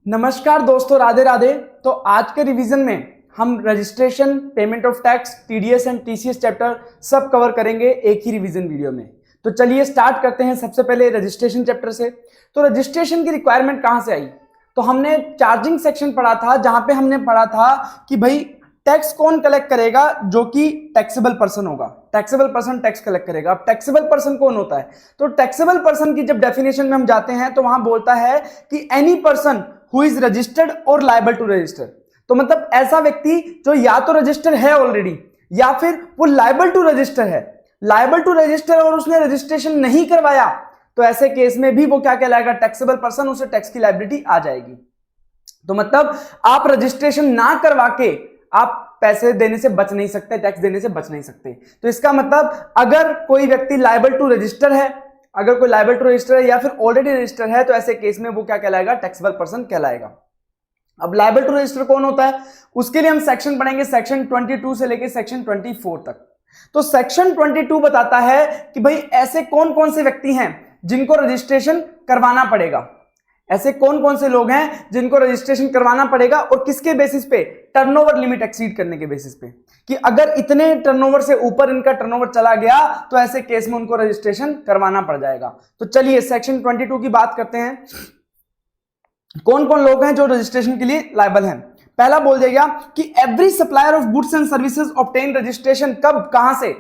नमस्कार दोस्तों, राधे राधे। तो आज के रिवीजन में हम registration, payment of tax, TDS and TCS chapter सब कवर करेंगे एक ही रिवीजन वीडियो में। तो चलिए स्टार्ट करते हैं सबसे पहले रजिस्ट्रेशन चैप्टर से। तो रजिस्ट्रेशन की रिक्वायरमेंट कहां से आई? तो हमने चार्जिंग सेक्शन पढ़ा था, जहां पे हमने पढ़ा था कि भाई टैक्स कौन कलेक्ट करेगा, जो कि टैक्सेबल पर्सन होगा। टैक्सेबल पर्सन टैक्स कलेक्ट करेगा। अब टैक्सेबल पर्सन कौन होता है? तो टैक्सेबल पर्सन की जब डेफिनेशन में हम जाते हैं तो वहां बोलता है कि any person who is registered और लायबल टू रजिस्टर। तो मतलब ऐसा व्यक्ति जो या तो रजिस्टर है ऑलरेडी या फिर वो लायबल टू रजिस्टर है। लायबल टू रजिस्टर और उसने रजिस्ट्रेशन नहीं करवाया तो ऐसे केस में भी वो क्या कहलाएगा? टैक्सेबल पर्सन, उसे टैक्स की लायबिलिटी आ जाएगी। तो मतलब आप रजिस्ट्रेशन ना करवा के आप पैसे देने से बच नहीं सकते, टैक्स देने से बच नहीं सकते। तो इसका मतलब अगर कोई व्यक्ति लायबल टू रजिस्टर है, अगर कोई लायबल टू रजिस्टर है या फिर ऑलरेडी रजिस्टर है, तो ऐसे केस में वो क्या कहलाएगा? टैक्सेबल पर्सन कहलाएगा। अब लायबल टू रजिस्टर कौन होता है, उसके लिए हम सेक्शन पढ़ेंगे, सेक्शन 22 से लेकर सेक्शन 24 तक। तो सेक्शन 22 बताता है कि भाई ऐसे कौन कौन से व्यक्ति हैं जिनको रजिस्ट्रेशन करवाना पड़ेगा। ऐसे कौन कौन से लोग हैं जिनको रजिस्ट्रेशन करवाना पड़ेगा और किसके बेसिस पे? टर्नओवर लिमिट एक्सीड करने के बेसिस पे, कि अगर इतने टर्नओवर से ऊपर इनका टर्नओवर चला गया तो ऐसे केस में उनको रजिस्ट्रेशन करवाना पड़ जाएगा। तो चलिए सेक्शन 22 की बात करते हैं। कौन कौन लोग हैं जो रजिस्ट्रेशन के लिए लायबल हैं? पहला बोल देगा कि every supplier of goods and services obtain registration. कब, कहां से,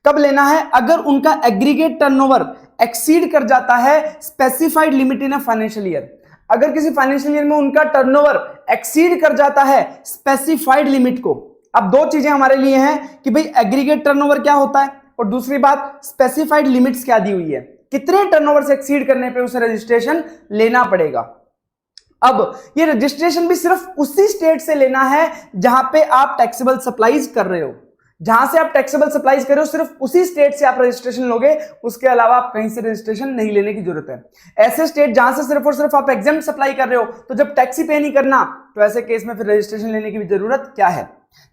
कब लेना है? अगर उनका एग्रीगेट टर्नओवर एक्सीड कर जाता है specified limit in a financial year. अगर किसी फाइनेंशियल ईयर में उनका टर्नओवर एक्सीड कर जाता है स्पेसिफाइड लिमिट को। अब दो चीजें हमारे लिए हैं कि भाई एग्रीगेट टर्नओवर क्या होता है और दूसरी बात स्पेसिफाइड लिमिट्स क्या दी हुई है, कितने टर्नओवर से एक्सीड करने पे उसे रजिस्ट्रेशन लेना पड़ेगा। अब ये रजिस्ट्रेशन भी सिर्फ उसी स्टेट से लेना है जहां पे आप टैक्सेबल सप्लाईज कर रहे हो। जहां से आप टैक्सेबल सप्लाईज कर रहे हो सिर्फ उसी स्टेट से आप रजिस्ट्रेशन लोगे, उसके अलावा आप कहीं से रजिस्ट्रेशन नहीं लेने की जरूरत है। ऐसे स्टेट जहां से सिर्फ और सिर्फ आप एग्जेम्प्ट सप्लाई कर रहे हो, तो जब टैक्स ही पे नहीं करना, तो ऐसे केस में फिर रजिस्ट्रेशन लेने की भी जरूरत क्या है?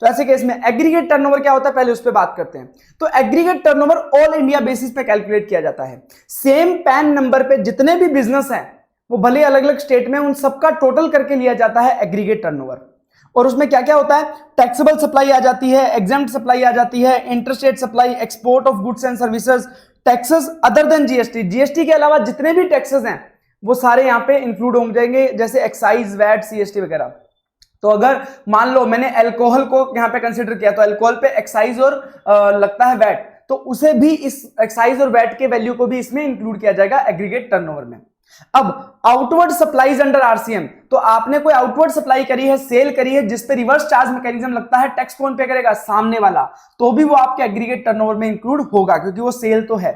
तो ऐसे केस में एग्रीगेट टर्नओवर क्या होता है, पहले उस पर बात करते हैं। तो aggregate turnover all India basis पे कैलकुलेट किया जाता है। सेम पैन नंबर पे जितने भी बिजनेस हैं, वो भले अलग अलग स्टेट में, उन सबका टोटल करके लिया जाता है एग्रीगेट टर्नओवर। और उसमें क्या क्या होता है? टैक्सेबल सप्लाई आ जाती है, एग्जेम्प्ट सप्लाई आ जाती है, interstate supply, export of goods and services, taxes other than GST. GST के अलावा जितने भी टैक्सेस हैं वो सारे यहाँ पे इंक्लूड हो जाएंगे, जैसे एक्साइज, वैट, सीएसटी वगैरह। तो अगर मान लो मैंने अल्कोहल को यहाँ पे कंसिडर किया, तो अल्कोहल पे एक्साइज और लगता है वैट, तो उसे भी इस एक्साइज और वैट के वैल्यू को भी इसमें इंक्लूड किया जाएगा एग्रीगेट टर्नओवर में। अब आउटवर्ड सप्लाईज अंडर आरसीएम, तो आपने कोई आउटवर्ड सप्लाई करी है, सेल करी है, जिस पे रिवर्स चार्ज मैकेनिज्म लगता है, टैक्स कौन पे करेगा? सामने वाला। तो भी वो आपके एग्रीगेट टर्नओवर में इंक्लूड होगा, क्योंकि वो सेल तो है।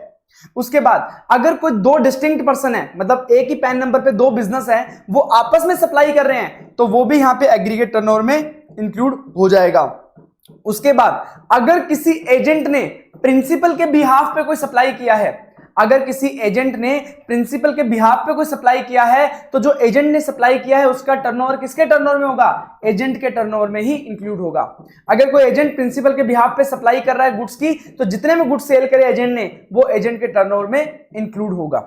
उसके बाद अगर कोई दो डिस्टिंक्ट पर्सन है, मतलब एक ही पैन नंबर पे दो बिजनेस है, वो आपस में सप्लाई कर रहे हैं, तो वो भी यहां पे एग्रीगेट टर्नओवर में इंक्लूड हो जाएगा। उसके बाद अगर किसी एजेंट ने प्रिंसिपल के बिहाफ पे कोई सप्लाई किया है, अगर किसी एजेंट ने प्रिंसिपल के बिहाफ पे कोई सप्लाई किया है, तो जो एजेंट ने सप्लाई किया है उसका टर्नओवर किसके टर्नओवर में होगा? एजेंट के टर्नओवर में ही इंक्लूड होगा। अगर कोई एजेंट प्रिंसिपल के बिहाफ पे सप्लाई कर रहा है गुड्स की, तो जितने में गुड्स सेल करे एजेंट ने, वो एजेंट के टर्नओवर में इंक्लूड होगा।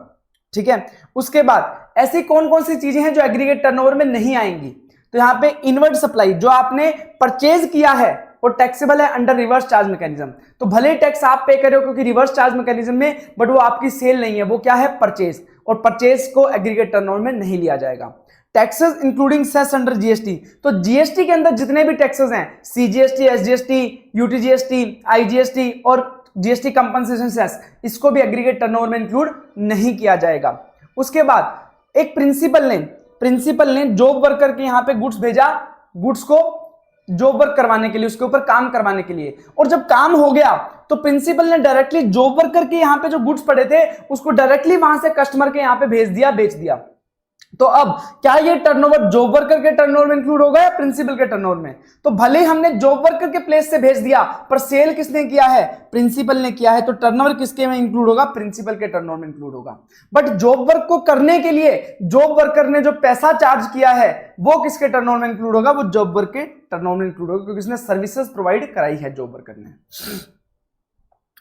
ठीक है। उसके बाद ऐसी कौन कौन सी चीजें हैं जो एग्रीगेट टर्नओवर में नहीं आएंगी? तो यहां पे इनवर्ड सप्लाई, जो आपने परचेज किया है वो टैक्सेबल है अंडर रिवर्स चार्ज मैकेनिज्म। तो भले टैक्स आप पे करे हो क्योंकि रिवर्स चार्ज मैकेनिज्म में, बट वो आपकी सेल नहीं है, वो क्या है? परचेज। और परचेज को एग्रीगेट टर्नओवर में नहीं लिया जाएगा। Taxes including cess under GST, तो जीएसटी के अंदर जितने भी टैक्सेस हैं, सीजीएसटी, एसजीएसटी, यूटीजीएसटी, आईजीएसटी और जीएसटी कंपनसेशन सेस, इसको भी एग्रीगेट टर्नओवर में इंक्लूड नहीं किया जाएगा। उसके बाद एक प्रिंसिपल ने जॉब वर्कर के यहां पे गुड्स भेजा, गुड्स को जॉब वर्क करवाने के लिए, उसके ऊपर काम करवाने के लिए, और जब काम हो गया तो प्रिंसिपल ने डायरेक्टली जॉब वर्कर के यहां पे जो गुड्स पड़े थे उसको डायरेक्टली वहां से कस्टमर के यहां पे भेज दिया, बेच दिया। तो अब क्या ये टर्नओवर जॉब वर्कर के टर्नओवर में इंक्लूड होगा या प्रिंसिपल के टर्नओवर में? तो भले हमने जॉब वर्कर के प्लेस से भेज दिया, पर सेल किसने किया है? प्रिंसिपल ने किया है, तो टर्नओवर किसके में इंक्लूड होगा? प्रिंसिपल के टर्नओवर में इंक्लूड होगा। बट जॉब वर्क को करने के लिए जॉब वर्कर ने जो पैसा चार्ज किया है वो किसके टर्नओवर में इंक्लूड होगा? वो जॉब वर्क के टर्नओवर में इंक्लूड होगा, क्योंकि उसने सर्विसेज प्रोवाइड कराई है जॉब वर्कर ने।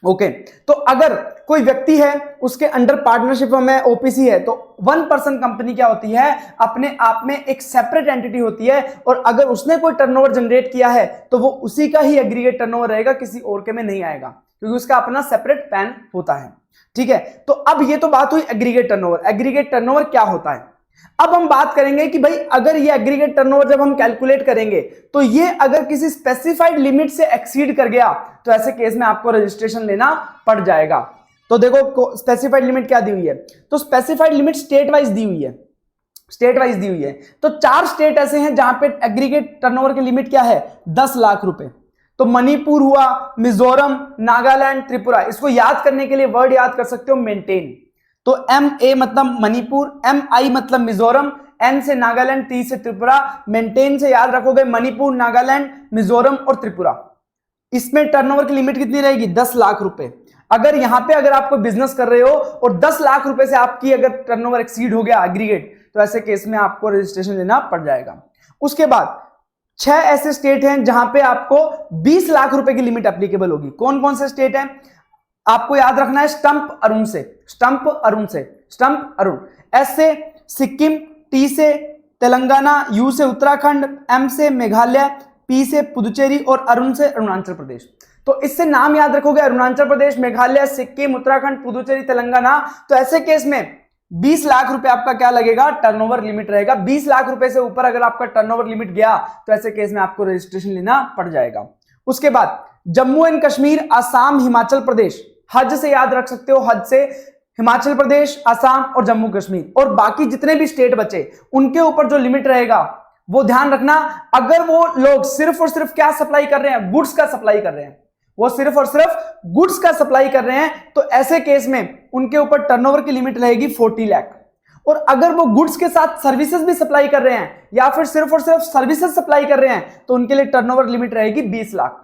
ओके तो अगर कोई व्यक्ति है उसके अंडर पार्टनरशिप में ओपीसी है तो 1% कंपनी क्या होती है, अपने आप में एक सेपरेट एंटिटी होती है, और अगर उसने कोई टर्नओवर जनरेट किया है तो वो उसी का ही एग्रीगेट टर्नओवर रहेगा, किसी और के में नहीं आएगा, क्योंकि उसका अपना सेपरेट पैन होता है। ठीक है, तो अब ये तो बात हुई एग्रीगेट टर्नओवर। एग्रीगेट टर्नओवर क्या होता है, अब हम बात करेंगे कि भाई अगर ये एग्रीगेट टर्नओवर जब हम कैलकुलेट करेंगे तो ये अगर किसी स्पेसिफाइड लिमिट से एक्सीड कर गया तो ऐसे केस में आपको रजिस्ट्रेशन लेना पड़ जाएगा। तो देखो स्पेसिफाइड लिमिट क्या दी हुई है, तो स्पेसिफाइड लिमिट स्टेट वाइज दी हुई है, स्टेट वाइज दी हुई है। तो 4 स्टेट ऐसे हैं जहां पे एग्रीगेट टर्नओवर की लिमिट क्या है, 10 लाख रुपए। तो मणिपुर हुआ, मिजोरम, नागालैंड, त्रिपुरा। इसको याद करने के लिए वर्ड याद कर सकते हो मेंटेन। तो MA मतलब मणिपुर, MI मतलब मिजोरम, N से नागालैंड, T से त्रिपुरा। मेंटेन से याद रखोगे मणिपुर, नागालैंड, मिजोरम और त्रिपुरा। इसमें टर्नओवर की लिमिट कितनी रहेगी, 10 लाख रुपए। अगर यहां पे अगर आप कोई बिजनेस कर रहे हो और 10 लाख रुपए से आपकी अगर टर्नओवर एक्सीड हो गया एग्रीगेट, तो ऐसे केस में आपको रजिस्ट्रेशन लेना पड़ जाएगा। उसके बाद 6 ऐसे स्टेट हैं जहां पे आपको 20 लाख रुपए की लिमिट एप्लीकेबल होगी। कौन कौन से स्टेट हैं, आपको याद रखना है, स्टंप अरुण से, स्टंप अरुण से, स्टंप अरुण। S से सिक्किम, T से तेलंगाना, U से उत्तराखंड, M से मेघालय, P से पुदुचेरी और अरुण से अरुणाचल प्रदेश। तो इससे नाम याद रखोगे, अरुणाचल प्रदेश, मेघालय, सिक्किम, उत्तराखंड, पुदुचेरी, तेलंगाना। तो ऐसे केस में 20 लाख रुपए आपका क्या लगेगा, टर्नओवर लिमिट रहेगा। 20 लाख रुपए से ऊपर अगर आपका टर्नओवर लिमिट गया तो ऐसे केस में आपको रजिस्ट्रेशन लेना पड़ जाएगा। उसके बाद जम्मू एंड कश्मीर, आसाम, हिमाचल प्रदेश, हज से याद रख सकते हो, हज से हिमाचल प्रदेश, आसाम और जम्मू कश्मीर, और बाकी जितने भी स्टेट बचे उनके ऊपर जो लिमिट रहेगा वो ध्यान रखना। अगर वो लोग सिर्फ और सिर्फ क्या सप्लाई कर रहे हैं, गुड्स का सप्लाई कर रहे हैं, वो सिर्फ और सिर्फ गुड्स का सप्लाई कर रहे हैं, तो ऐसे केस में उनके ऊपर टर्नओवर की लिमिट रहेगी 40 लाख। और अगर वो गुड्स के साथ सर्विसेज भी सप्लाई कर रहे हैं या फिर सिर्फ और सिर्फ सर्विसेज सप्लाई कर रहे हैं तो उनके लिए टर्नओवर लिमिट रहेगी 20 लाख।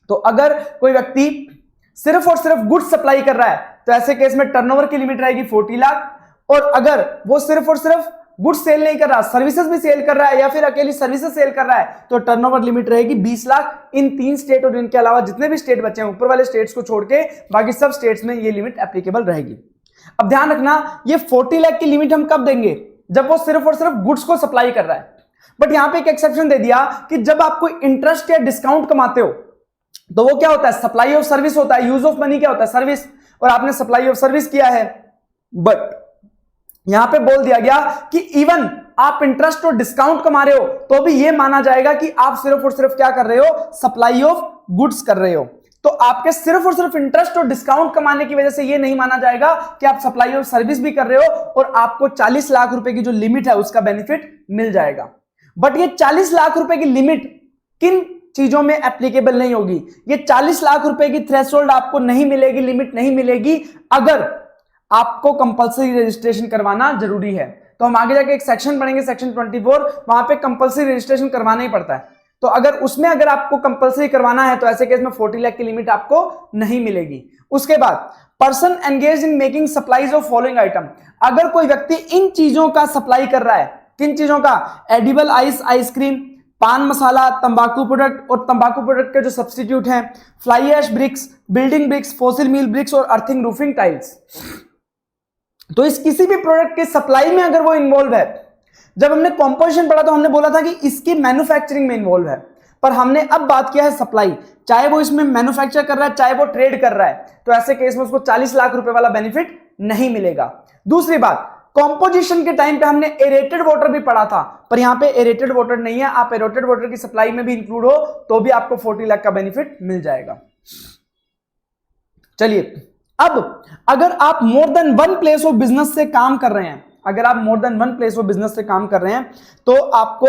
तो अगर कोई व्यक्ति सिर्फ और सिर्फ गुड्स सप्लाई कर रहा है तो ऐसे केस में टर्नओवर की लिमिट रहेगी 40 लाख। और अगर वो सिर्फ और सिर्फ गुड्स सेल नहीं कर रहा, सर्विसेज भी सेल कर रहा है या फिर अकेली सर्विसेज सेल कर रहा है, तो टर्नओवर लिमिट रहेगी 20 लाख। इन 3 स्टेट और इनके अलावा जितने भी स्टेट बचे हैं, ऊपर वाले स्टेट्स को छोड़ के बाकी सब स्टेट्स में ये लिमिट एप्लीकेबल रहेगी। अब ध्यान रखना, ये 40 लाख की लिमिट हम कब देंगे, जब वो सिर्फ और सिर्फ गुड्स को सप्लाई कर रहा है। बट यहां पे एक एक्सेप्शन दे दिया कि जब आप कोई इंटरेस्ट या डिस्काउंट कमाते हो तो वो क्या होता है, सप्लाई ऑफ सर्विस होता है। यूज ऑफ मनी क्या होता है, सर्विस, और आपने सप्लाई ऑफ सर्विस किया है। बट यहां पे बोल दिया गया कि इवन आप इंटरेस्ट और डिस्काउंट कमा रहे हो तो भी ये माना जाएगा कि आप सिर्फ और सिर्फ क्या कर रहे हो, सप्लाई ऑफ गुड्स कर रहे हो। तो आपके सिर्फ और सिर्फ इंटरेस्ट और डिस्काउंट कमाने की वजह से ये नहीं माना जाएगा कि आप सप्लाई ऑफ सर्विस भी कर रहे हो और आपको 40 लाख रुपए की जो लिमिट है उसका बेनिफिट मिल जाएगा। बट ये 40 लाख रुपए की लिमिट किन चीजों में एप्लीकेबल नहीं होगी, ये 40 लाख रुपए की थ्रेशोल्ड आपको नहीं मिलेगी, लिमिट नहीं मिलेगी अगर आपको कंपलसरी रजिस्ट्रेशन करवाना जरूरी है। तो हम आगे जाके एक सेक्शन पढ़ेंगे, सेक्शन 24, वहां पे कंपलसरी रजिस्ट्रेशन करवाना ही पड़ता है। तो अगर उसमें अगर आपको कंपलसरी करवाना है तो ऐसे केस में 40 लाख की लिमिट आपको नहीं मिलेगी। उसके बाद person engage in making supplies of following item, अगर कोई व्यक्ति इन चीजों का सप्लाई कर रहा है, किन चीजों का, एडिबल आइस, आइसक्रीम, पान मसाला, तंबाकू प्रोडक्ट और तंबाकू प्रोडक्ट के जो सब्सटीट्यूट हैं, fly ash bricks, building bricks, fossil meal bricks और अर्थिंग रूफिंग टाइल्स, तो इस किसी भी प्रोडक्ट के सप्लाई में अगर वो इन्वॉल्व है, जब हमने कॉम्पोजिशन पढ़ा तो हमने बोला था कि इसकी मैन्युफैक्चरिंग में इन्वॉल्व है, पर हमने अब बात किया है सप्लाई, चाहे वो इसमें मैन्युफैक्चर कर रहा है चाहे वो ट्रेड कर रहा है, तो ऐसे केस में उसको 40 लाख रुपए वाला बेनिफिट नहीं मिलेगा। दूसरी बात, कॉम्पोजिशन के टाइम पे हमने एरेटेड वाटर भी पढ़ा था, पर यहां पे एरेटेड वाटर नहीं है, आप एरेटेड वाटर की सप्लाई में भी इंक्लूड हो तो भी आपको 40 लाख का बेनिफिट मिल जाएगा। चलिए, अब अगर आप more than 1 place of business से काम कर रहे हैं, अगर आप more than 1 place of business से काम कर रहे हैं तो आपको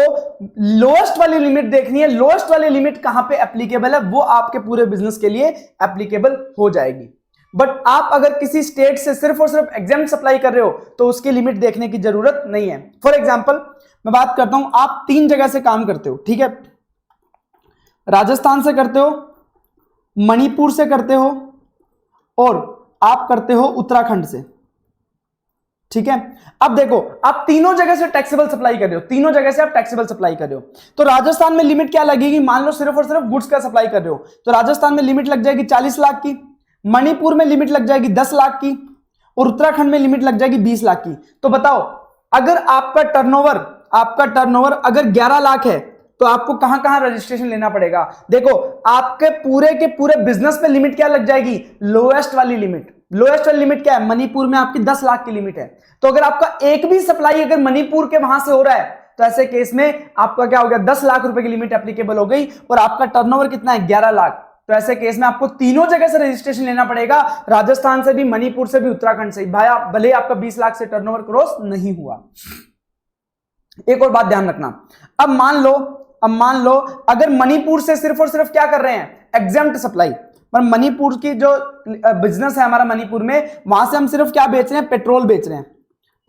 लोएस्ट वाली लिमिट देखनी है। लोएस्ट वाली लिमिट कहां पे एप्लीकेबल है, वो आपके पूरे बिजनेस के लिए एप्लीकेबल हो जाएगी। बट आप अगर किसी स्टेट से सिर्फ और सिर्फ एग्जेम्प्ट सप्लाई कर रहे हो तो उसकी लिमिट देखने की जरूरत नहीं है। फॉर एग्जांपल मैं बात करता हूं, आप 3 जगह से काम करते हो, ठीक है, राजस्थान से करते हो, मणिपुर से करते हो और आप करते हो उत्तराखंड से, ठीक है। अब देखो, आप तीनों जगह से टैक्सेबल सप्लाई कर रहे हो, तीनों जगह से आप टैक्सेबल सप्लाई कर रहे हो, तो राजस्थान में लिमिट क्या लगेगी, मान लो सिर्फ और सिर्फ गुड्स का सप्लाई कर रहे हो तो राजस्थान में लिमिट लग जाएगी 40 लाख की। मणिपुर में लिमिट लग जाएगी 10 लाख की और उत्तराखंड में लिमिट लग जाएगी 20 लाख की। तो बताओ, अगर आपका टर्नओवर अगर 11 लाख है तो आपको कहां कहां रजिस्ट्रेशन लेना पड़ेगा? देखो, आपके पूरे के पूरे बिजनेस में लिमिट क्या लग जाएगी? लोएस्ट वाली लिमिट क्या है? मणिपुर में आपकी 10 लाख की लिमिट है। तो अगर आपका एक भी सप्लाई अगर मणिपुर के वहां से हो रहा है तो ऐसे केस में आपका क्या हो गया? 10 लाख रुपए की लिमिट एप्लीकेबल हो गई और आपका टर्नओवर कितना है? 11 लाख। तो ऐसे केस में आपको तीनों जगह से रजिस्ट्रेशन लेना पड़ेगा, राजस्थान से भी, मणिपुर से भी, उत्तराखंड से भी। भाई आप भले आपका 20 लाख से टर्नओवर क्रॉस नहीं हुआ। एक और बात ध्यान रखना, अब मान लो अगर मणिपुर से सिर्फ और सिर्फ क्या कर रहे हैं? Exempt supply. पर मणिपुर की जो बिजनेस है हमारा मणिपुर में, वहां से हम सिर्फ क्या बेच रहे हैं? पेट्रोल बेच रहे हैं,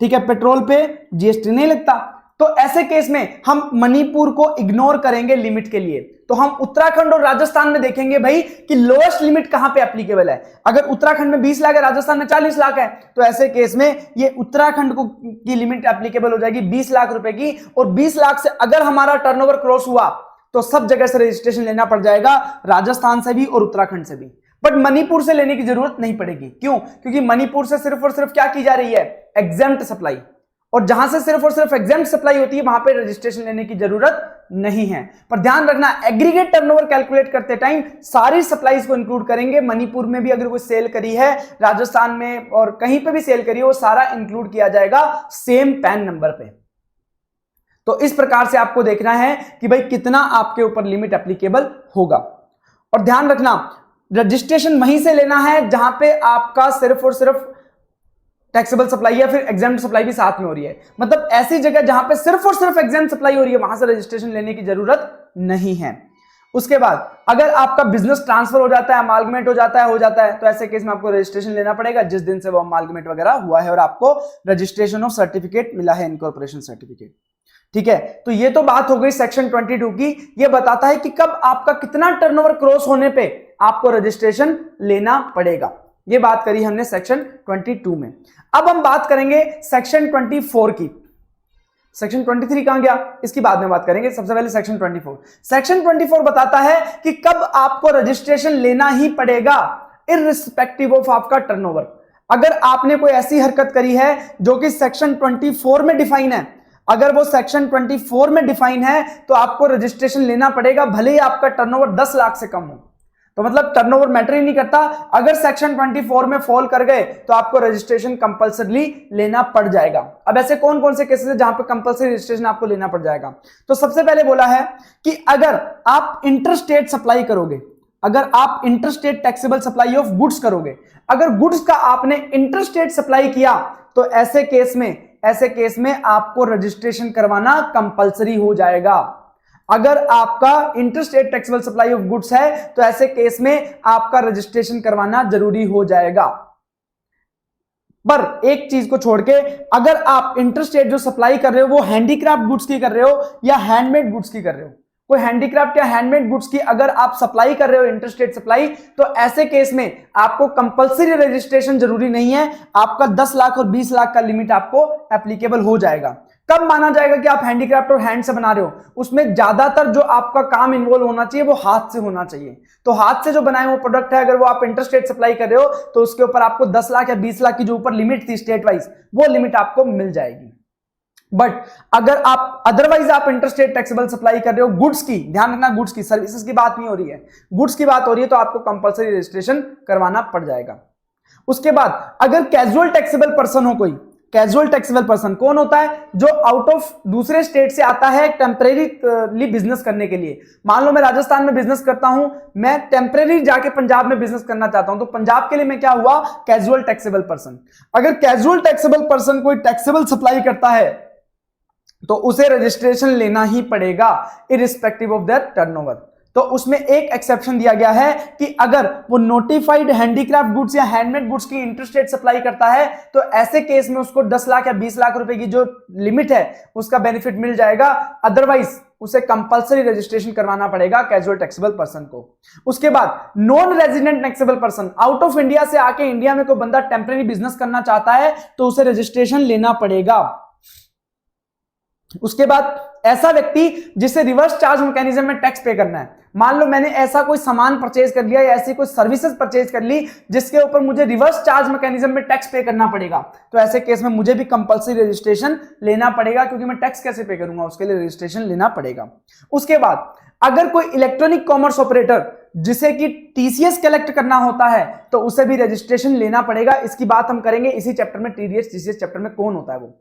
ठीक है, पेट्रोल पे जीएसटी नहीं लगता। तो ऐसे केस में हम मणिपुर को इग्नोर करेंगे लिमिट के लिए। तो हम उत्तराखंड और राजस्थान में देखेंगे भाई कि लोएस्ट लिमिट कहां पे एप्लीकेबल है। अगर उत्तराखंड में 20 लाख है, राजस्थान में 40 लाख है, तो ऐसे केस में ये उत्तराखंड को की लिमिट एप्लीकेबल हो जाएगी 20 लाख रुपए की। और 20 लाख से अगर हमारा टर्नओवर क्रॉस हुआ तो सब जगह से रजिस्ट्रेशन लेना पड़ जाएगा, राजस्थान से भी और उत्तराखंड से भी। बट मणिपुर से लेने की जरूरत नहीं पड़ेगी। क्यों? क्योंकि मणिपुर से सिर्फ और सिर्फ क्या की जा रही है? Exempt supply. और जहां से सिर्फ और सिर्फ एग्जेम्प्ट सप्लाई होती है वहां पे रजिस्ट्रेशन लेने की जरूरत नहीं है। पर ध्यान रखना, एग्रीगेट टर्नओवर कैलकुलेट करते टाइम सारी सप्लाईज को इंक्लूड करेंगे। मणिपुर में भी अगर कोई सेल करी है, राजस्थान में और कहीं पे भी सेल करी है, वो सारा इंक्लूड किया जाएगा सेम पैन नंबर पे। तो इस प्रकार से आपको देखना है कि भाई कितना आपके ऊपर लिमिट एप्लीकेबल होगा। और ध्यान रखना, रजिस्ट्रेशन वहीं से लेना है जहां पे आपका सिर्फ और सिर्फ टैक्सेबल सप्लाई या फिर एग्जेम्प्ट सप्लाई भी साथ में हो रही है। मतलब ऐसी जगह जहां पे सिर्फ और सिर्फ एग्जेम्प्ट सप्लाई हो रही है वहां से रजिस्ट्रेशन लेने की जरूरत नहीं है। उसके बाद अगर आपका बिजनेस ट्रांसफर हो जाता है, अमालगमेंट हो जाता है, तो ऐसे केस में आपको रजिस्ट्रेशन लेना पड़ेगा जिस दिन से वो अमालगमेंट वगैरह हुआ है और आपको रजिस्ट्रेशन ऑफ सर्टिफिकेट मिला है, इनकॉर्पोरेशन सर्टिफिकेट। ठीक है, तो ये तो बात हो गई सेक्शन 22 की। ये बताता है कि कब आपका कितना टर्नओवर क्रॉस होने पे आपको रजिस्ट्रेशन लेना पड़ेगा। ये बात करी हमने सेक्शन 22 में। अब हम बात करेंगे सेक्शन 24 की। सेक्शन 23 कहां गया? इसकी बाद में बात करेंगे। सबसे पहले सेक्शन 24। सेक्शन 24 बताता है कि कब आपको रजिस्ट्रेशन लेना ही पड़ेगा इररिस्पेक्टिव ऑफ आपका टर्नओवर। अगर आपने कोई ऐसी हरकत करी है जो कि सेक्शन 24 में डिफाइन है, अगर वो सेक्शन 24 में डिफाइन है तो आपको रजिस्ट्रेशन लेना पड़ेगा, भले ही आपका टर्नओवर 10 लाख से कम हो। तो मतलब टर्नओवर मैटर ही नहीं करता, अगर सेक्शन 24 में फॉल कर गए तो आपको रजिस्ट्रेशन कंपलसरी लेना पड़ जाएगा। अब ऐसे कौन कौन से केसेस है जहां पे कंपलसरी रजिस्ट्रेशन आपको लेना पड़ जाएगा? तो सबसे पहले बोला है कि अगर आप इंटरस्टेट सप्लाई करोगे, अगर आप interstate taxable supply of goods करोगे, अगर गुड्स का आपने इंटरस्टेट सप्लाई किया तो ऐसे केस में आपको रजिस्ट्रेशन करवाना कंपलसरी हो जाएगा। अगर आपका interstate taxable supply of goods है तो ऐसे केस में आपका रजिस्ट्रेशन करवाना जरूरी हो जाएगा। पर एक चीज को छोड़ के, अगर आप इंटरस्टेट जो सप्लाई कर रहे हो वो हैंडीक्राफ्ट गुड्स की कर रहे हो या हैंडमेड गुड्स की कर रहे हो, कोई हैंडीक्राफ्ट या हैंडमेड गुड्स की अगर आप सप्लाई कर रहे हो इंटरस्टेट सप्लाई, तो ऐसे केस में आपको कंपलसरी रजिस्ट्रेशन जरूरी नहीं है। आपका 10 लाख और 20 लाख का लिमिट आपको एप्लीकेबल हो जाएगा। कब माना जाएगा कि आप हैंडीक्राफ्ट और हैंड से बना रहे हो? उसमें ज्यादातर जो आपका काम इन्वॉल्व होना चाहिए वो हाथ से होना चाहिए। तो हाथ से जो बनाए हुए प्रोडक्ट है, अगर वो आप इंटरस्टेट सप्लाई कर रहे हो तो उसके ऊपर आपको 10 लाख या 20 लाख की जो ऊपर लिमिट थी स्टेट वाइज, वो लिमिट आपको मिल जाएगी। बट अगर आप अदरवाइज आप इंटरस्टेट टैक्सेबल सप्लाई कर रहे हो गुड्स की, ध्यान रखना गुड्स की, सर्विसेज की बात नहीं हो रही है, गुड्स की बात हो रही है, तो आपको कंपलसरी रजिस्ट्रेशन करवाना पड़ जाएगा। उसके बाद अगर कैजुअल टैक्सेबल पर्सन हो कोई, कैजुअल टैक्सेबल पर्सन कौन होता है? जो आउट ऑफ दूसरे स्टेट से आता है टेम्परेरी बिजनेस करने के लिए। मान लो मैं राजस्थान में बिजनेस करता हूं, मैं टेम्परेरी जाके पंजाब में बिजनेस करना चाहता हूं, तो पंजाब के लिए मैं क्या हुआ? Casual taxable person. अगर कैजुअल टैक्सेबल पर्सन कोई टैक्सेबल सप्लाई करता है तो उसे रजिस्ट्रेशन लेना ही पड़ेगा इररिस्पेक्टिव ऑफ दैट टर्नओवर। तो उसमें एक एक्सेप्शन दिया गया है कि अगर वो नोटिफाइड हैंडीक्राफ्ट गुड्स या हैंडमेड गुड्स की इंटरस्टेट सप्लाई करता है तो ऐसे केस में उसको 10 लाख या 20 लाख रुपए की जो लिमिट है उसका बेनिफिट मिल जाएगा। अदरवाइज उसे कंपलसरी रजिस्ट्रेशन करवाना पड़ेगा कैजुअल टैक्सेबल पर्सन को। उसके बाद non resident taxable person, out of India से आके इंडिया में कोई बंदा टेम्परेरी बिजनेस करना चाहता है तो उसे रजिस्ट्रेशन लेना पड़ेगा। उसके बाद ऐसा व्यक्ति जिसे रिवर्स चार्ज मैकेनिज्म में टैक्स पे करना है, मान लो मैंने ऐसा कोई सामान परचेज कर लिया या ऐसी कोई सर्विसेज परचेज कर ली जिसके ऊपर मुझे रिवर्स चार्ज मैकेनिज्म में टैक्स पे करना पड़ेगा, तो ऐसे केस में मुझे भी कंपल्सरी रजिस्ट्रेशन लेना पड़ेगा, क्योंकि मैं टैक्स कैसे पे करूंगा, उसके लिए रजिस्ट्रेशन लेना पड़ेगा। उसके बाद अगर कोई इलेक्ट्रॉनिक कॉमर्स ऑपरेटर जिसे कि टीसीएस कलेक्ट करना होता है तो उसे भी रजिस्ट्रेशन लेना पड़ेगा। इसकी बात हम करेंगे इसी चैप्टर में, टीडीएस टीसीएस चैप्टर में कौन होता है वो।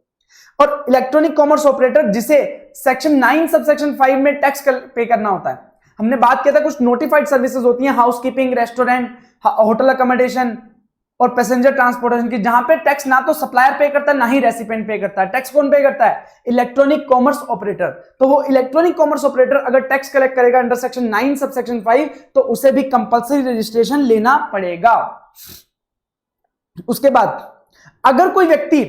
और इलेक्ट्रॉनिक कॉमर्स ऑपरेटर जिसे सेक्शन 9 सबसेक्शन 5 में टैक्स पे करना होता है, हमने बात किया था कुछ नोटिफाइड सर्विसेज होती हैं, हाउसकीपिंग, रेस्टोरेंट, होटल अकोमोडेशन और पैसेंजर ट्रांसपोर्टेशन की, जहां पे टैक्स ना तो सप्लायर पे करता है ना ही रेसिपिएंट पे करता है। टैक्स कौन पे करता है? Electronic commerce operator. तो वो इलेक्ट्रॉनिक कॉमर्स ऑपरेटर अगर टैक्स कलेक्ट करेगा अंडर सेक्शन 9 सबसेक्शन 5 तो उसे भी कंपल्सरी रजिस्ट्रेशन लेना पड़ेगा। उसके बाद अगर कोई व्यक्ति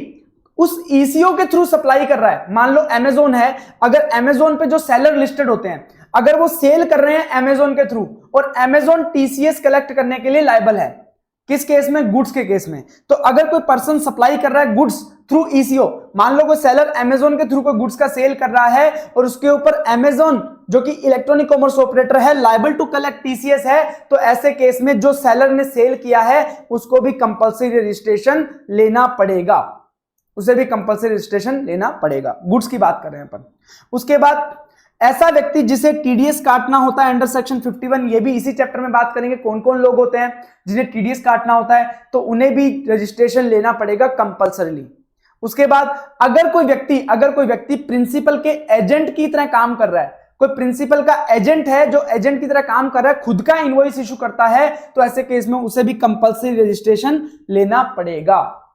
उस ईसीओ के थ्रू सप्लाई कर रहा है, मान लो अमेजोन है, अगर अमेजोन पे जो सेलर लिस्टेड होते हैं अगर वो सेल कर रहे हैं अमेजोन के थ्रू और अमेजोन टीसीएस कलेक्ट करने के लिए लायबल है, किस केस में? गुड्स के केस में। तो अगर कोई पर्सन सप्लाई कर रहा है गुड्स थ्रू ईसीओ, मान लो कोई सेलर अमेजोन के थ्रू कोई गुड्स का सेल कर रहा है और उसके ऊपर अमेजोन जो कि इलेक्ट्रॉनिक कॉमर्स ऑपरेटर है लायबल टू कलेक्ट टीसीएस है, तो ऐसे केस में जो सेलर ने सेल किया है उसको भी कंपल्सरी रजिस्ट्रेशन लेना पड़ेगा, उसे भी कंपल्सरी रजिस्ट्रेशन लेना पड़ेगा। गुड्स की बात कर रहे हैं अपन। उसके बाद ऐसा व्यक्ति जिसे टीडीएस काटना होता है अंडर सेक्शन 51, ये भी इसी चैप्टर में बात करेंगे कौन कौन लोग होते हैं जिन्हें टीडीएस काटना होता है, तो उन्हें भी रजिस्ट्रेशन लेना पड़ेगा कंपल्सरीली। उसके बाद अगर कोई व्यक्ति प्रिंसिपल के एजेंट की तरह काम कर रहा है, कोई प्रिंसिपल का एजेंट है जो एजेंट की तरह काम कर रहा है, खुद का इनवॉइस इशू करता है, तो ऐसे केस में उसे भी कंपल्सरी रजिस्ट्रेशन लेना पड़ेगा।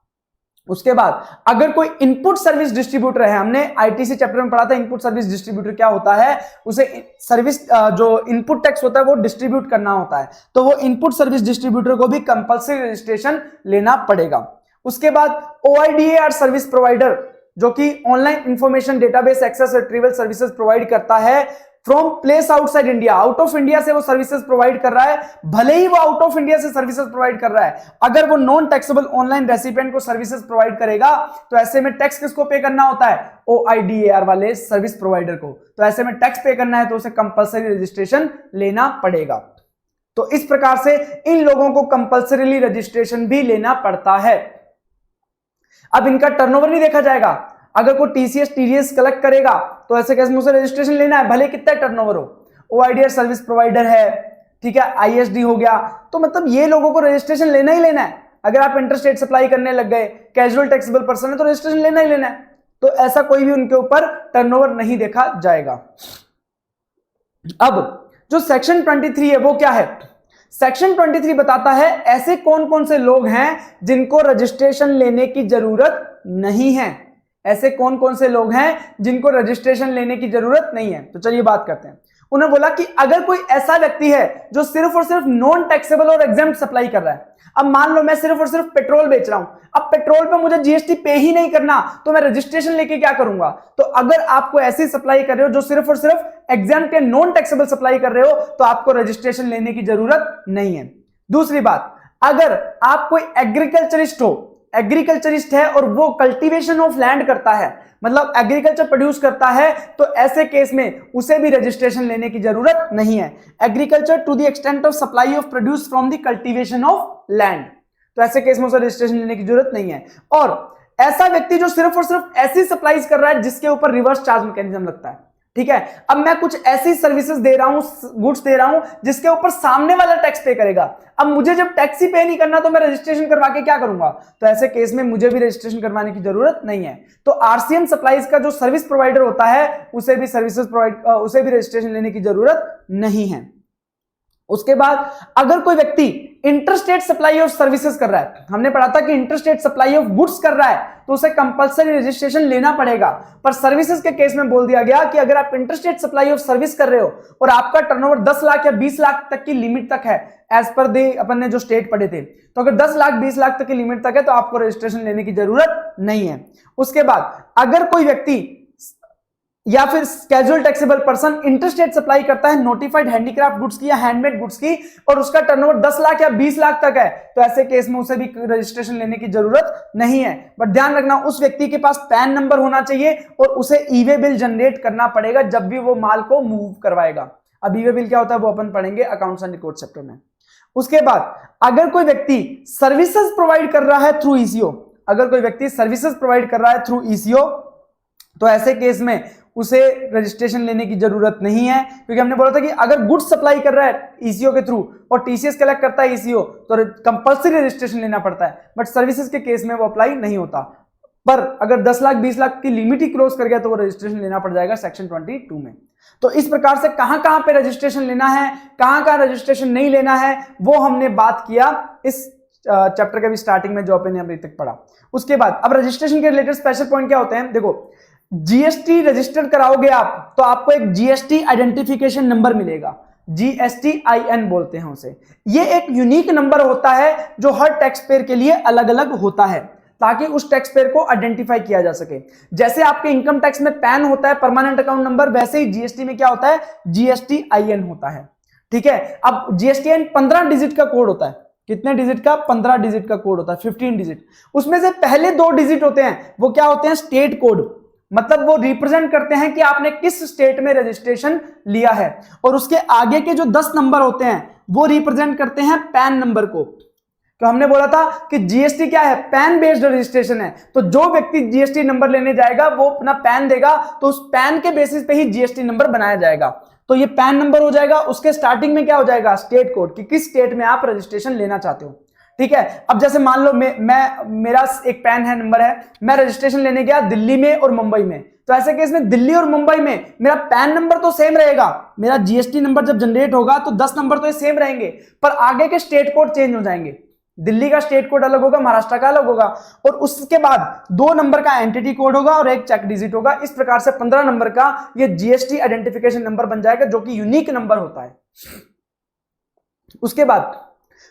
उसके बाद अगर कोई इनपुट सर्विस डिस्ट्रीब्यूटर है, हमने आईटीसी चैप्टर में पढ़ा था इनपुट सर्विस डिस्ट्रीब्यूटर क्या होता है, उसे सर्विस जो इनपुट टैक्स होता है वो डिस्ट्रीब्यूट करना होता है, तो वो इनपुट सर्विस डिस्ट्रीब्यूटर को भी कंपल्सरी रजिस्ट्रेशन लेना पड़ेगा। उसके बाद ओआईडीए सर्विस प्रोवाइडर जो कि online information database access retrieval services provide करता है from place outside India, out of India से वो सर्विसेज प्रोवाइड कर रहा है, भले ही वो आउट ऑफ इंडिया से सर्विसेज प्रोवाइड कर रहा है, अगर वो नॉन टैक्सेबल ऑनलाइन रेसिपिएंट को सर्विसेज प्रोवाइड करेगा तो ऐसे में टैक्स किसको पे करना होता है? ओआईडीएआर वाले सर्विस प्रोवाइडर को। तो ऐसे में टैक्स पे करना है तो उसे कंपल्सरी रजिस्ट्रेशन लेना पड़ेगा। तो इस प्रकार से इन लोगों को कंपल्सरीली रजिस्ट्रेशन भी लेना पड़ता है। अब इनका टर्नओवर नहीं देखा जाएगा, अगर कोई टीसीएस टीडीएस कलेक्ट करेगा तो ऐसे केस में उसे रजिस्ट्रेशन लेना है, भले कितना टर्नओवर हो। ओआईडीआर सर्विस प्रोवाइडर है, ठीक है, आईएसडी हो गया, तो मतलब ये लोगों को रजिस्ट्रेशन लेना ही लेना है। अगर आप इंटरस्टेट सप्लाई करने लग गए, कैजुअल टैक्सेबल पर्सन है तो रजिस्ट्रेशन लेना ही लेना है, तो ऐसा कोई भी उनके ऊपर टर्नओवर नहीं देखा जाएगा। अब जो सेक्शन 23 है वो क्या है? सेक्शन 23 बताता है ऐसे कौन कौन से लोग हैं जिनको रजिस्ट्रेशन लेने की जरूरत नहीं है, ऐसे कौन कौन से लोग हैं जिनको रजिस्ट्रेशन लेने की जरूरत नहीं है। तो चलिए बात करते हैं। उन्होंने बोला कि अगर कोई ऐसा व्यक्ति है जो सिर्फ और सिर्फ नॉन टैक्सेबल और एग्जेम्प्ट सप्लाई कर रहा है, अब मान लो मैं सिर्फ और सिर्फ पेट्रोल बेच रहा हूं, अब पेट्रोल पे मुझे जीएसटी पे ही नहीं करना तो मैं रजिस्ट्रेशन लेके क्या करूंगा? तो अगर आपको ऐसी सप्लाई कर रहे हो जो सिर्फ और सिर्फ एग्जेम्प्ट या नॉन टैक्सेबल सप्लाई कर रहे हो तो आपको रजिस्ट्रेशन लेने की जरूरत नहीं है। दूसरी बात, अगर आप कोई एग्रीकल्चरिस्ट है और वो कल्टीवेशन ऑफ लैंड करता है, मतलब एग्रीकल्चर प्रोड्यूस करता है, तो ऐसे केस में उसे भी रजिस्ट्रेशन लेने की जरूरत नहीं है। Agriculture to the extent of supply of produce from the cultivation of land, तो ऐसे केस में उसे रजिस्ट्रेशन लेने की जरूरत नहीं है। और ऐसा व्यक्ति जो सिर्फ और सिर्फ ऐसी सप्लाईज कर रहा है जिसके ऊपर रिवर्स चार्ज मैकेनिज्म लगता है, ठीक है, अब मैं कुछ ऐसी सर्विसेज दे रहा हूं, गुड्स दे रहा हूं जिसके ऊपर सामने वाला टैक्स पे करेगा, अब मुझे जब टैक्स ही पे नहीं करना तो मैं रजिस्ट्रेशन करवा के क्या करूंगा? तो ऐसे केस में मुझे भी रजिस्ट्रेशन करवाने की जरूरत नहीं है। तो आरसीएम सप्लाईज का जो सर्विस प्रोवाइडर होता है उसे भी रजिस्ट्रेशन लेने की जरूरत नहीं है। उसके बाद अगर कोई व्यक्ति इंटरस्टेट सप्लाई ऑफ सर्विसेज कर रहा है, हमने पढ़ा था कि इंटरस्टेट सप्लाई ऑफ गुड्स कर रहा है तो उसे कंपल्सरी रजिस्ट्रेशन लेना पड़ेगा, पर सर्विसेज के केस में बोल दिया गया कि अगर आप इंटरस्टेट सप्लाई ऑफ सर्विस कर रहे हो और आपका टर्नओवर 10 लाख या 20 लाख तक की लिमिट तक है, एज पर दे अपन ने जो स्टेट पढ़े थे, तो अगर 10 लाख 20 लाख तक की लिमिट तक है तो आपको रजिस्ट्रेशन लेने की जरूरत नहीं है। उसके बाद अगर कोई व्यक्ति या फिर casual taxable person interstate supply करता है नोटिफाइड हैंडीक्राफ्ट गुड्स की या हैंडमेड गुड्स की और उसका टर्नओवर 10 लाख या 20 लाख तक है, तो ऐसे केस में उसे भी रजिस्ट्रेशन लेने की जरूरत नहीं है। बट ध्यान रखना, उस व्यक्ति के पास पैन नंबर होना चाहिए और उसे ई-वे बिल जनरेट करना पड़ेगा जब भी वो माल को मूव करवाएगा। अब ई-वे बिल क्या होता है वो अपन पढ़ेंगे अकाउंट्स एंड रिकॉर्ड चैप्टर में। उसके बाद अगर कोई व्यक्ति सर्विसेज प्रोवाइड कर रहा है थ्रू ईसीओ, अगर कोई व्यक्ति सर्विसेज प्रोवाइड कर रहा है थ्रू ईसीओ, तो ऐसे केस में उसे रजिस्ट्रेशन लेने की जरूरत नहीं है, क्योंकि हमने बोला था कि अगर गुड्स सप्लाई कर रहा है ईसीओ के थ्रू और टीसीएस कलेक्ट करता है ईसीओ तो कंपल्सरी रजिस्ट्रेशन लेना पड़ता है, बट सर्विसेज के केस में वो अप्लाई नहीं होता। पर अगर 10 लाख 20 लाख की लिमिट ही क्रॉस कर गया तो वो रजिस्ट्रेशन लेना पड़ जाएगा सेक्शन 22 में। तो इस प्रकार से कहां कहां पे रजिस्ट्रेशन लेना है, कहां कहां रजिस्ट्रेशन नहीं लेना है, वो हमने बात किया इस चैप्टर के भी स्टार्टिंग में जो अपन ने अभी तक पढ़ा। उसके बाद अब रजिस्ट्रेशन के रिलेटेड स्पेशल पॉइंट क्या होते हैं, देखो जीएसटी रजिस्टर कराओगे आप तो आपको एक जीएसटी आइडेंटिफिकेशन नंबर मिलेगा, GSTIN बोलते हैं उसे। ये एक यूनिक नंबर होता है जो हर टैक्स पेयर के लिए अलग अलग होता है ताकि उस टैक्स पेयर को आइडेंटिफाई किया जा सके। जैसे आपके इनकम टैक्स में पैन होता है परमानेंट अकाउंट नंबर, वैसे ही जीएसटी में क्या होता है GSTIN होता है। ठीक है, अब GSTIN 15 डिजिट का कोड होता है। कितने डिजिट का? 15 डिजिट का कोड होता है, 15 डिजिट। उसमें से पहले 2 डिजिट होते हैं वो क्या होते हैं? स्टेट कोड, मतलब वो रिप्रेजेंट करते हैं कि आपने किस स्टेट में रजिस्ट्रेशन लिया है, और उसके आगे के जो 10 नंबर होते हैं वो रिप्रेजेंट करते हैं पैन नंबर को। तो हमने बोला था कि जीएसटी क्या है? पैन बेस्ड रजिस्ट्रेशन है। तो जो व्यक्ति जीएसटी नंबर लेने जाएगा वो अपना पैन देगा, तो उस पैन के बेसिस पे ही जीएसटी नंबर बनाया जाएगा। तो ये पैन नंबर हो जाएगा, उसके स्टार्टिंग में क्या हो जाएगा? स्टेट कोड, कि किस स्टेट में आप रजिस्ट्रेशन लेना चाहते हो। ठीक है, अब जैसे मान लो मेरा एक पैन है नंबर है, मैं रजिस्ट्रेशन लेने गया दिल्ली में और मुंबई में, तो ऐसे केस में दिल्ली और मुंबई में मेरा पैन नंबर तो सेम रहेगा, मेरा जीएसटी नंबर जब जनरेट होगा तो 10 नंबर तो ये सेम रहेंगे, पर आगे के स्टेट कोड चेंज हो जाएंगे। दिल्ली का स्टेट कोड अलग होगा, महाराष्ट्र का अलग होगा, और उसके बाद 2 नंबर का एंटिटी कोड होगा और 1 चेक डिजिट होगा। इस प्रकार से 15 नंबर का ये जीएसटी आइडेंटिफिकेशन नंबर बन जाएगा जो कि यूनिक नंबर होता है। उसके बाद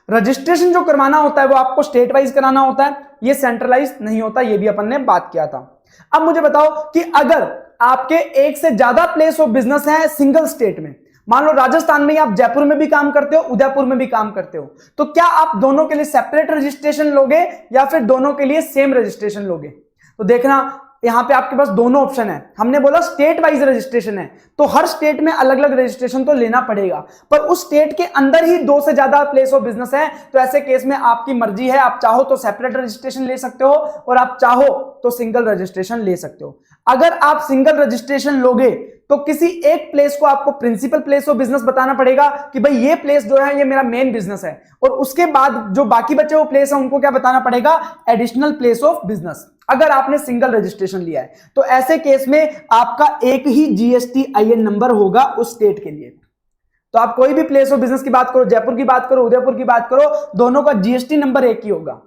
रजिस्ट्रेशन जो करवाना होता है वो आपको स्टेट वाइज कराना होता है, ये सेंट्रलाइज नहीं होता, ये भी अपन ने बात किया था। अब मुझे बताओ कि अगर आपके एक से ज्यादा प्लेस ऑफ बिजनेस है सिंगल स्टेट में, मान लो राजस्थान में आप जयपुर में भी काम करते हो, उदयपुर में भी काम करते हो, तो क्या आप दोनों के लिए सेपरेट रजिस्ट्रेशन लोगे या फिर दोनों के लिए सेम रजिस्ट्रेशन लोगे? तो देखना यहां पे आपके पास दोनों ऑप्शन है। हमने बोला स्टेट वाइज रजिस्ट्रेशन है तो हर स्टेट में अलग अलग रजिस्ट्रेशन तो लेना पड़ेगा, पर उस स्टेट के अंदर ही 2 से ज्यादा प्लेस ऑफ बिजनेस है, तो ऐसे केस में आपकी मर्जी है, आप चाहो तो सेपरेट रजिस्ट्रेशन ले सकते हो और आप चाहो तो सिंगल रजिस्ट्रेशन ले सकते हो। अगर आप सिंगल रजिस्ट्रेशन लोगे तो किसी एक प्लेस को आपको प्रिंसिपल प्लेस ऑफ बिजनेस बताना पड़ेगा कि भाई ये प्लेस जो है ये मेरा मेन बिजनेस है, और उसके बाद जो बाकी बचे वो प्लेस है उनको क्या बताना पड़ेगा? Additional place of business. अगर आपने सिंगल रजिस्ट्रेशन लिया है तो ऐसे केस में आपका एक ही GSTIN नंबर होगा उस स्टेट के लिए। तो आप कोई भी प्लेस ऑफ बिजनेस की बात करो, जयपुर की बात करो, उदयपुर की बात करो, दोनों का GST नंबर एक ही होगा।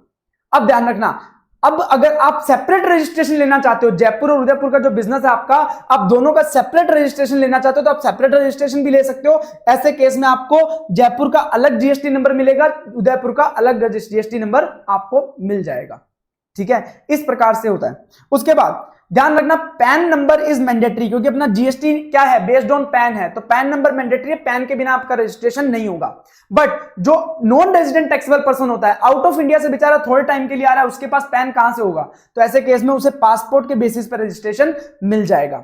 अब ध्यान रखना, अब अगर आप सेपरेट रजिस्ट्रेशन लेना चाहते हो, जयपुर और उदयपुर का जो बिजनेस है आपका, आप दोनों का सेपरेट रजिस्ट्रेशन लेना चाहते हो तो आप सेपरेट रजिस्ट्रेशन भी ले सकते हो। ऐसे केस में आपको जयपुर का अलग GST नंबर मिलेगा, उदयपुर का अलग GST नंबर आपको मिल जाएगा। ठीक है, इस प्रकार से होता है। उसके बाद ध्यान रखना पैन नंबर इज मैंडेटरी, क्योंकि अपना जीएसटी क्या है? बेस्ड ऑन पैन है, तो पैन नंबर मैंडेटरी है, पैन के बिना आपका रजिस्ट्रेशन नहीं होगा। बट जो नॉन रेजिडेंट टैक्सेबल पर्सन होता है, आउट ऑफ इंडिया से बेचारा थोड़े टाइम के लिए आ रहा है, उसके पास पैन कहां से होगा? तो ऐसे केस में उसे पासपोर्ट के बेसिस पर रजिस्ट्रेशन मिल जाएगा।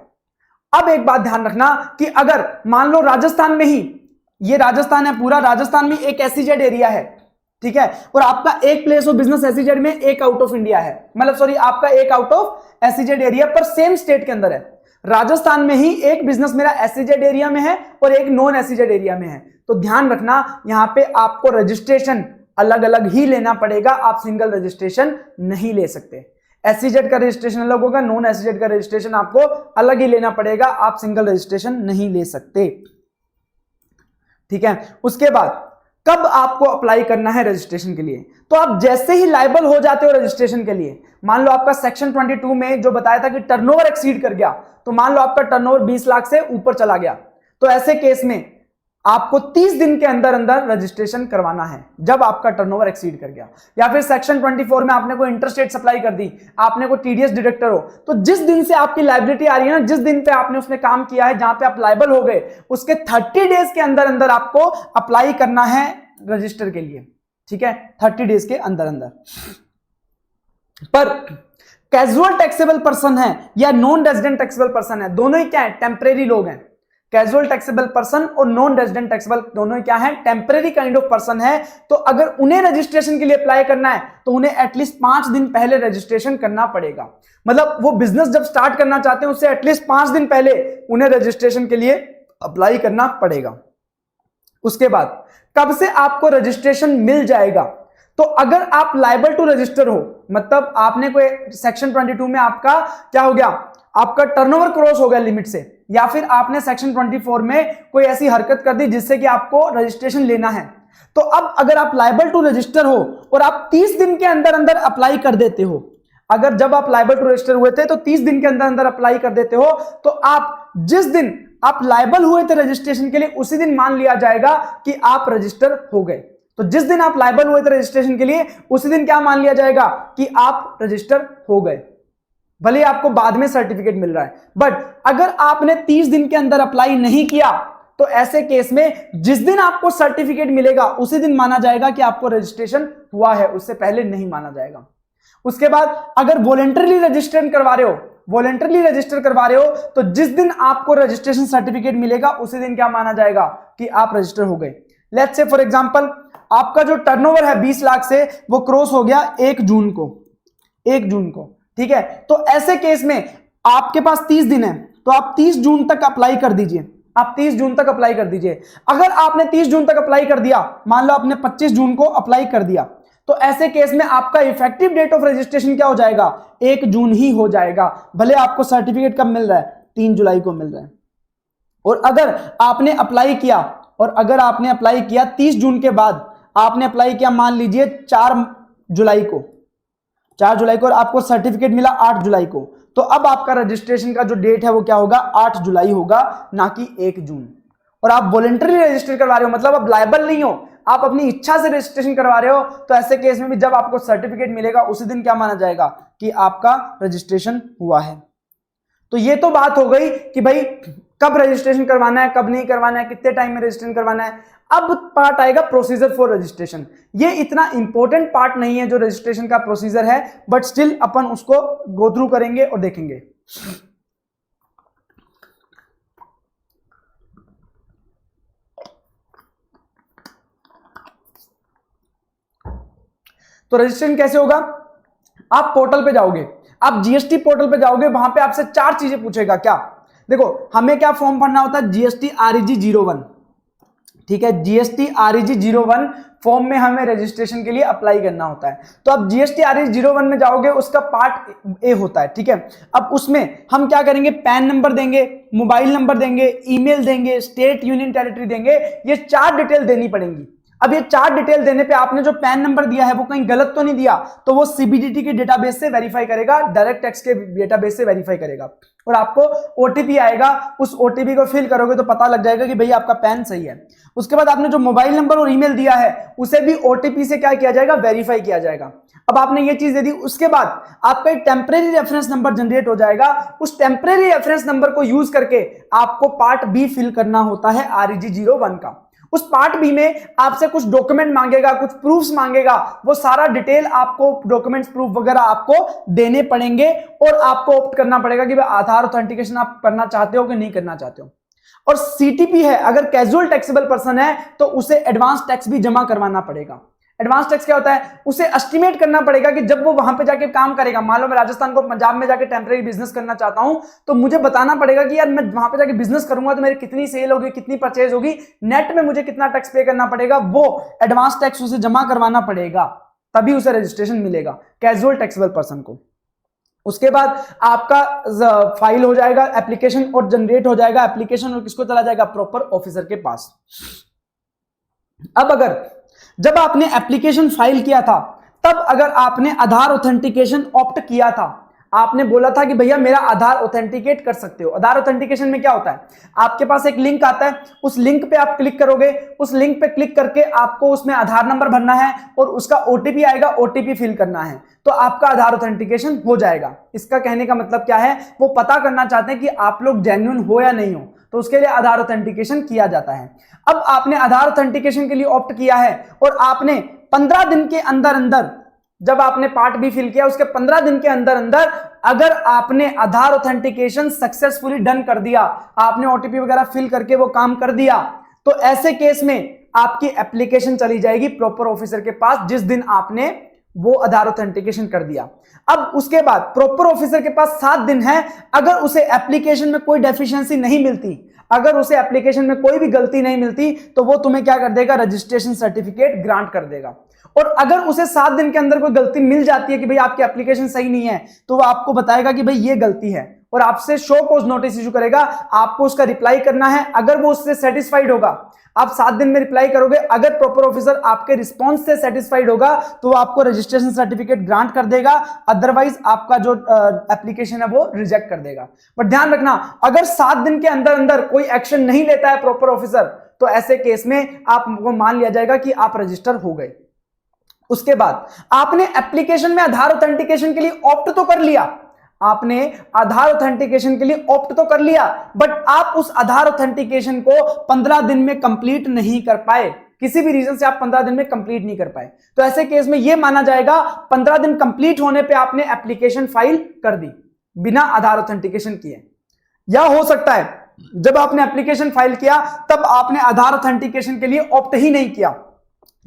अब एक बात ध्यान रखना कि अगर मान लो राजस्थान में ही, ये राजस्थान है, पूरा राजस्थान में एक SEZ एरिया है, ठीक है, और आपका एक प्लेस ऑफ बिजनेस SEZ में, एक आउट ऑफ इंडिया है, मतलब सॉरी आपका एक आउट ऑफ SEZ एरिया पर सेम स्टेट के अंदर है। राजस्थान में ही एक बिजनेस मेरा SEZ एरिया में है और एक नॉन SEZ एरिया में है, तो ध्यान रखना यहां पे आपको रजिस्ट्रेशन अलग अलग ही लेना पड़ेगा, आप सिंगल रजिस्ट्रेशन नहीं ले सकते। SEZ का रजिस्ट्रेशन अलग होगा, नॉन SEZ का रजिस्ट्रेशन आपको अलग ही लेना पड़ेगा, आप सिंगल रजिस्ट्रेशन नहीं ले सकते। ठीक है, उसके बाद कब आपको अप्लाई करना है रजिस्ट्रेशन के लिए? तो आप जैसे ही लायबल हो जाते हो रजिस्ट्रेशन के लिए, मान लो आपका सेक्शन 22 में जो बताया था कि टर्नओवर एक्सीड कर गया, तो मान लो आपका टर्नओवर 20 लाख से ऊपर चला गया, तो ऐसे केस में आपको 30 दिन के अंदर अंदर रजिस्ट्रेशन करवाना है जब आपका टर्नओवर एक्सीड कर गया। या फिर सेक्शन 24 में आपने कोई इंटरेस्ट रेट सप्लाई कर दी, आपने कोई टीडीएस डिडक्टर हो, तो जिस दिन से आपकी लायबिलिटी आ रही है ना, जिस दिन पे आपने उसमें काम किया है जहां पे आप लायबल हो गए, उसके 30 डेज के अंदर अंदर आपको अप्लाई करना है रजिस्टर के लिए, ठीक है, 30 डेज के अंदर अंदर। पर कैजुअल टैक्सेबल पर्सन है या नॉन रेजिडेंट टैक्सेबल पर्सन है, दोनों ही क्या है, टेम्परेरी लोग हैं। कैजुअल टैक्सेबल पर्सन और नॉन रेजिडेंट टैक्सेबल दोनों ही क्या है, टेम्परेरी काइंड ऑफ पर्सन है। तो अगर उन्हें रजिस्ट्रेशन के लिए अप्लाई करना है तो उन्हें एटलीस्ट 5 दिन पहले रजिस्ट्रेशन करना पड़ेगा। मतलब वो बिजनेस जब स्टार्ट करना चाहते हैं उससे एटलीस्ट 5 दिन पहले उन्हें रजिस्ट्रेशन के लिए अप्लाई करना पड़ेगा। उसके बाद कब से आपको रजिस्ट्रेशन मिल जाएगा, तो अगर आप लायबल टू रजिस्टर हो, मतलब आपने कोई सेक्शन 22 में आपका क्या हो गया, आपका टर्नओवर क्रॉस हो गया लिमिट से, या फिर आपने सेक्शन 24 में कोई ऐसी हरकत कर दी जिससे कि आपको रजिस्ट्रेशन लेना है, तो अब अगर आप लायबल टू रजिस्टर हो और आप 30 दिन के अंदर अंदर अप्लाई कर देते हो, अगर जब आप लायबल टू रजिस्टर हुए थे तो 30 दिन के अंदर अंदर अप्लाई कर देते हो, तो आप जिस दिन आप लायबल हुए थे रजिस्ट्रेशन के लिए उसी दिन मान लिया जाएगा कि आप रजिस्टर हो गए। तो जिस दिन आप लायबल हुए थे रजिस्ट्रेशन के लिए उसी दिन क्या मान लिया जाएगा कि आप रजिस्टर हो गए, भले आपको बाद में सर्टिफिकेट मिल रहा है। बट अगर आपने 30 दिन के अंदर अप्लाई नहीं किया तो ऐसे केस में जिस दिन आपको सर्टिफिकेट मिलेगा उसी दिन माना जाएगा कि आपको रजिस्ट्रेशन हुआ है, उससे पहले नहीं माना जाएगा। उसके बाद अगर वॉलंटरली रजिस्ट्रेशन करवा रहे हो, वॉलंटरली रजिस्टर करवा रहे हो, तो जिस दिन आपको रजिस्ट्रेशन सर्टिफिकेट मिलेगा उसी दिन क्या माना जाएगा कि आप रजिस्टर हो गए। लेट्स से फॉर एग्जांपल आपका जो टर्नओवर है 20 लाख से वो क्रॉस हो गया 1 जून को, 1 जून को, ठीक है। तो ऐसे केस में आपके पास 30 दिन है, तो आप 30 जून तक अप्लाई कर दीजिए, आप 30 जून तक अप्लाई कर दीजिए। अगर आपने 30 जून तक अप्लाई कर दिया, मान लो आपने 25 जून को अप्लाई कर दिया, तो ऐसे केस में आपका इफेक्टिव डेट ऑफ रजिस्ट्रेशन क्या हो जाएगा, 1 जून ही हो जाएगा, भले आपको सर्टिफिकेट कब मिल रहा है, 3 जुलाई को मिल रहा है। और अगर आपने अप्लाई किया, और अगर आपने अप्लाई किया 30 जून के बाद आपने अप्लाई किया मान लीजिए 4 जुलाई को, 4 जुलाई को, और आपको सर्टिफिकेट मिला 8 जुलाई को, तो अब आपका रजिस्ट्रेशन का जो डेट है वो क्या होगा, 8 जुलाई होगा, ना कि 1 जून। और आप वॉलंटरी रजिस्टर करवा रहे हो, मतलब आप लायबल नहीं हो, आप अपनी इच्छा से रजिस्ट्रेशन करवा रहे हो, तो ऐसे केस में भी जब आपको सर्टिफिकेट मिलेगा उसी दिन क्या माना जाएगा कि आपका रजिस्ट्रेशन हुआ है। तो ये तो बात हो गई कि भाई कब रजिस्ट्रेशन करवाना है, कब नहीं करवाना है, कितने टाइम में रजिस्ट्रेशन करवाना है। अब पार्ट आएगा प्रोसीजर फॉर रजिस्ट्रेशन। ये इतना इंपॉर्टेंट पार्ट नहीं है जो रजिस्ट्रेशन का प्रोसीजर है, बट स्टिल अपन उसको गो थ्रू करेंगे और देखेंगे। तो रजिस्ट्रेशन कैसे होगा, आप पोर्टल पे जाओगे, आप जीएसटी पोर्टल पे जाओगे, वहां पे आपसे 4 चीजें पूछेगा। क्या, देखो हमें क्या फॉर्म भरना होता है, जीएसटी REG 01, ठीक है, जीएसटी REG 01 फॉर्म में हमें रजिस्ट्रेशन के लिए अप्लाई करना होता है। तो अब जीएसटी REG 01 में जाओगे, उसका पार्ट ए होता है, ठीक है। अब उसमें हम क्या करेंगे, पैन नंबर देंगे, मोबाइल नंबर देंगे, ईमेल देंगे, स्टेट यूनियन टेरिटरी देंगे, ये 4 डिटेल देनी पड़ेंगी। अब ये 4 डिटेल देने पे आपने जो पैन नंबर दिया है वो कहीं गलत तो नहीं दिया, तो वो सीबीडीटी के डेटाबेस से वेरीफाई करेगा, डायरेक्ट टैक्स के डेटाबेस से वेरीफाई करेगा, और आपको ओटीपी आएगा, उस ओटीपी को फिल करोगे तो पता लग जाएगा कि भैया आपका पैन सही है। उसके बाद आपने जो मोबाइल नंबर और ईमेल दिया है उसे भी ओटीपी से क्या किया जाएगा, वेरीफाई किया जाएगा। अब आपने ये चीज दे दी, उसके बाद आपका एक टेम्परेरी रेफरेंस नंबर जनरेट हो जाएगा। उस टेम्परेरी रेफरेंस नंबर को यूज करके आपको पार्ट बी फिल करना होता है REG 01 का। उस पार्ट बी में आपसे कुछ डॉक्यूमेंट मांगेगा, कुछ प्रूफ्स मांगेगा, वो सारा डिटेल आपको, डॉक्यूमेंट्स प्रूफ वगैरह आपको देने पड़ेंगे, और आपको ऑप्ट करना पड़ेगा कि आधार ऑथेंटिकेशन आप करना चाहते हो कि नहीं करना चाहते हो। और सीटीपी है, अगर कैजुअल टैक्सेबल पर्सन है तो उसे एडवांस टैक्स भी जमा करवाना पड़ेगा। एडवांस टैक्स क्या होता है, उसे एस्टिमेट करना पड़ेगा कि जब वो वहां पे जाके काम करेगा, मान लो मैं राजस्थान को पंजाब में जाके टेम्परेरी बिजनेस करना चाहता हूं, तो मुझे बताना पड़ेगा कि यार मैं वहां पे जाके बिजनेस करूंगा तो मेरी कितनी सेल होगी, कितनी परचेज होगी, नेट में मुझे कितना टैक्स पे करना पड़ेगा, वो एडवांस टैक्स उसे जमा करवाना पड़ेगा, तभी उसे रजिस्ट्रेशन मिलेगा कैजुअल टैक्सेबल पर्सन को। उसके बाद आपका फाइल हो जाएगा, एप्लीकेशन और जनरेट हो जाएगा, एप्लीकेशन और किसको चला जाएगा, प्रॉपर ऑफिसर के पास। अब अगर जब आपने एप्लीकेशन फाइल किया था, तब अगर आपने आधार ऑथेंटिकेशन ऑप्ट किया था, आपने बोला था कि भैया मेरा आधार ऑथेंटिकेट कर सकते हो। आधार ऑथेंटिकेशन में क्या होता है, आपके पास एक लिंक आता है, उस लिंक पे आप क्लिक करोगे, उस लिंक पे क्लिक करके आपको उसमें आधार नंबर भरना है और उसका ओटीपी आएगा, ओटीपी फिल करना है, तो आपका आधार ऑथेंटिकेशन हो जाएगा। इसका कहने का मतलब क्या है, वो पता करना चाहते हैं कि आप लोग जेन्युइन हो या नहीं हो, तो उसके लिए आधार ऑथेंटिकेशन किया जाता है। अब आपने आधार ऑथेंटिकेशन के लिए ऑप्ट किया है और आपने 15 दिन के अंदर अंदर, जब आपने पार्ट बी फिल किया उसके 15 दिन के अंदर अंदर अगर आपने आधार ऑथेंटिकेशन सक्सेसफुली डन कर दिया, आपने ओटीपी वगैरह फिल करके वो काम कर दिया, तो ऐसे केस में आपकी एप्लीकेशन चली जाएगी प्रॉपर ऑफिसर के पास जिस दिन आपने वो आधार ऑथेंटिकेशन कर दिया। अब उसके बाद प्रॉपर ऑफिसर के पास 7 दिन है, अगर उसे एप्लीकेशन में कोई डेफिशिएंसी नहीं मिलती, अगर उसे एप्लीकेशन में कोई भी गलती नहीं मिलती, तो वो तुम्हें क्या कर देगा, रजिस्ट्रेशन सर्टिफिकेट ग्रांट कर देगा। और अगर उसे 7 दिन के अंदर कोई गलती मिल जाती है कि भाई आपकी एप्लीकेशन सही नहीं है, तो वो आपको बताएगा कि भाई ये गलती है और आपसे शो कॉज नोटिस इशू करेगा, आपको उसका रिप्लाई करना है। अगर वो उससे सेटिस्फाइड होगा, आप 7 दिन में रिप्लाई करोगे, अगर प्रॉपर ऑफिसर आपके रिस्पॉन्स से सेटिस्फाइड होगा तो वो आपको रजिस्ट्रेशन सर्टिफिकेट ग्रांट कर देगा, अदरवाइज आपका जो एप्लीकेशन है वो रिजेक्ट कर देगा। बट ध्यान रखना, अगर 7 दिन के अंदर अंदर कोई एक्शन नहीं लेता है प्रॉपर ऑफिसर, तो ऐसे केस में आपको मान लिया जाएगा कि आप रजिस्टर हो गए। उसके बाद आपने एप्लीकेशन में आधार ऑथेंटिकेशन के लिए ऑप्ट तो कर लिया, आपने आधार ऑथेंटिकेशन के लिए ऑप्ट तो कर लिया, बट आप उस आधार ऑथेंटिकेशन को 15 दिन में कंप्लीट नहीं कर पाए, किसी भी रीजन से आप 15 दिन में कंप्लीट नहीं कर पाए, तो ऐसे केस में यह माना जाएगा 15 दिन कंप्लीट होने पे आपने एप्लीकेशन फाइल कर दी बिना आधार ऑथेंटिकेशन किए। या हो सकता है जब आपने एप्लीकेशन फाइल किया तब आपने आधार ऑथेंटिकेशन के लिए ऑप्ट ही नहीं किया,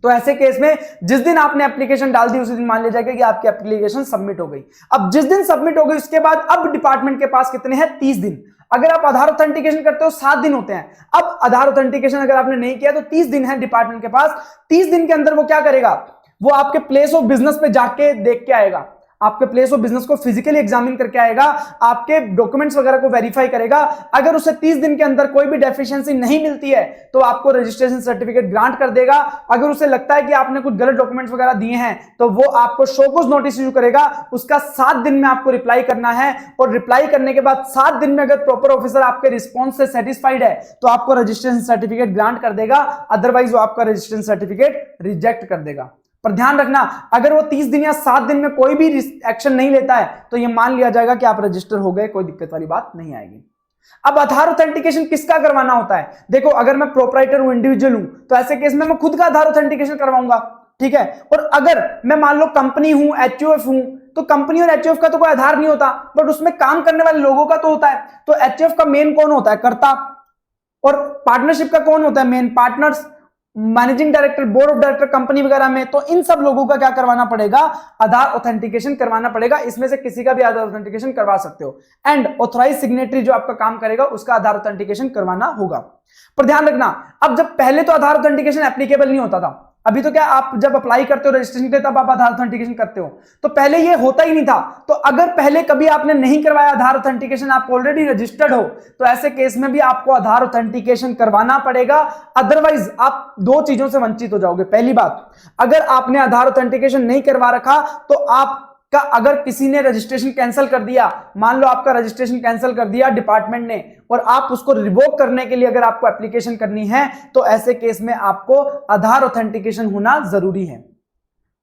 तो ऐसे केस में जिस दिन आपने एप्लीकेशन डाल दी उसी दिन मान लिया जाएगा कि आपकी एप्लीकेशन सबमिट हो गई। अब जिस दिन सबमिट हो गई उसके बाद अब डिपार्टमेंट के पास कितने हैं, 30 दिन। अगर आप आधार ऑथेंटिकेशन करते हो 7 दिन होते हैं, अब आधार ऑथेंटिकेशन अगर आपने नहीं किया तो 30 दिन है डिपार्टमेंट के पास। 30 दिन के अंदर वो क्या करेगा, वो आपके प्लेस ऑफ बिजनेस पे जाके देख के आएगा, आपके प्लेस ऑफ बिजनेस को फिजिकली एग्जामिन करके आएगा, आपके डॉक्यूमेंट्स वगैरह को वेरीफाई करेगा। अगर उसे 30 दिन के अंदर कोई भी डेफिशिएंसी नहीं मिलती है तो आपको रजिस्ट्रेशन सर्टिफिकेट ग्रांट कर देगा। अगर उसे लगता है कि आपने कुछ गलत डॉक्यूमेंट्स वगैरह दिए हैं तो वो आपको शो कॉज नोटिस इशू करेगा, उसका 7 दिन में आपको रिप्लाई करना है, और रिप्लाई करने के बाद 7 दिन में अगर प्रॉपर ऑफिसर आपके रिस्पॉन्स से सेटिस्फाइड है तो आपको रजिस्ट्रेशन सर्टिफिकेट ग्रांट कर देगा, अदरवाइज वो आपका रजिस्ट्रेशन सर्टिफिकेट रिजेक्ट कर देगा। पर ध्यान रखना, अगर वो 30 दिन या 7 दिन में कोई भी एक्शन नहीं लेता है तो ये मान लिया जाएगा कि आप रजिस्टर हो गए, कोई दिक्कत वाली बात नहीं आएगी। अब आधार ऑथेंटिकेशन किसका करवाना होता है, देखो अगर मैं प्रोप्राइटर हूं, इंडिविजुअल हूं, तो ऐसे केस में मैं खुद का आधार ऑथेंटिकेशन करवाऊंगा, ठीक है। और अगर मैं मान लो कंपनी हूं, एचयूएफ हूं, तो कंपनी और एचयूएफ का तो कोई आधार नहीं होता, बट उसमें काम करने वाले लोगों का तो होता है। तो एचयूएफ का मेन कौन होता है, कर्ता, और पार्टनरशिप का कौन होता है, main partners, managing director, board of director company वगैरह में। तो इन सब लोगों का क्या करवाना पड़ेगा, आधार ऑथेंटिकेशन करवाना पड़ेगा। इसमें से किसी का भी आधार ऑथेंटिकेशन करवा सकते हो, एंड ऑथराइज सिग्नेटरी जो आपका काम करेगा उसका आधार ऑथेंटिकेशन करवाना होगा। पर ध्यान रखना, अब जब पहले तो आधार ऑथेंटिकेशन एप्लीकेबल नहीं होता था, अभी तो क्या आप जब अप्लाई करते हो रजिस्ट्रेशन के तब आप आधार ऑथेंटिकेशन करते हो, तो पहले ये होता ही नहीं था। तो अगर पहले कभी आपने नहीं करवाया आधार ऑथेंटिकेशन, आप ऑलरेडी रजिस्टर्ड हो, तो ऐसे केस में भी आपको आधार ऑथेंटिकेशन करवाना पड़ेगा, अदरवाइज आप 2 चीजों से वंचित हो जाओगे। पहली बात, अगर आपने आधार ऑथेंटिकेशन नहीं करवा रखा तो आपका, अगर किसी ने रजिस्ट्रेशन कैंसिल कर दिया, मान लो आपका रजिस्ट्रेशन कैंसिल कर दिया डिपार्टमेंट ने, और आप उसको रिवोक करने के लिए अगर आपको एप्लीकेशन करनी है, तो ऐसे केस में आपको आधार ऑथेंटिकेशन होना जरूरी है,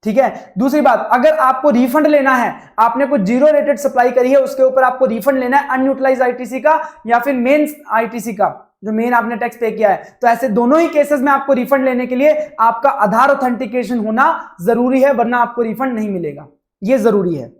ठीक है। दूसरी बात, अगर आपको रिफंड लेना है, आपने कुछ जीरो रेटेड सप्लाई करी है, उसके ऊपर आपको रिफंड लेना है, अनयूटिलाइज आईटीसी का या फिर मेन आईटीसी का, जो मेन आपने टैक्स पे किया है, तो ऐसे दोनों ही केसेस में आपको रिफंड लेने के लिए आपका आधार ऑथेंटिकेशन होना जरूरी है, वरना आपको रिफंड नहीं मिलेगा, ये जरूरी है।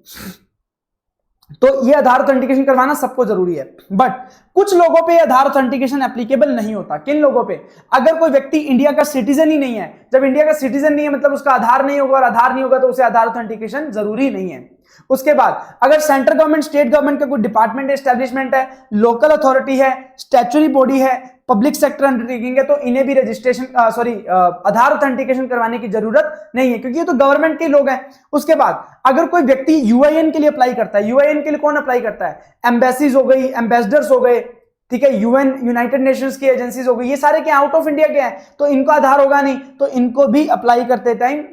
तो ये आधार ऑथेंटिकेशन करवाना सबको जरूरी है, बट कुछ लोगों पे आधार ऑथेंटिकेशन एप्लीकेबल नहीं होता। किन लोगों पे, अगर कोई व्यक्ति इंडिया का सिटीजन ही नहीं है, जब इंडिया का सिटीजन नहीं है मतलब उसका आधार नहीं होगा, और आधार नहीं होगा तो उसे आधार ऑथेंटिकेशन जरूरी नहीं है। उसके बाद अगर सेंट्रल गवर्नमेंट, स्टेट गवर्नमेंट का कोई डिपार्टमेंट, एस्टेब्लिशमेंट है, लोकल अथॉरिटी है, स्टैट्यूटरी बॉडी है, पब्लिक सेक्टर अंडरटेकिंग है, तो इन्हें भी रजिस्ट्रेशन आधार ऑथेंटिकेशन करवाने की जरूरत नहीं है, क्योंकि ये तो गवर्नमेंट के लोग हैं। उसके बाद अगर कोई व्यक्ति यूआईएन के लिए अप्लाई करता है, यूआईएन के लिए कौन अप्लाई करता है, एम्बेसीज हो गई, एम्बेसडर्स हो गए, ठीक है, यूएन, यूनाइटेड नेशंस की एजेंसीज हो गई, ये सारे क्या आउट ऑफ इंडिया के हैं, तो इनको आधार होगा नहीं, तो इनको भी अप्लाई करते टाइम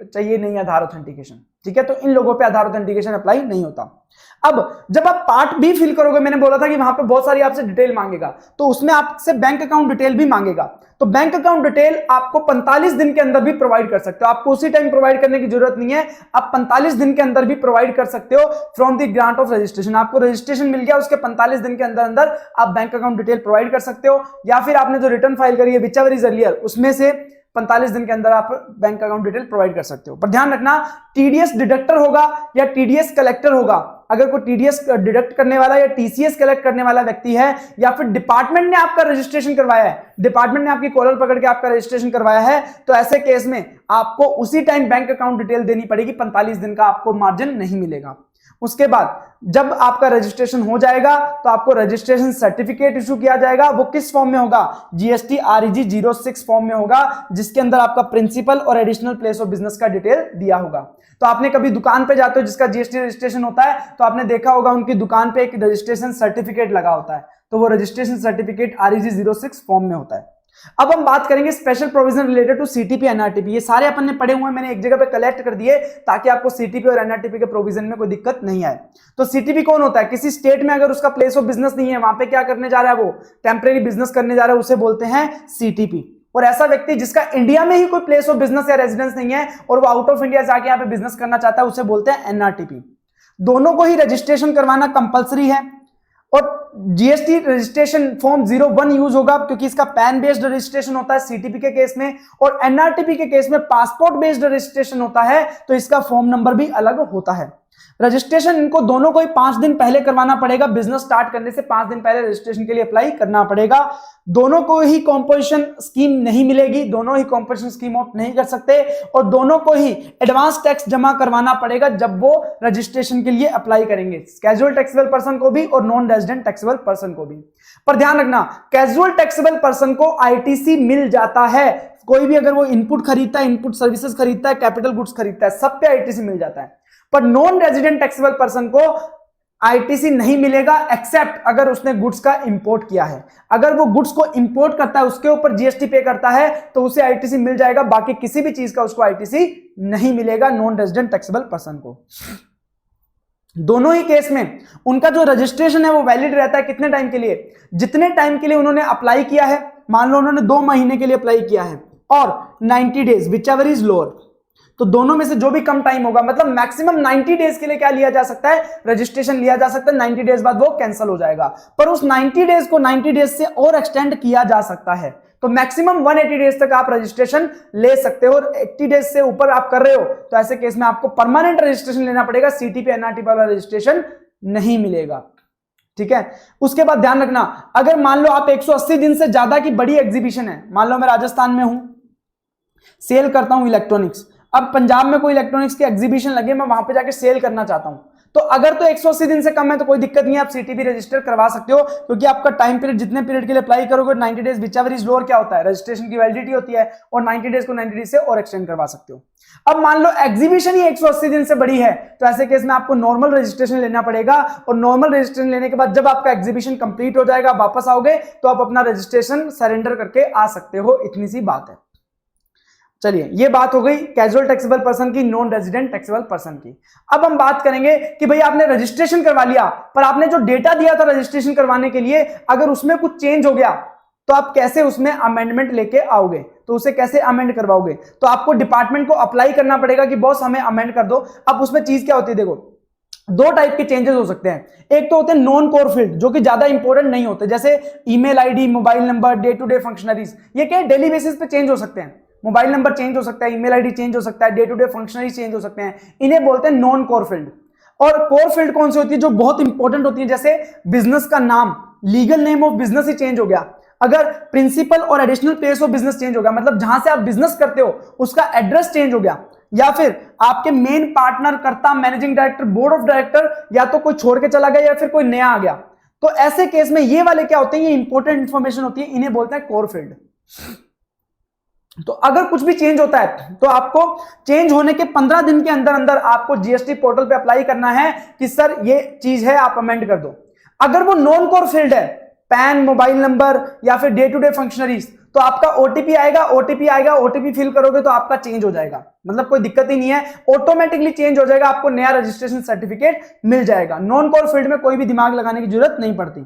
चाहिए नहीं आधार ऑथेंटिकेशन, ठीक है, तो इन लोगों पे आधार ऑथेंटिकेशन अप्लाई नहीं होता। अब जब आप पार्ट बी फिल करोगे, मैंने बोला था कि वहां पे बहुत सारी आपसे डिटेल मांगेगा, तो उसमें आपसे बैंक अकाउंट डिटेल भी मांगेगा। तो बैंक अकाउंट डिटेल आपको 45 दिन के अंदर भी प्रोवाइड कर सकते हो, आपको उसी टाइम प्रोवाइड करने की जरूरत नहीं है, आप 45 दिन के अंदर भी प्रोवाइड कर सकते हो from the grant of registration. आपको रजिस्ट्रेशन मिल गया, उसके 45 दिन के अंदर अंदर आप बैंक अकाउंट डिटेल प्रोवाइड कर सकते हो, या फिर आपने जो रिटर्न फाइल करी है विच एवर इज अर्लियर, उसमें से 45 दिन के अंदर आप बैंक अकाउंट डिटेल प्रोवाइड कर सकते हो। पर ध्यान रखना, टीडीएस डिडक्टर होगा या टीडीएस कलेक्टर होगा, अगर कोई टीडीएस डिडक्ट करने वाला या टीसीएस कलेक्ट करने वाला व्यक्ति है, या फिर डिपार्टमेंट ने आपका रजिस्ट्रेशन करवाया है, डिपार्टमेंट ने आपकी कॉलर पकड़ के आपका रजिस्ट्रेशन करवाया है, तो ऐसे केस में आपको उसी टाइम बैंक अकाउंट डिटेल देनी पड़ेगी, 45 दिन का आपको मार्जिन नहीं मिलेगा। उसके बाद जब आपका रजिस्ट्रेशन हो जाएगा तो आपको रजिस्ट्रेशन सर्टिफिकेट इशू किया जाएगा। वो किस फॉर्म में होगा? जीएसटी REG 06 फॉर्म में होगा, जिसके अंदर आपका प्रिंसिपल और एडिशनल प्लेस ऑफ बिजनेस का डिटेल दिया होगा। तो आपने कभी दुकान पे जाते हो जिसका जीएसटी रजिस्ट्रेशन होता है, तो आपने देखा होगा उनकी दुकान पे एक रजिस्ट्रेशन सर्टिफिकेट लगा होता है, तो वो रजिस्ट्रेशन सर्टिफिकेट REG 06 फॉर्म में होता है। अब हम बात करेंगे special provision related to CTP NRTP. ये सारे अपन ने पढ़े हुए हैं, मैंने एक जगह पे कलेक्ट कर दिए ताकि आपको सीटीपी और एनआरटीपी के प्रोविजन में कोई दिक्कत नहीं आए। तो सीटीपी कौन होता है? किसी स्टेट में अगर उसका प्लेस ऑफ बिजनेस नहीं है, वहां पे क्या करने जा रहा है, वो टेम्परेरी बिजनेस करने जा रहा है, उसे बोलते हैं सीटीपी। और ऐसा व्यक्ति जिसका इंडिया में ही कोई प्लेस ऑफ बिजनेस या रेजिडेंस नहीं है और वो आउट ऑफ इंडिया जाके यहाँ पे बिजनेस करना चाहता है, उसे बोलते हैं एनआरटीपी। दोनों को ही रजिस्ट्रेशन करवाना कंपलसरी है, और जीएसटी रजिस्ट्रेशन फॉर्म 01 यूज होगा क्योंकि इसका पैन बेस्ड रजिस्ट्रेशन होता है सीटीपी के केस में, और एनआरटीपी के केस में पासपोर्ट बेस्ड रजिस्ट्रेशन होता है, तो इसका फॉर्म नंबर भी अलग होता है। रजिस्ट्रेशन इनको दोनों को ही 5 दिन पहले करवाना पड़ेगा, बिजनेस स्टार्ट करने से 5 दिन पहले रजिस्ट्रेशन के लिए अप्लाई करना पड़ेगा। दोनों को ही कॉम्पोजिशन स्कीम नहीं मिलेगी, दोनों ही कॉम्पोजिशन स्कीम ऑप्ट नहीं कर सकते, और दोनों को ही एडवांस टैक्स जमा करवाना पड़ेगा जब वो रजिस्ट्रेशन के लिए अप्लाई करेंगे, कैजुअल टैक्सेबल पर्सन को भी और नॉन रेजिडेंट टैक्सेबल पर्सन को भी। पर ध्यान रखना, कैजुअल टैक्सेबल पर्सन को आईटीसी मिल जाता है, कोई भी अगर वो इनपुट खरीदता है, इनपुट सर्विसेज खरीदता है, कैपिटल गुड्स खरीदता है, सब पे आईटीसी मिल जाता है। पर नॉन रेजिडेंट टैक्सेबल पर्सन को आईटीसी नहीं मिलेगा एक्सेप्ट अगर उसने गुड्स का इंपोर्ट किया है। अगर वो गुड्स को इंपोर्ट करता है, उसके ऊपर जीएसटी पे करता है, तो उसे आईटीसी मिल जाएगा, बाकी किसी भी चीज का उसको आईटीसी नहीं मिलेगा नॉन रेजिडेंट टैक्सेबल पर्सन को। दोनों ही केस में उनका जो रजिस्ट्रेशन है वो वैलिड रहता है कितने टाइम के लिए? जितने टाइम के लिए उन्होंने अप्लाई किया है। मान लो उन्होंने 2 महीने के लिए अप्लाई किया है और 90 days which ever is lower, तो दोनों में से जो भी कम टाइम होगा, मतलब मैक्सिमम 90 डेज के लिए क्या लिया जा सकता है? रजिस्ट्रेशन लिया जा सकता है। 90 डेज बाद वो कैंसिल हो जाएगा, पर उस 90 डेज को 90 डेज से और एक्सटेंड किया जा सकता है, तो मैक्सिमम 180 डेज तक आप रजिस्ट्रेशन ले सकते हो। और 80 डेज से ऊपर आप कर रहे हो तो ऐसे केस में आपको परमानेंट रजिस्ट्रेशन लेना पड़ेगा, सीटीपी एनआरटीपी वाला रजिस्ट्रेशन नहीं मिलेगा। ठीक है, उसके बाद ध्यान रखना, अगर मान लो आप 180 दिन से ज्यादा की बड़ी एग्जीबिशन है, मान लो मैं राजस्थान में हूं, सेल करता हूं इलेक्ट्रॉनिक्स, अब पंजाब में कोई इलेक्ट्रॉनिक्स की एग्जीबिशन लगे, मैं वहां पे जाके सेल करना चाहता हूं, तो अगर तो 180 दिन से कम है तो कोई दिक्कत नहीं है, आप सीटीपी रजिस्टर करवा सकते हो, क्योंकि आपका टाइम पीरियड जितने पीरियड के लिए अप्लाई करोगे 90 days which ever is lower क्या होता है? रजिस्ट्रेशन की वैलिडिटी होती है, और 90 डेज को 90 डेज से और एक्सटेंड करवा सकते हो। अब मान लो एग्जीबिशन ही 180 दिन से बड़ी है, तो ऐसे केस में आपको नॉर्मल रजिस्ट्रेशन लेना पड़ेगा, और नॉर्मल रजिस्ट्रेशन लेने के बाद जब आपका एग्जीबिशन कंप्लीट हो जाएगा, वापस आओगे तो आप अपना रजिस्ट्रेशन सरेंडर करके आ सकते हो, इतनी सी बात है। चलिए, ये बात हो गई कैजुअल टैक्सेबल पर्सन की, नॉन रेजिडेंट टैक्सेबल पर्सन की। अब हम बात करेंगे कि भाई आपने रजिस्ट्रेशन करवा लिया, पर आपने जो डेटा दिया था रजिस्ट्रेशन करवाने के लिए, अगर उसमें कुछ चेंज हो गया तो आप कैसे उसमें अमेंडमेंट लेके आओगे, तो उसे कैसे अमेंड करवाओगे? तो आपको डिपार्टमेंट को अप्लाई करना पड़ेगा कि बॉस हमें अमेंड कर दो। अब उसमें चीज क्या होती है, देखो 2 टाइप के चेंजेस हो सकते हैं। एक तो होते हैं नॉन कोर फील्ड, जो कि ज्यादा इंपॉर्टेंट नहीं होते, जैसे email ID, mobile number, day to day functionaries, ये क्या डेली बेसिस पे चेंज हो सकते हैं। मोबाइल नंबर चेंज हो सकता है, ईमेल आईडी चेंज हो सकता है, day to day functionaries change हो सकते हैं, इन्हें बोलते हैं नॉन कोर फील्ड। और कोर फील्ड कौन सी होती है? जो बहुत इंपॉर्टेंट होती है, जैसे बिजनेस का नाम, legal name of business he change हो गया, अगर प्रिंसिपल और additional place of business change हो गया, मतलब जहां से आप बिजनेस करते हो उसका एड्रेस चेंज हो गया, या फिर आपके मेन पार्टनर, कर्ता, managing director, board of director या तो कोई छोड़ के चला गया या फिर कोई नया आ गया, तो ऐसे केस में ये वाले क्या होते हैं? ये इंपॉर्टेंट इंफॉर्मेशन होती है, इन्हें बोलते हैं कोर फील्ड। तो अगर कुछ भी चेंज होता है तो आपको चेंज होने के 15 दिन के अंदर अंदर आपको जीएसटी पोर्टल पे अप्लाई करना है कि सर ये चीज है, आप अमेंड कर दो। अगर वो नॉन कोर फील्ड है, पैन, मोबाइल नंबर या फिर डे टू डे फंक्शनरीज, तो आपका ओटीपी आएगा, ओटीपी फिल करोगे तो आपका चेंज हो जाएगा, मतलब कोई दिक्कत ही नहीं है, ऑटोमेटिकली चेंज हो जाएगा, आपको नया रजिस्ट्रेशन सर्टिफिकेट मिल जाएगा। नॉन कोर फील्ड में कोई भी दिमाग लगाने की जरूरत नहीं पड़ती।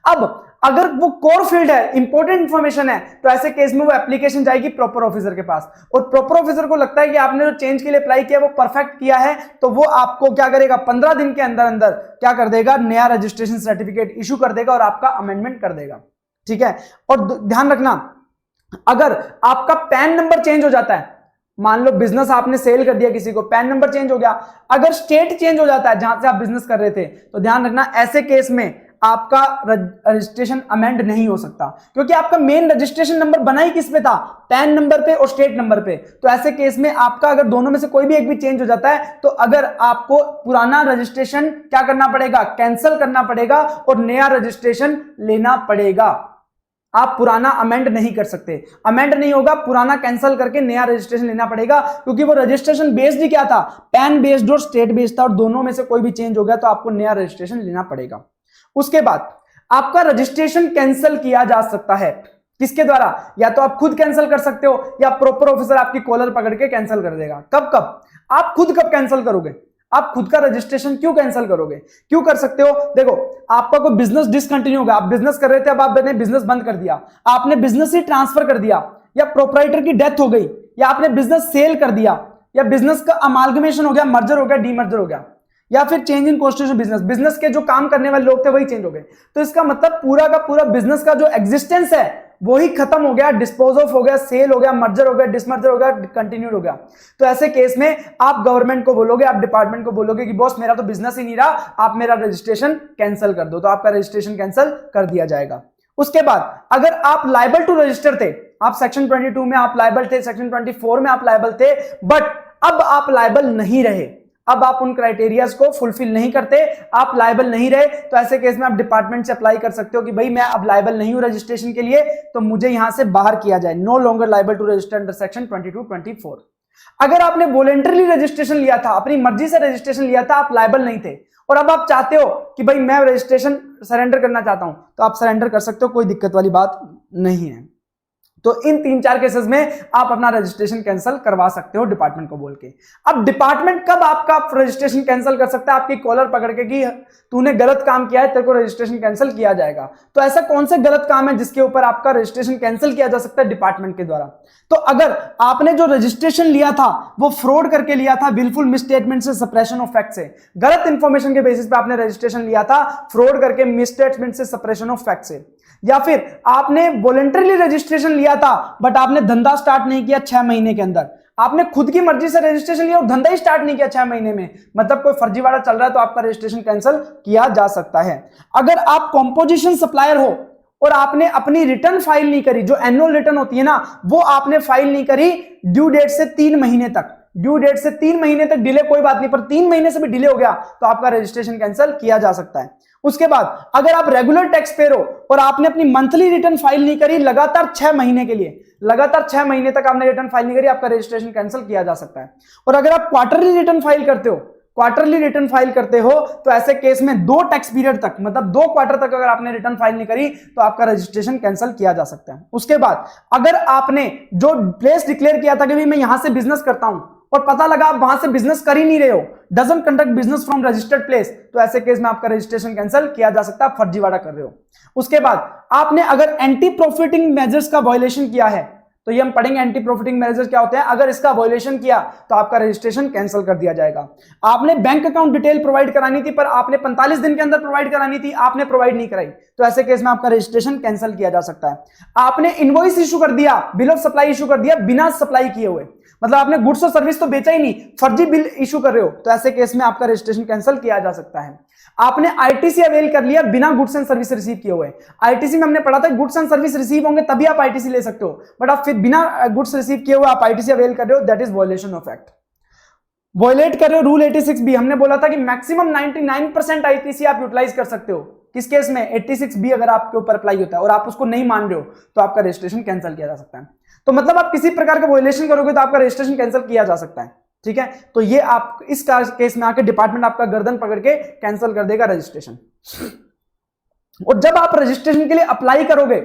अब अगर वो कोर फील्ड है, इंपॉर्टेंट इंफॉर्मेशन है, तो ऐसे केस में वो एप्लीकेशन जाएगी प्रॉपर ऑफिसर के पास, और प्रॉपर ऑफिसर को लगता है कि आपने जो चेंज के लिए अप्लाई किया वो परफेक्ट किया है, तो वो आपको क्या करेगा, 15 दिन के अंदर अंदर क्या कर देगा, नया रजिस्ट्रेशन सर्टिफिकेट इशू कर देगा और आपका अमेंडमेंट कर देगा। ठीक है, और ध्यान रखना, अगर आपका पैन नंबर चेंज हो जाता है, मान लो बिजनेस आपने सेल कर दिया किसी को, पैन नंबर चेंज हो गया, अगर स्टेट चेंज हो जाता है जहां से आप बिजनेस कर रहे थे, तो ध्यान रखना ऐसे केस में आपका रजिस्ट्रेशन अमेंड नहीं हो सकता, क्योंकि आपका मेन रजिस्ट्रेशन नंबर बना ही किस पे था, पैन नंबर पे और स्टेट नंबर पे। तो ऐसे केस में आपका अगर दोनों में से कोई भी एक भी चेंज हो जाता है, तो अगर आपको पुराना रजिस्ट्रेशन क्या करना पड़ेगा, कैंसिल करना पड़ेगा और नया रजिस्ट्रेशन लेना पड़ेगा। आप पुराना अमेंड नहीं कर सकते, अमेंड नहीं होगा, पुराना कैंसिल करके नया रजिस्ट्रेशन लेना पड़ेगा, क्योंकि वो रजिस्ट्रेशन बेस्ड ही क्या था, पैन बेस्ड और स्टेट बेस्ड था, और दोनों में से कोई भी चेंज हो गया तो आपको नया रजिस्ट्रेशन लेना पड़ेगा। उसके बाद आपका रजिस्ट्रेशन कैंसिल किया जा सकता है, किसके द्वारा, या तो आप खुद कैंसिल कर सकते हो या प्रॉपर ऑफिसर आपकी कॉलर पकड़ के कैंसिल कर देगा। कब कब आप खुद कब कैंसिल करोगे, आप खुद का रजिस्ट्रेशन क्यों कैंसिल करोगे, क्यों कर सकते हो, देखो आपका कोई बिजनेस डिसकंटिन्यू होगा, आप बिजनेस कर रहे थे, अब आपने बिजनेस बंद कर दिया, आपने बिजनेस ही ट्रांसफर कर दिया, या प्रोप्राइटर की डेथ हो गई, या आपने बिजनेस सेल कर दिया, या बिजनेस का अमालगमेशन हो गया, मर्जर हो गया, डीमर्जर हो गया, या फिर change in constitution business, business के जो काम करने वाले लोग थे वही चेंज हो गए, तो इसका मतलब पूरा का पूरा बिजनेस का जो एग्जिस्टेंस है वो ही खत्म हो गया, डिस्पोज ऑफ हो गया, सेल हो गया, मर्जर हो गया, डिसमर्जर हो गया, कंटिन्यूड हो गया। तो ऐसे केस में आप गवर्नमेंट को बोलोगे, आप डिपार्टमेंट को बोलोगे कि बॉस मेरा तो बिजनेस ही नहीं रहा, आप मेरा रजिस्ट्रेशन कैंसिल कर दो, तो आपका रजिस्ट्रेशन कैंसिल कर दिया जाएगा। उसके बाद अगर आप लायबल टू रजिस्टर थे, आप सेक्शन 22 में आप लायबल थे, सेक्शन 24 में आप लायबल थे, बट अब आप लायबल नहीं रहे, अब आप उन क्राइटेरियाज को फुलफिल नहीं करते, आप लायबल नहीं रहे, तो ऐसे केस में आप डिपार्टमेंट से अप्लाई कर सकते हो कि भाई मैं अब लायबल नहीं हूं रजिस्ट्रेशन के लिए, तो मुझे यहां से बाहर किया जाए, no longer liable to register under section 22-24। अगर आपने वॉलेंटरली रजिस्ट्रेशन लिया था, अपनी मर्जी से रजिस्ट्रेशन लिया था, आप लायबल नहीं थे, और अब आप चाहते हो कि भाई मैं रजिस्ट्रेशन सरेंडर करना चाहता हूं, तो आप सरेंडर कर सकते हो, कोई दिक्कत वाली बात नहीं है। तो इन 3-4 केसेस में आप अपना रजिस्ट्रेशन कैंसिल करवा सकते हो डिपार्टमेंट को बोल के। अब डिपार्टमेंट कब आपका रजिस्ट्रेशन कैंसिल कर सकता है, आपकी कॉलर पकड़ के कि तूने गलत काम किया है, तेरे को रजिस्ट्रेशन कैंसिल किया जाएगा। तो ऐसा कौन सा गलत काम है जिसके ऊपर आपका रजिस्ट्रेशन कैंसिल किया जा सकता है डिपार्टमेंट के द्वारा? तो अगर आपने जो रजिस्ट्रेशन लिया था वो फ्रॉड करके लिया था, विलफुल मिसस्टेटमेंट से, सप्रेशन ऑफ फैक्ट से, गलत इंफॉर्मेशन के बेसिस पे आपने रजिस्ट्रेशन लिया था, फ्रॉड करके, मिसस्टेटमेंट से, सप्रेशन ऑफ फैक्ट से, या फिर आपने वॉलंटरीली रजिस्ट्रेशन लिया था बट आपने धंधा स्टार्ट नहीं किया 6 महीने के अंदर, आपने खुद की मर्जी से रजिस्ट्रेशन लिया और धंधा ही स्टार्ट नहीं किया 6 महीने में, मतलब कोई फर्जीवाड़ा चल रहा है, तो आपका रजिस्ट्रेशन कैंसिल किया जा सकता है। अगर आप कॉम्पोजिशन सप्लायर हो और आपने अपनी रिटर्न फाइल नहीं करी, जो एनुअल रिटर्न होती है ना, वो आपने फाइल नहीं करी ड्यू डेट से 3 महीने तक, ड्यू डेट से 3 महीने तक डिले कोई बात नहीं, पर 3 महीने से भी डिले हो गया तो आपका रजिस्ट्रेशन कैंसिल किया जा सकता है। उसके बाद अगर आप रेगुलर टैक्स पेयर हो और आपने अपनी मंथली रिटर्न फाइल नहीं करी लगातार 6 महीने के लिए, लगातार 6 महीने तक आपने रिटर्न फाइल नहीं करी, आपका रजिस्ट्रेशन कैंसिल किया जा सकता है। और अगर आप क्वार्टरली रिटर्न फाइल करते हो, क्वार्टरली रिटर्न फाइल करते हो, तो ऐसे केस में 2 टैक्स पीरियड तक, मतलब 2 क्वार्टर तक अगर आपने रिटर्न फाइल नहीं करी तो आपका रजिस्ट्रेशन कैंसिल किया जा सकता है। उसके बाद अगर आपने जो प्लेस डिक्लेयर किया था कि भाई मैं यहां से बिजनेस करता हूं और पता लगा आप वहां से बिजनेस कर ही नहीं रहे हो, doesn't conduct business from registered place, तो ऐसे केस में आपका रजिस्ट्रेशन कैंसिल किया जा सकता है, आप फर्जीवाड़ा कर रहे हो। उसके बाद आपने अगर एंटी प्रॉफिटिंग मेजर्स का वायलेशन किया है, तो ये हम पढ़ेंगे एंटी प्रॉफिटिंग मेजर्स क्या होते हैं, अगर इसका वायलेशन किया तो आपका रजिस्ट्रेशन कैंसिल कर दिया जाएगा। आपने बैंक अकाउंट डिटेल प्रोवाइड करानी थी पर आपने 45 दिन के अंदर प्रोवाइड करानी थी, आपने प्रोवाइड नहीं कराई, तो ऐसे केस में आपका रजिस्ट्रेशन कैंसिल किया जा सकता है। आपने इनवॉइस इशू कर दिया, बिल ऑफ सप्लाई इशू कर दिया बिना सप्लाई किए हुए, मतलब आपने गुड्स और सर्विस तो बेचा ही नहीं, फर्जी बिल इशू कर रहे हो, तो ऐसे केस में आपका रजिस्ट्रेशन कैंसिल किया जा सकता है। आपने आईटीसी अवेल कर लिया बिना गुड्स एंड सर्विस रिसीव किए हुए, आईटीसी में हमने पढ़ा था गुड्स एंड सर्विस रिसीव होंगे तभी आप आईटीसी ले सकते हो, बट आप फिर बिना गुड्स रिसीव किए हुए आप आईटीसी अवेल कर रहे हो, that is violation of act, violate कर रहे हो रूल 86B। हमने बोला था कि मैक्सिमम 99% आईटीसी आप यूटिलाइज कर सकते हो, किस केस में 86B अगर आपके ऊपर अप्लाई होता है और आप उसको नहीं मान रहे हो तो आपका रजिस्ट्रेशन कैंसिल किया जा सकता है। तो मतलब आप किसी प्रकार का वायलेशन करोगे तो आपका रजिस्ट्रेशन कैंसिल किया जा सकता है, ठीक है। तो ये आप इस केस में आके डिपार्टमेंट आपका गर्दन पकड़ के कैंसिल कर देगा रजिस्ट्रेशन। और जब आप रजिस्ट्रेशन के लिए अप्लाई करोगे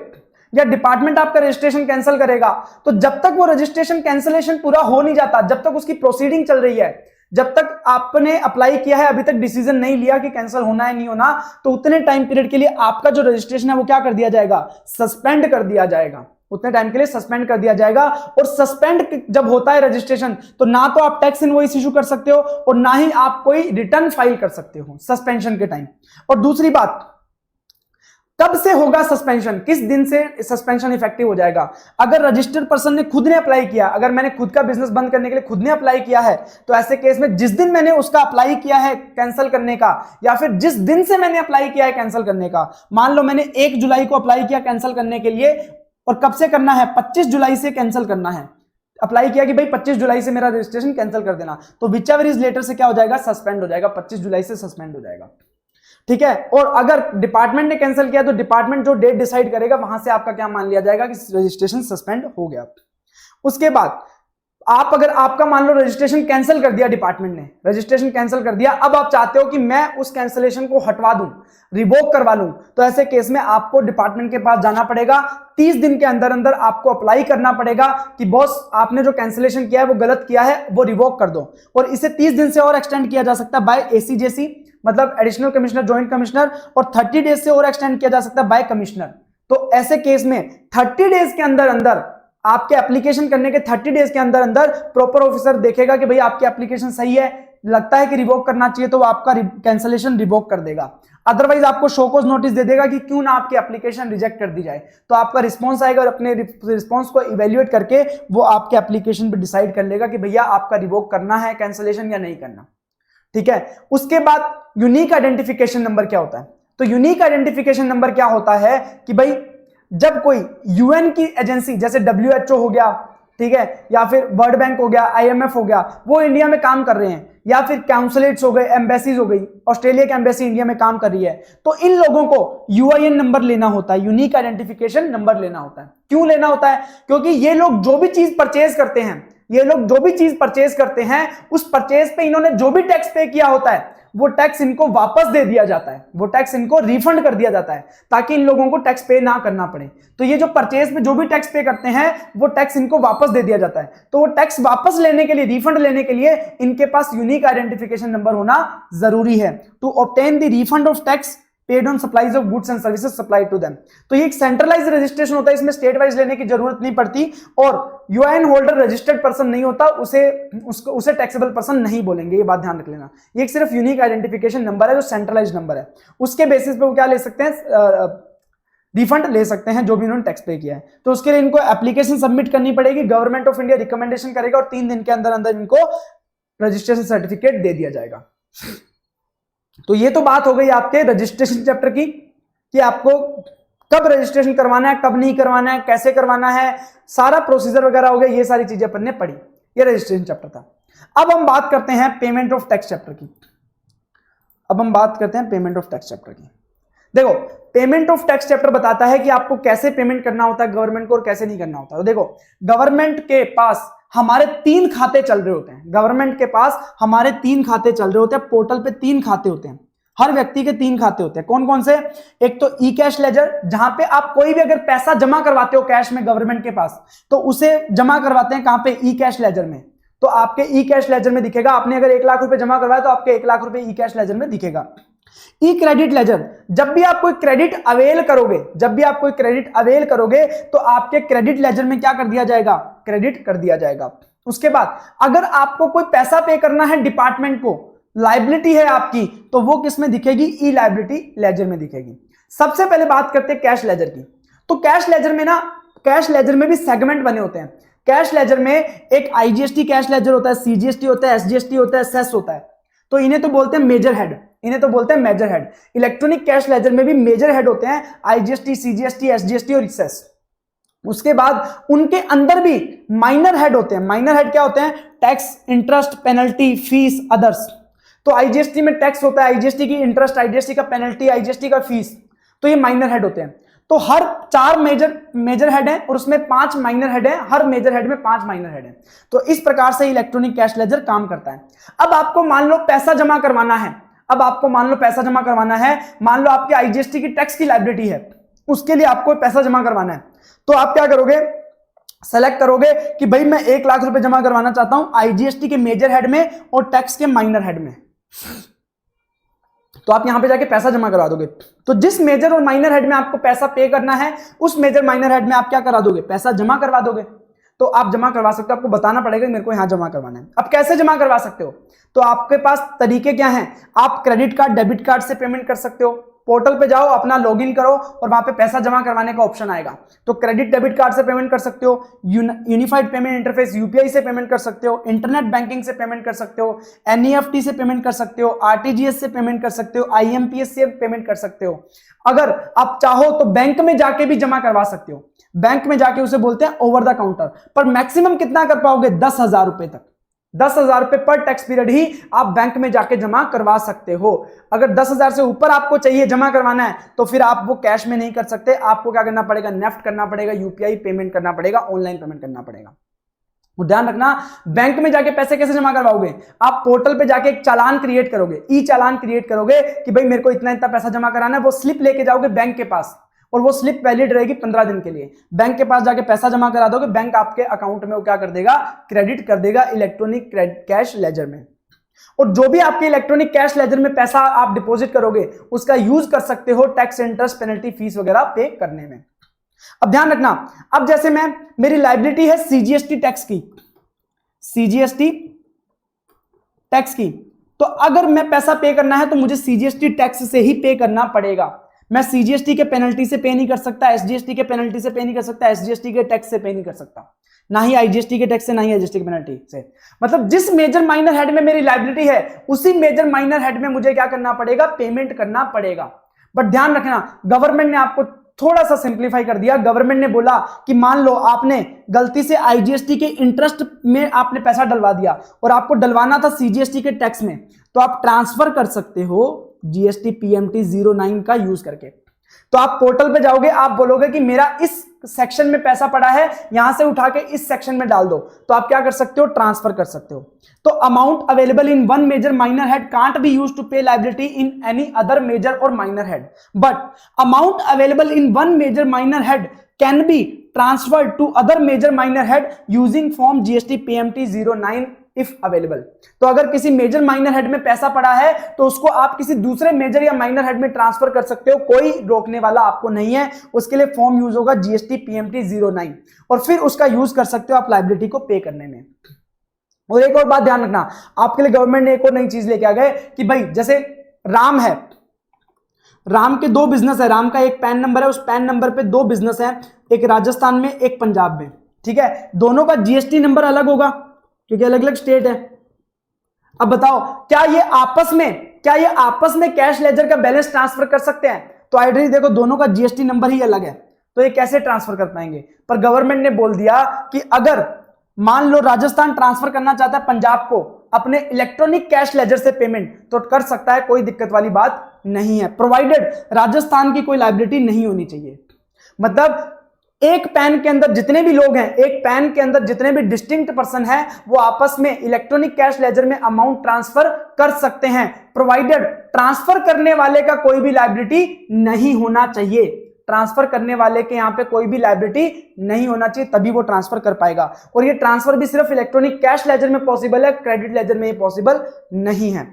या डिपार्टमेंट आपका रजिस्ट्रेशन कैंसिल करेगा, तो जब तक वो रजिस्ट्रेशन कैंसिलेशन पूरा हो नहीं जाता, जब तक उसकी प्रोसीडिंग चल रही है, जब तक आपने अप्लाई किया है अभी तक डिसीजन नहीं लिया कि कैंसिल होना है नहीं होना, तो उतने टाइम पीरियड के लिए आपका जो रजिस्ट्रेशन है वो क्या कर दिया जाएगा, सस्पेंड कर दिया जाएगा, उतने टाइम के लिए सस्पेंड कर दिया जाएगा। और सस्पेंड जब होता है रजिस्ट्रेशन, तो ना तो आप टैक्स इनवॉइस इशू कर सकते हो और ना ही आप कोई रिटर्न फाइल कर सकते हो सस्पेंशन के टाइम। और दूसरी बात, कब से होगा सस्पेंशन, किस दिन से सस्पेंशन इफेक्टिव हो जाएगा? अगर रजिस्टर्ड पर्सन ने खुद ने अप्लाई किया, अगर मैंने खुद का बिजनेस बंद करने के लिए खुद ने अप्लाई किया है, तो ऐसे केस में जिस दिन मैंने उसका अप्लाई किया है कैंसिल करने का, या फिर जिस दिन से मैंने अप्लाई किया है कैंसिल करने का, मान लो मैंने 1 जुलाई को अप्लाई किया कैंसिल करने के लिए, और कब से करना है, 25 जुलाई से कैंसिल करना है, अप्लाई किया कि भाई 25 जुलाई से मेरा रजिस्ट्रेशन कैंसिल कर देना, तो विच एवर इज लेटर से क्या हो जाएगा, सस्पेंड हो जाएगा, 25 जुलाई से सस्पेंड हो जाएगा, ठीक है। और अगर डिपार्टमेंट ने कैंसिल किया तो डिपार्टमेंट जो डेट डिसाइड करेगा वहां से आपका क्या मान लिया जाएगा कि रजिस्ट्रेशन सस्पेंड हो गया। उसके बाद आप अगर आपका मान लो रजिस्ट्रेशन कैंसिल कर दिया, डिपार्टमेंट ने रजिस्ट्रेशन कैंसिल कर दिया, अब आप चाहते हो कि मैं उस कैंसिलेशन को हटवा दूं, रिवोक करवा लूं, तो ऐसे केस में आपको डिपार्टमेंट के पास जाना पड़ेगा, 30 दिन के अंदर अंदर आपको अप्लाई करना पड़ेगा कि बॉस आपने जो कैंसिलेशन किया है वो गलत किया है, वो रिवोक कर दो। और इसे 30 दिन से और एक्सटेंड किया जा सकता है बाय एसीजेसी, मतलब एडिशनल कमिश्नर, जॉइंट कमिश्नर, और 30 डेज से और एक्सटेंड किया जा सकता है बाय कमिश्नर। तो ऐसे केस में 30 डेज के अंदर अंदर, आपके एप्लीकेशन करने के 30 डेज के अंदर अंदर प्रॉपर ऑफिसर देखेगा कि भाई आपकी एप्लीकेशन सही है, लगता है कि रिवोक करना चाहिए, तो वो आपका कैंसिलेशन रिवोक कर देगा। अदरवाइज आपको शोकॉज नोटिस दे देगा कि क्यों ना आपकी एप्लीकेशन रिजेक्ट कर दी जाए, तो आपका रिस्पांस आएगा और अपने रिस्पांस को इवेल्युएट करके वो आपके एप्लीकेशन पे डिसाइड कर लेगा कि भैया आपका रिवोक करना है कैंसिलेशन या नहीं करना, ठीक है। उसके बाद यूनिक आइडेंटिफिकेशन नंबर क्या होता है? तो यूनिक आइडेंटिफिकेशन नंबर क्या होता है कि भाई जब कोई यूएन की एजेंसी जैसे WHO हो गया, ठीक है, या फिर वर्ल्ड बैंक हो गया, IMF हो गया, वो इंडिया में काम कर रहे हैं, या फिर काउंसलेट्स हो गए, एम्बेसीज हो गई, ऑस्ट्रेलिया की एम्बेसी इंडिया में काम कर रही है, तो इन लोगों को UIN नंबर लेना होता है, यूनिक आइडेंटिफिकेशन नंबर लेना होता है। क्यों लेना होता है? क्योंकि ये लोग जो भी चीज परचेज करते हैं, ये लोग जो भी चीज परचेज करते हैं, उस परचेज पे इन्होंने जो भी टैक्स पे किया होता है वो टैक्स इनको वापस दे दिया जाता है, वो टैक्स इनको रिफंड कर दिया जाता है, ताकि इन लोगों को टैक्स पे ना करना पड़े। तो ये जो परचेज पे जो भी टैक्स पे करते हैं वो टैक्स इनको वापस दे दिया जाता है। तो वो टैक्स वापस लेने के लिए, रिफंड लेने के लिए इनके पास यूनिक आइडेंटिफिकेशन नंबर होना जरूरी है, to obtain the refund of tax paid on supplies of goods and services supplied to them. तो ये एक सेंट्रलाइज रजिस्ट्रेशन होता है, इसमें स्टेट वाइज लेने की जरूरत नहीं पड़ती, और यूआईएन होल्डर रजिस्टर्ड पर्सन नहीं होता, उसे टैक्सेबल पर्सन नहीं बोलेंगे, ये बात ध्यान रख लेना। ये एक सिर्फ यूनिक आइडेंटिफिकेशन नंबर है जो सेंट्रलाइज नंबर है, उसके बेसिस पे वो क्या ले सकते हैं, रिफंड ले सकते हैं जो भी उन्होंने टैक्स पे किया है। तो उसके लिए इनको एप्लीकेशन सबमिट करनी पड़ेगी, गवर्नमेंट ऑफ इंडिया रिकमेंडेशन करेगा और 3 दिन के अंदर अंदर इनको रजिस्ट्रेशन सर्टिफिकेट दे दिया जाएगा। तो ये तो बात हो गई आपके रजिस्ट्रेशन चैप्टर की, कि आपको कब रजिस्ट्रेशन करवाना है, कब नहीं करवाना है, कैसे करवाना है, सारा प्रोसीजर वगैरह हो गया, ये सारी चीजें अपन ने पढ़ी, ये रजिस्ट्रेशन चैप्टर था। अब हम बात करते हैं पेमेंट ऑफ टैक्स चैप्टर की। पेमेंट ऑफ टैक्स चैप्टर की। देखो, पेमेंट ऑफ टैक्स चैप्टर बताता है कि आपको कैसे पेमेंट करना होता है गवर्नमेंट को और कैसे नहीं करना होता है। तो देखो, गवर्नमेंट के पास हमारे 3 खाते चल रहे होते हैं, गवर्नमेंट के पास हमारे 3 खाते चल रहे होते हैं, पोर्टल पे 3 खाते होते हैं, हर व्यक्ति के 3 खाते होते हैं। कौन कौन से? एक तो ई कैश लेजर, जहां पे आप कोई भी अगर पैसा जमा करवाते हो कैश में गवर्नमेंट के पास, तो उसे जमा करवाते हैं कहां पे? ई कैश लेजर में। तो आपके ई कैश लेजर में दिखेगा, आपने अगर 1 लाख रुपए जमा करवाया तो आपके 1 लाख रुपए ई कैश लेजर में दिखेगा। ई क्रेडिट लेजर, जब भी आप कोई क्रेडिट अवेल करोगे, तो आपके क्रेडिट लेजर में क्या कर दिया जाएगा? क्रेडिट कर दिया जाएगा। उसके बाद अगर आपको कोई पैसा पे करना है डिपार्टमेंट को, लायबिलिटी है आपकी, तो वो किस में दिखेगी? ई लायबिलिटी लेजर में दिखेगी। सबसे पहले बात करते हैं कैश लेजर की। तो कैश लेजर में भी सेगमेंट बने होते हैं। कैश लेजर में एक आईजीएसटी कैश लेजर होता है, सीजीएसटी होता है, एसजीएसटी होता है, सेस होता है। तो इन्हें तो बोलते हैं major head. Electronic cash ledger में भी मेजर हेड होते हैं, आईजीएसटी, सीजीएसटी, एसजीएसटी और सेस। उसके बाद उनके अंदर भी माइनर हेड होते हैं। माइनर हेड क्या होते हैं? Tax, interest, penalty, fees, others. तो आईजीएसटी में टैक्स होता है, आईजीएसटी की इंटरेस्ट, आईजीएसटी का पेनल्टी, आईजीएसटी का फीस, तो ये माइनर हेड होते हैं। तो हर 4 मेजर हेड है और उसमें 5 माइनर हेड है, हर मेजर हेड में 5 माइनर हेड है। तो इस प्रकार से इलेक्ट्रॉनिक कैश लेजर काम करता है। अब आपको मान लो पैसा जमा करवाना है, मान लो आपके आईजीएसटी की टैक्स की लायबिलिटी है, उसके लिए आपको पैसा जमा करवाना है। तो आप क्या करोगे, सेलेक्ट करोगे कि भाई मैं 1 लाख रुपए जमा करवाना चाहता हूं आईजीएसटी के मेजर हेड में और टैक्स के माइनर हेड में। तो आप यहां पे जाके पैसा जमा करवा दोगे। तो जिस मेजर और माइनर हेड में आपको पैसा पे करना है उस मेजर माइनर हेड में आप क्या करा दोगे, पैसा जमा करवा दोगे। तो आप जमा करवा सकते हो, आपको बताना पड़ेगा कि मेरे को यहां जमा करवाना है। अब कैसे जमा करवा सकते हो, तो आपके पास तरीके क्या हैं, आप क्रेडिट कार्ड डेबिट कार्ड से पेमेंट कर सकते हो। पोर्टल पे जाओ, अपना लॉगिन करो और वहां पे पैसा जमा करवाने का ऑप्शन आएगा। तो क्रेडिट डेबिट कार्ड से पेमेंट कर सकते हो, यूनिफाइड पेमेंट इंटरफेस यूपीआई से पेमेंट कर सकते हो, इंटरनेट बैंकिंग से पेमेंट कर सकते हो, एनईएफटी से पेमेंट कर सकते हो, आरटीजीएस से पेमेंट कर सकते हो, आईएमपीएस से पेमेंट कर सकते हो। अगर आप चाहो तो बैंक में जाके भी जमा करवा सकते हो। बैंक में जाके उसे बोलते हैं ओवर द काउंटर, पर मैक्सिमम कितना कर पाओगे, 10,000 रुपए तक। 10,000 रुपए पर टैक्स पीरियड ही आप बैंक में जाके जमा करवा सकते हो। अगर 10,000 से ऊपर आपको चाहिए जमा करवाना है तो फिर आप वो कैश में नहीं कर सकते, आपको क्या करना पड़ेगा, नेफ्ट करना पड़ेगा, यूपीआई पेमेंट करना पड़ेगा, ऑनलाइन पेमेंट करना पड़ेगा। वो ध्यान रखना, बैंक में जाके पैसे कैसे जमा करवाओगे, आप पोर्टल पे जाके एक चालान क्रिएट करोगे, ई चालान क्रिएट करोगे कि भाई मेरे को इतना इतना पैसा जमा कराना है। वो स्लिप लेके जाओगे बैंक के पास और वो स्लिप वैलिड रहेगी 15 दिन के लिए। बैंक के पास जाके पैसा जमा करा दोगे, बैंक आपके अकाउंट में वो क्या कर देगा, क्रेडिट कर देगा इलेक्ट्रॉनिक कैश लेजर में। और जो भी आपके इलेक्ट्रॉनिक कैश लेजर में पैसा आप डिपॉजिट करोगे उसका यूज कर सकते हो टैक्स, इंटरेस्ट, पेनल्टी, फीस वगैरह पे करने में। अब ध्यान रखना, अब जैसे मेरी लायबिलिटी है सीजीएसटी टैक्स की, सीजीएसटी टैक्स की, तो अगर मैं पैसा पे करना है तो मुझे सीजीएसटी टैक्स से ही पे करना पड़ेगा। मैं सीजीएसटी के पेनल्टी से पे नहीं कर सकता, एसजीएसटी के पेनल्टी से पे नहीं कर सकता, एसजीएसटी के टैक्स से पे नहीं कर सकता, ना ही आईजीएसटी के टैक्स से, ना ही आईजीएसटी की पेनल्टी से। मतलब जिस मेजर माइनर हेड में मेरी लायबिलिटी है उसी मेजर माइनर हेड में मुझे क्या करना पड़ेगा, पेमेंट करना पड़ेगा। बट ध्यान रखना, गवर्नमेंट ने आपको थोड़ा सा सिंप्लीफाई कर दिया। गवर्नमेंट ने बोला कि मान लो आपने गलती से आईजीएसटी के इंटरेस्ट में आपने पैसा डलवा दिया और आपको डलवाना था सीजीएसटी के टैक्स में, तो आप ट्रांसफर कर सकते हो जीएसटी पीएमटी 09 का यूज करके। तो आप पोर्टल पे जाओगे, आप बोलोगे कि मेरा इस सेक्शन में पैसा पड़ा है, यहां से उठा के इस सेक्शन में डाल दो, तो आप क्या कर सकते हो, ट्रांसफर कर सकते हो। तो amount available in one major minor head can't be used to pay liability in any other major और minor head, but amount available in one major minor head can be transferred to other major minor head using form GST PMT 09 if available. तो अगर किसी major minor head में पैसा पड़ा है तो उसको आप किसी दूसरे मेजर या माइनर हेड में ट्रांसफर कर सकते हो, कोई रोकने वाला आपको नहीं है। उसके लिए फॉर्म यूज होगा जीएसटी पीएमटी 09 और फिर उसका यूज कर सकते हो आप लायबिलिटी को पे करने में। और एक और बात ध्यान रखना, आपके लिए गवर्नमेंट ने एक और नई चीज लेके आ गए कि भाई जैसे राम है, राम के 2 बिजनेस है, राम का एक पैन नंबर है, उस पैन नंबर पे 2 बिजनेस है, एक राजस्थान में एक पंजाब में, ठीक है। दोनों का जीएसटी नंबर अलग होगा क्योंकि अलग अलग स्टेट है। अब बताओ क्या ये आपस में कैश लेजर का बैलेंस ट्रांसफर कर सकते हैं? तो आइडियली देखो दोनों का जीएसटी नंबर ही अलग है, तो ये कैसे ट्रांसफर कर पाएंगे? पर गवर्नमेंट ने बोल दिया कि अगर मान लो राजस्थान ट्रांसफर करना चाहता है पंजाब को अपने इलेक्ट्रॉनिक कैश लेजर से पेमेंट, तो कर सकता है, कोई दिक्कत वाली बात नहीं है, प्रोवाइडेड राजस्थान की कोई लायबिलिटी नहीं होनी चाहिए। मतलब एक पैन के अंदर जितने भी लोग हैं, एक पैन के अंदर जितने भी डिस्टिंक्ट पर्सन हैं, वो आपस में इलेक्ट्रॉनिक कैश लेजर में अमाउंट ट्रांसफर कर सकते हैं, प्रोवाइडेड ट्रांसफर करने वाले का कोई भी लायबिलिटी नहीं होना चाहिए। ट्रांसफर करने वाले के यहां पे कोई भी लायबिलिटी नहीं होना चाहिए, तभी वो ट्रांसफर कर पाएगा। और ये ट्रांसफर भी सिर्फ इलेक्ट्रॉनिक कैश लेजर में पॉसिबल है, क्रेडिट लेजर में ये पॉसिबल नहीं है,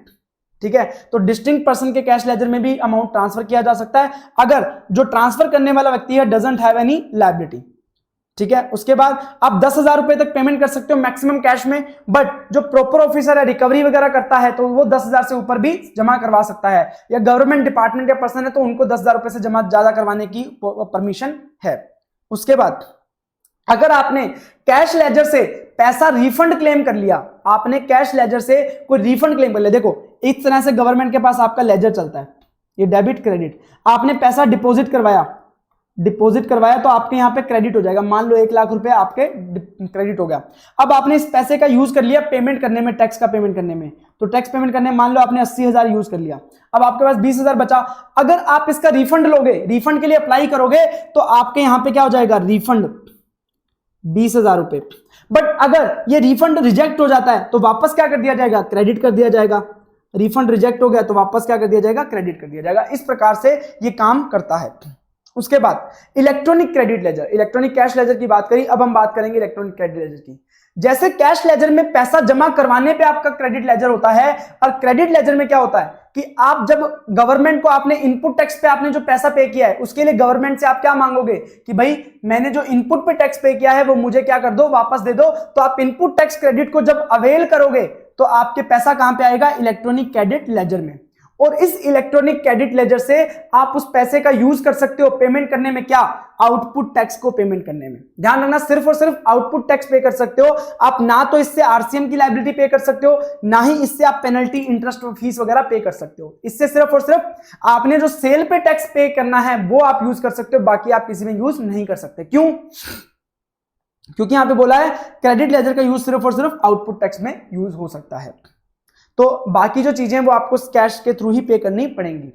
ठीक है। तो डिस्टिंक्ट पर्सन के कैश लेजर में भी अमाउंट ट्रांसफर किया जा सकता है अगर जो ट्रांसफर करने वाला व्यक्ति है डजंट हैव एनी लायबिलिटी, ठीक है। उसके बाद आप 10,000 रुपए तक पेमेंट कर सकते हो मैक्सिमम कैश में, बट जो प्रॉपर ऑफिसर है, रिकवरी वगैरह करता है, तो वो 10,000 से ऊपर भी जमा करवा सकता है, या गवर्नमेंट डिपार्टमेंट के पर्सन है तो उनको 10,000 रुपए से जमा ज्यादा करवाने की परमिशन है। उसके बाद अगर आपने कैश लेजर से पैसा रिफंड क्लेम कर लिया, आपने कैश लेजर से कोई रिफंड क्लेम कर लिया, देखो इस तरह से गवर्नमेंट के पास आपका लेजर चलता है, ये डेबिट क्रेडिट, आपने पैसा डिपॉजिट करवाया तो आपके यहां पे क्रेडिट हो जाएगा। मान लो 1 लाख रुपए आपके क्रेडिट हो गया। अब आपने इस पैसे का यूज कर लिया पेमेंट करने में, टैक्स का पेमेंट करने में, तो टैक्स पेमेंट करने में मान लो आपने 80,000 यूज कर लिया, अब आपके पास 20,000 बचा। अगर आप इसका रिफंड लोगे, रिफंड के लिए अप्लाई करोगे, तो आपके यहां पे क्या हो जाएगा, रिफंड 20,000 रुपए। बट अगर ये रिफंड रिजेक्ट हो जाता है तो वापस क्या कर दिया जाएगा, क्रेडिट कर दिया जाएगा। रिफंड रिजेक्ट हो गया तो वापस क्या कर दिया जाएगा, क्रेडिट कर दिया जाएगा। इस प्रकार से ये काम करता है। उसके बाद electronic credit ledger, electronic cash laser की बात करी, अब हम बात करेंगे इलेक्ट्रॉनिक क्रेडिट लेजर की। जैसे कैश लेजर में पैसा जमा करवाने पे आपका क्रेडिट लेजर होता है, और क्रेडिट लेजर में क्या होता है कि आप जब गवर्नमेंट को आपने इनपुट टैक्स पे आपने जो पैसा पे किया है उसके लिए गवर्नमेंट से आप क्या मांगोगे कि भाई मैंने जो इनपुट पे टैक्स पे किया है वो मुझे क्या कर दो, वापस दे दो। तो आप इनपुट टैक्स क्रेडिट को जब अवेल करोगे तो आपके पैसा कहां पे आएगा, इलेक्ट्रॉनिक क्रेडिट लेजर में। और इस इलेक्ट्रॉनिक क्रेडिट लेजर से आप उस पैसे का यूज कर सकते हो पेमेंट करने में, क्या, आउटपुट टैक्स को पेमेंट करने में। ध्यान रखना, सिर्फ और सिर्फ आउटपुट टैक्स पे कर सकते हो आप, ना तो इससे आरसीएम की लायबिलिटी पे कर सकते हो, ना ही इससे आप पेनल्टी, इंटरेस्ट और फीस वगैरह पे कर सकते हो। इससे सिर्फ और सिर्फ आपने जो सेल पे टैक्स पे करना है वो आप यूज कर सकते हो, बाकी आप किसी में यूज नहीं कर सकते। क्यों? क्योंकि यहां पे बोला है क्रेडिट लेजर का यूज सिर्फ और सिर्फ आउटपुट टैक्स में यूज हो सकता है। तो बाकी जो चीजें वो आपको कैश के थ्रू ही पे करनी पड़ेंगी।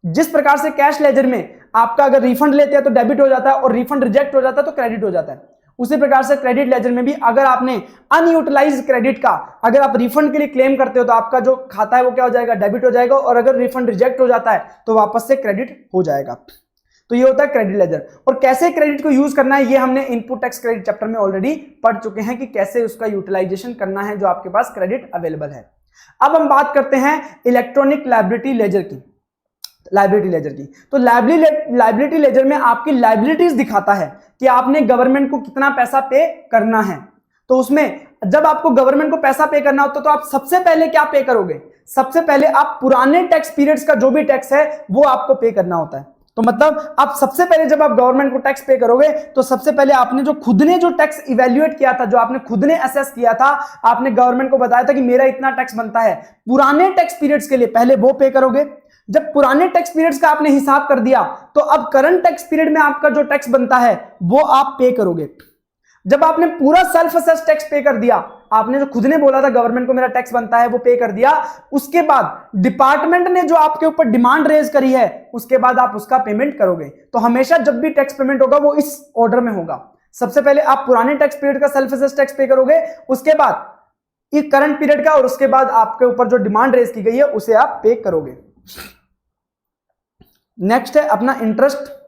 जिस प्रकार से कैश लेजर में आपका अगर रिफंड लेते हैं तो डेबिट हो जाता है और रिफंड रिजेक्ट हो जाता है तो क्रेडिट हो जाता है, उसी प्रकार से क्रेडिट लेजर में भी अगर आपने अनयूटिलाइज्ड क्रेडिट का अगर आप रिफंड के लिए क्लेम करते हो तो आपका जो खाता है वो क्या हो जाएगा, डेबिट हो जाएगा, और अगर रिफंड रिजेक्ट हो जाता है तो वापस से क्रेडिट हो जाएगा। तो ये होता है क्रेडिट लेजर। और कैसे क्रेडिट को यूज करना है ये हमने इनपुट टैक्स क्रेडिट चैप्टर में ऑलरेडी पढ़ चुके हैं कि कैसे उसका यूटिलाइजेशन करना है जो आपके पास क्रेडिट अवेलेबल है। अब हम बात करते हैं इलेक्ट्रॉनिक लायबिलिटी लेजर की, लायबिलिटी लेजर की। तो लायबिलिटी लेजर में आपकी लायबिलिटीज दिखाता है कि आपने गवर्नमेंट को कितना पैसा पे करना है। तो उसमें जब आपको गवर्नमेंट को पैसा पे करना होता है तो आप सबसे पहले क्या पे करोगे, सबसे पहले आप पुराने टैक्स पीरियड्स का जो भी टैक्स है वो आपको पे करना होता है। तो मतलब आप सबसे पहले जब आप गवर्नमेंट को टैक्स पे करोगे तो सबसे पहले आपने जो खुद ने जो टैक्स इवैल्यूएट किया था, जो आपने खुद ने असेस किया था, आपने गवर्नमेंट को बताया था कि मेरा इतना टैक्स बनता है, पुराने टैक्स पीरियड्स के लिए पहले वो पे करोगे। जब पुराने टैक्स पीरियड्स का आपने हिसाब कर दिया तो अब करंट टैक्स पीरियड में आपका जो टैक्स बनता है वो आप पे करोगे। जब आपने पूरा सेल्फ असेस टैक्स पे कर दिया, आपने जो खुद ने बोला था गवर्नमेंट को मेरा टैक्स बनता है वो पे कर दिया, उसके बाद डिपार्टमेंट ने जो आपके ऊपर डिमांड रेज करी है उसके बाद आप उसका पेमेंट करोगे। तो हमेशा जब भी टैक्स पेमेंट होगा वो इस ऑर्डर में होगा। सबसे पहले आप पुराने टैक्स पीरियड का सेल्फ असेस टैक्स पे करोगे, उसके बाद एक करंट पीरियड का, और उसके बाद आपके ऊपर जो डिमांड रेज की गई है उसे आप पे करोगे। नेक्स्ट है अपना इंटरेस्ट।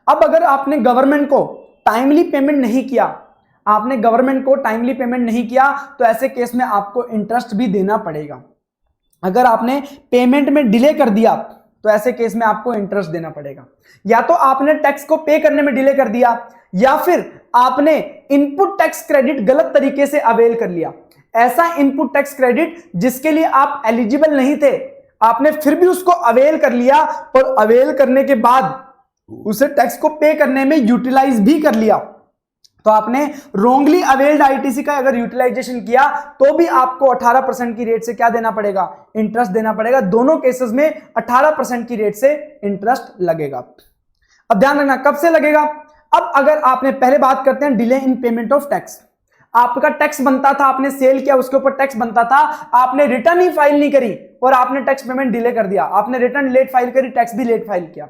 अब अगर आपने गवर्नमेंट को टाइमली पेमेंट नहीं किया, आपने गवर्नमेंट को टाइमली पेमेंट नहीं किया तो ऐसे केस में आपको इंटरेस्ट भी देना पड़ेगा। अगर आपने पेमेंट में डिले कर दिया तो ऐसे केस में आपको इंटरेस्ट देना पड़ेगा। या तो आपने टैक्स को पे करने में डिले कर दिया, या फिर आपने इनपुट टैक्स क्रेडिट गलत तरीके से अवेल कर लिया। ऐसा इनपुट टैक्स क्रेडिट जिसके लिए आप एलिजिबल नहीं थे, आपने फिर भी उसको अवेल कर लिया, और अवेल करने के बाद उसे टैक्स को पे करने में यूटिलाइज भी कर लिया, तो आपने रोंगली अवेल्ड आईटीसी का अगर यूटिलाइजेशन किया तो भी आपको 18% की रेट से क्या देना पड़ेगा, इंटरेस्ट देना पड़ेगा। दोनों केसेस में 18% की रेट से इंटरेस्ट लगेगा। अब ध्यान रखना कब से लगेगा। अब अगर आपने, पहले बात करते हैं delay in payment of tax. आपका टैक्स बनता था, आपने सेल किया, उसके ऊपर टैक्स बनता था, आपने रिटर्न ही फाइल नहीं करी और आपने टैक्स पेमेंट डिले कर दिया, आपने रिटर्न लेट फाइल करी, टैक्स भी लेट फाइल किया,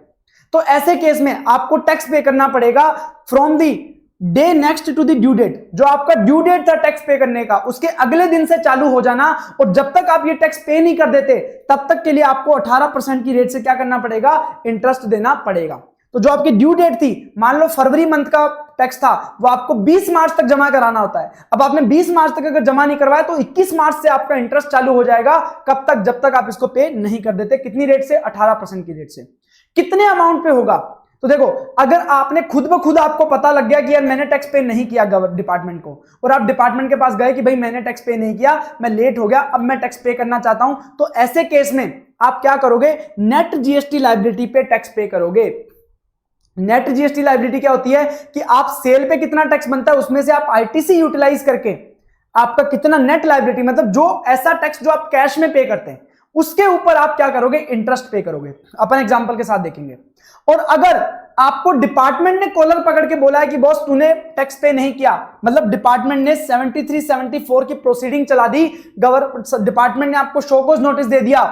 तो ऐसे केस में आपको टैक्स पे करना पड़ेगा from the day next to the due date. जो आपका ड्यू डेट था टैक्स पे करने का उसके अगले दिन से चालू हो जाना, और जब तक आप ये टैक्स पे नहीं कर देते तब तक के लिए आपको 18% की रेट से क्या करना पड़ेगा, इंटरेस्ट देना पड़ेगा। तो जो आपकी ड्यू डेट थी, मान लो फरवरी मंथ का टैक्स था, वो आपको 20 मार्च तक जमा कराना होता है। अब आपने 20 मार्च तक अगर जमा नहीं करवाया तो 21 मार्च से आपका इंटरेस्ट चालू हो जाएगा। कब तक, जब तक आप इसको पे नहीं कर देते। कितनी रेट से, 18% की रेट से। कितने अमाउंट पे होगा, तो देखो अगर आपने खुद ब खुद आपको पता लग गया कि यार मैंने टैक्स पे नहीं किया डिपार्टमेंट को, और आप डिपार्टमेंट के पास गए कि भाई मैंने टैक्स पे नहीं किया, मैं लेट हो गया, अब मैं टैक्स पे करना चाहता हूं, तो ऐसे केस में आप क्या करोगे, नेट जीएसटी लायबिलिटी पे टैक्स पे करोगे। नेट जीएसटी लायबिलिटी क्या होती है कि आप सेल पे कितना टैक्स बनता है उसमें से आप आईटीसी यूटिलाइज करके आपका कितना नेट लायबिलिटी, मतलब जो ऐसा टैक्स जो आप कैश में पे करते हैं उसके ऊपर आप क्या करोगे, इंटरेस्ट पे करोगे। अपन एग्जांपल के साथ देखेंगे। और अगर आपको डिपार्टमेंट ने कॉलर पकड़ के बोला है कि बॉस तूने टैक्स पे नहीं किया, मतलब डिपार्टमेंट ने 73-74 की प्रोसीडिंग चला दी, डिपार्टमेंट ने आपको शोकॉज नोटिस दे दिया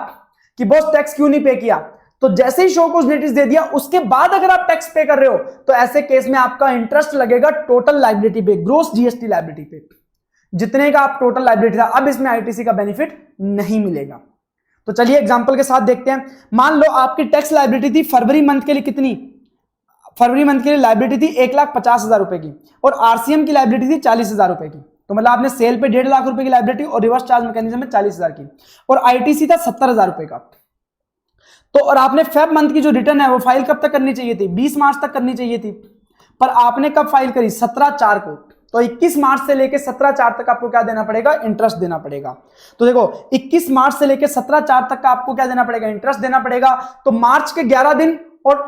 कि बॉस टैक्स क्यों नहीं पे किया, तो जैसे ही शोकॉज नोटिस दे दिया उसके बाद अगर आप टैक्स पे कर रहे हो तो ऐसे केस में आपका इंटरेस्ट लगेगा टोटल लायबिलिटी पे, ग्रॉस जीएसटी लायबिलिटी पे। जितने का आप टोटल लायबिलिटी था, अब इसमें आईटीसी का बेनिफिट नहीं मिलेगा। तो चलिए एग्जांपल के साथ देखते हैं। मान लो आपकी टैक्स लायबिलिटी थी फरवरी मंथ के लिए कितनी, फरवरी मंथ के लिए लायबिलिटी थी 1,50,000 रुपए की और आरसीएम की लायबिलिटी थी 40,000 रुपए की। तो मतलब आपने सेल पे 1.5 लाख रुपए की लायबिलिटी और रिवर्स चार्ज मैकेनिज्म में 40,000 की और आईटीसी था 70,000 रुपए का। तो और आपने फेब मंथ की जो रिटर्न है वो फाइल कब तक करनी चाहिए थी, 20 मार्च तक करनी चाहिए थी, पर आपने कब फाइल करी, 17/4 को। तो 21 मार्च से लेकर 17/4 तक आपको क्या देना पड़ेगा, इंटरेस्ट देना पड़ेगा। तो देखो 21 मार्च से लेकर 17/4 तक का आपको क्या देना पड़ेगा, इंटरेस्ट देना पड़ेगा। तो मार्च के 11 दिन और